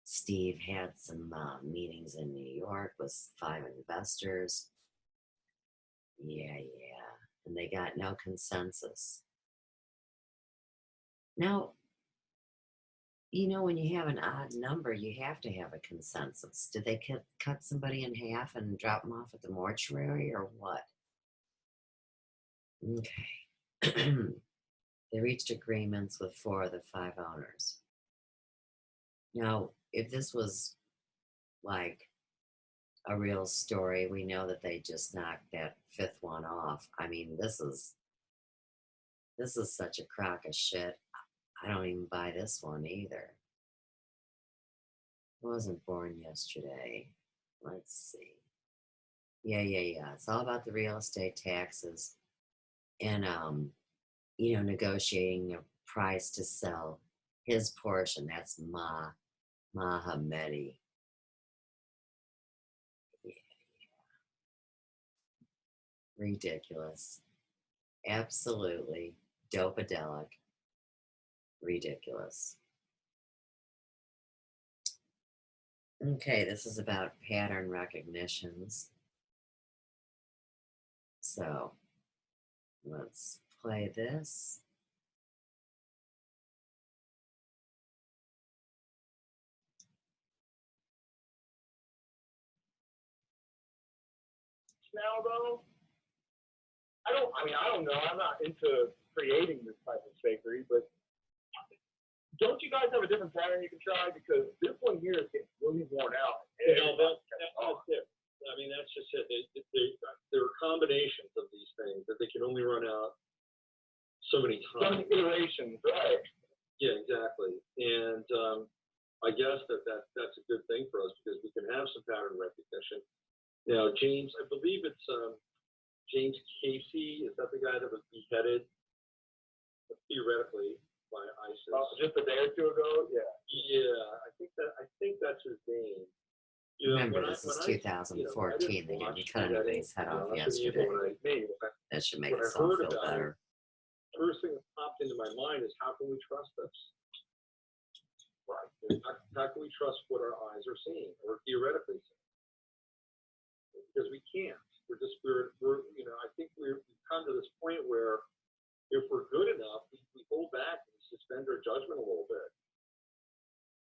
Steve had some meetings in New York with 5 investors. Yeah. And they got no consensus. Now, you know, when you have an odd number, you have to have a consensus. Did they cut somebody in half and drop them off at the mortuary or what? Okay. They reached agreements with 4 of the 5 owners. Now, if this was like a real story, we know that they just knocked that 5th one off. I mean, this is such a crock of shit. I don't even buy this one either. I wasn't born yesterday. Let's see. Yeah. It's all about the real estate taxes and you know, negotiating a price to sell his portion. That's Mahamedi. Yeah. Ridiculous. Absolutely dopadelic. Ridiculous. Okay, this is about pattern recognitions. So let's play this. Now though, I don't know. I'm not into creating this type of fakery, but don't you guys have a different pattern you can try? Because this one here is getting really worn out. You know, that's it. I mean, that's just it. There are combinations of these things that they can only run out so many times. Some iterations, right? Yeah, exactly. And I guess that's a good thing for us because we can have some pattern recognition. Now, James, I believe it's James Casey. Is that the guy that was beheaded theoretically by ISIS? Just a day or two ago? Yeah. Yeah, I think that's his name. You know, Remember, this is 2014. They didn't cut anybody's head off yesterday. That should make us all feel better. First thing that popped into my mind is, how can we trust this? Right. How can we trust what our eyes are seeing, or theoretically seeing? Because we can't. We're you know, I think we've come to this point where if we're good enough, we hold back and suspend our judgment a little bit.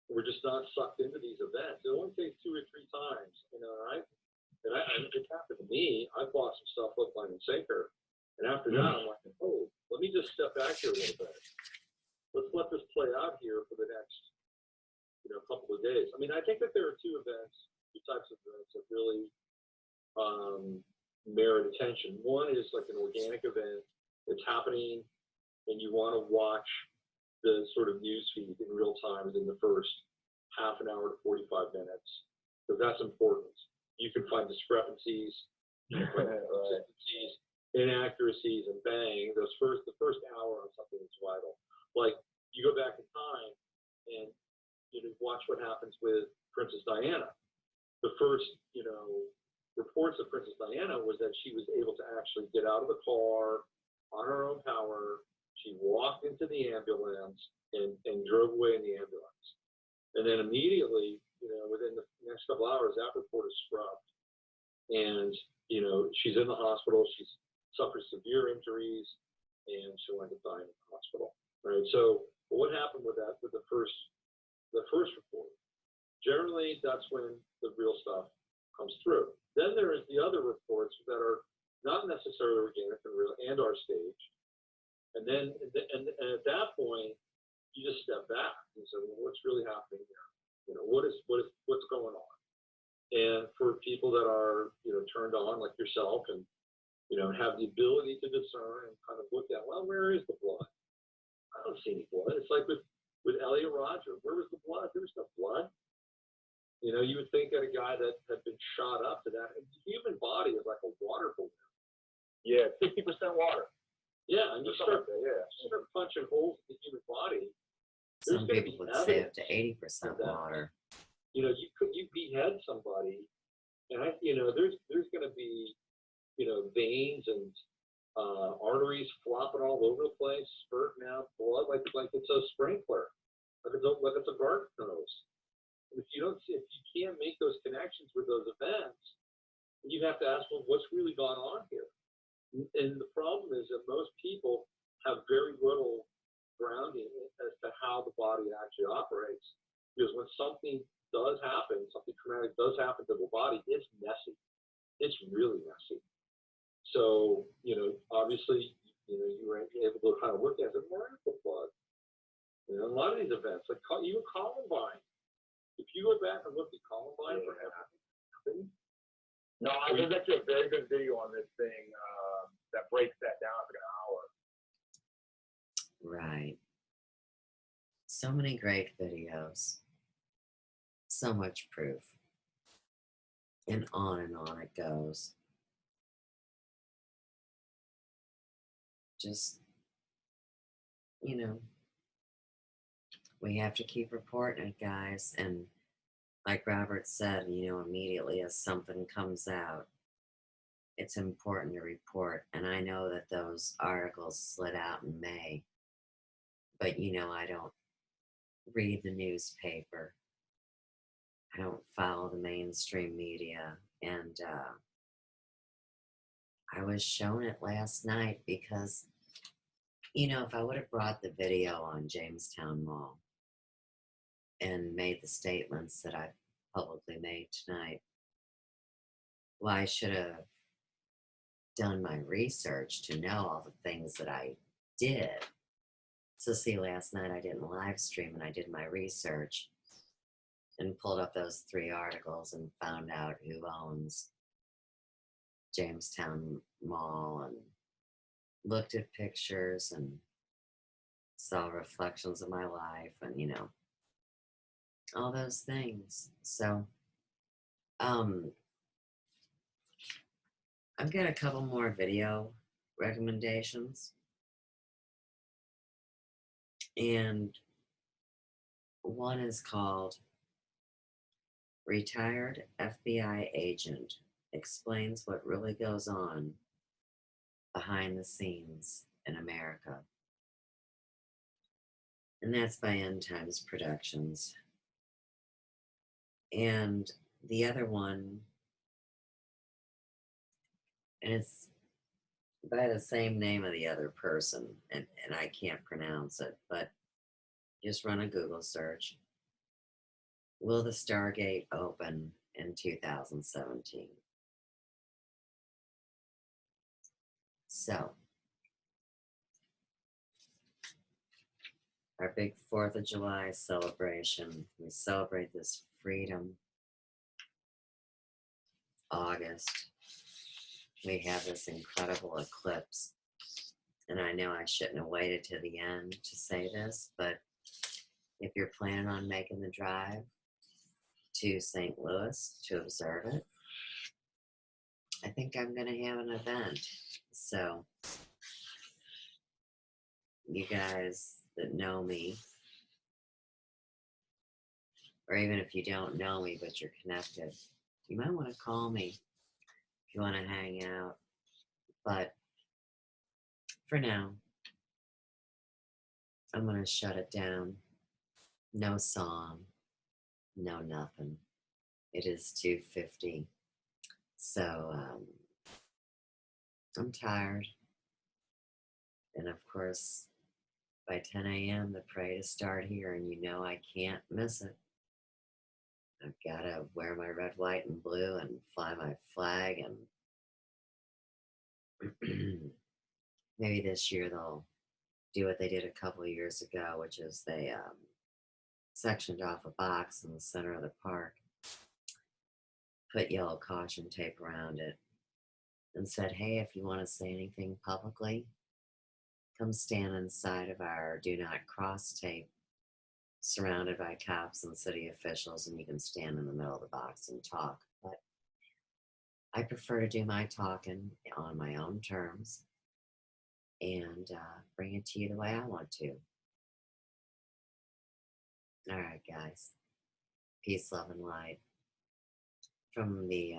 We're just not sucked into these events. It only takes 2 or 3 times, you know, right? And it happened to me. I bought some stuff hook, line, and sinker. And after that, I'm like, oh, let me just step back here a little bit. Let's let this play out here for the next, you know, couple of days. I mean, I think that there are 2 types of events that really merit attention. One is like an organic event that's happening, and you want to watch the sort of news feed in real time within the first half an hour to 45 minutes, because that's important. You can find discrepancies, inaccuracies, and bang, the first hour on something is vital. Like, you go back in time and you know, watch what happens with Princess Diana. The first, you know, reports of Princess Diana was that she was able to actually get out of the car on her own power. She walked into the ambulance and drove away in the ambulance. And then immediately, you know, within the next couple hours, that report is scrubbed. And, you know, she's in the hospital. She suffers severe injuries, and she'll end up dying in the hospital. Right. So what happened with that, with the first report? Generally, that's when the real stuff comes through. Then there is the other reports that are not necessarily organic and real and are staged. And then and at that point, you just step back and say, well, what's really happening here? You know, what's going on? And for people that are, you know, turned on like yourself and, you know, have the ability to discern and kind of look at, well, where is the blood? I don't see any blood. It's like with Elliot Rodger. Where was the blood? There was no blood. You know, you would think that a guy that had been shot up to that, the human body is like a water balloon. Yeah, 50% water. Yeah, and you start punching holes in the human body. Some people would say up to 80% water. You know, you behead somebody, and you know, there's going to be, you know, veins and arteries flopping all over the place, spurting out blood like it's a sprinkler, like it's a garden hose. If you can't make those connections with those events, you have to ask, well, what's really gone on here? And the problem is that most people have very little grounding as to how the body actually operates. Because when something does happen, something traumatic does happen to the body, it's messy. It's really messy. So, obviously, you were able to kind of look at the miracle blood. A lot of these events, like even Columbine, if you go back and look at Columbine for everything. No, there's actually a very good video on this thing that breaks that down for an hour. Right. So many great videos. So much proof. And on it goes. Just, we have to keep reporting it, guys. And like Robert said, immediately as something comes out, it's important to report. And I know that those articles slid out in May, but I don't read the newspaper. I don't follow the mainstream media. And I was shown it last night because, if I would have brought the video on Jamestown Mall and made the statements that I publicly made tonight, well, I should have done my research to know all the things that I did. So see, last night I didn't live stream and I did my research and pulled up those 3 articles and found out who owns Jamestown Mall and looked at pictures and saw reflections of my life and, all those things. So, I've got a couple more video recommendations. And one is called Retired FBI Agent Explains What Really Goes On Behind the Scenes in America. And that's by End Times Productions. And the other one, and it's by the same name of the other person, and I can't pronounce it, but just run a Google search. Will the Stargate open in 2017? So, our big 4th of July celebration, we celebrate this freedom. August, we have this incredible eclipse. And I know I shouldn't have waited to the end to say this, but if you're planning on making the drive to St. Louis to observe it, I think I'm going to have an event. So, you guys that know me, or even if you don't know me but you're connected, you might want to call me if you want to hang out. But for now, I'm going to shut it down. No song, no nothing. It is 2:50. So I'm tired. And of course, by 10 a.m., the parade is start here, and I can't miss it. I've got to wear my red, white, and blue and fly my flag. And maybe this year they'll do what they did a couple of years ago, which is they sectioned off a box in the center of the park, put yellow caution tape around it, and said, hey, if you want to say anything publicly, come stand inside of our do not cross tape, surrounded by cops and city officials, and you can stand in the middle of the box and talk. But I prefer to do my talking on my own terms and bring it to you the way I want to. All right, guys. Peace, love, and light from the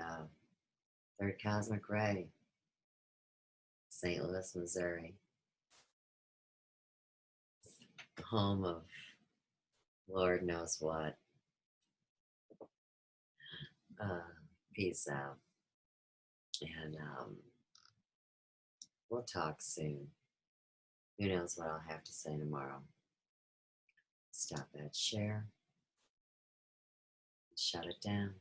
Third Cosmic Ray, St. Louis, Missouri, home of Lord knows what. Peace out. And We'll talk soon. Who knows what I'll have to say tomorrow. Stop that share. Shut it down.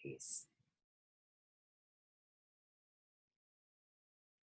Peace.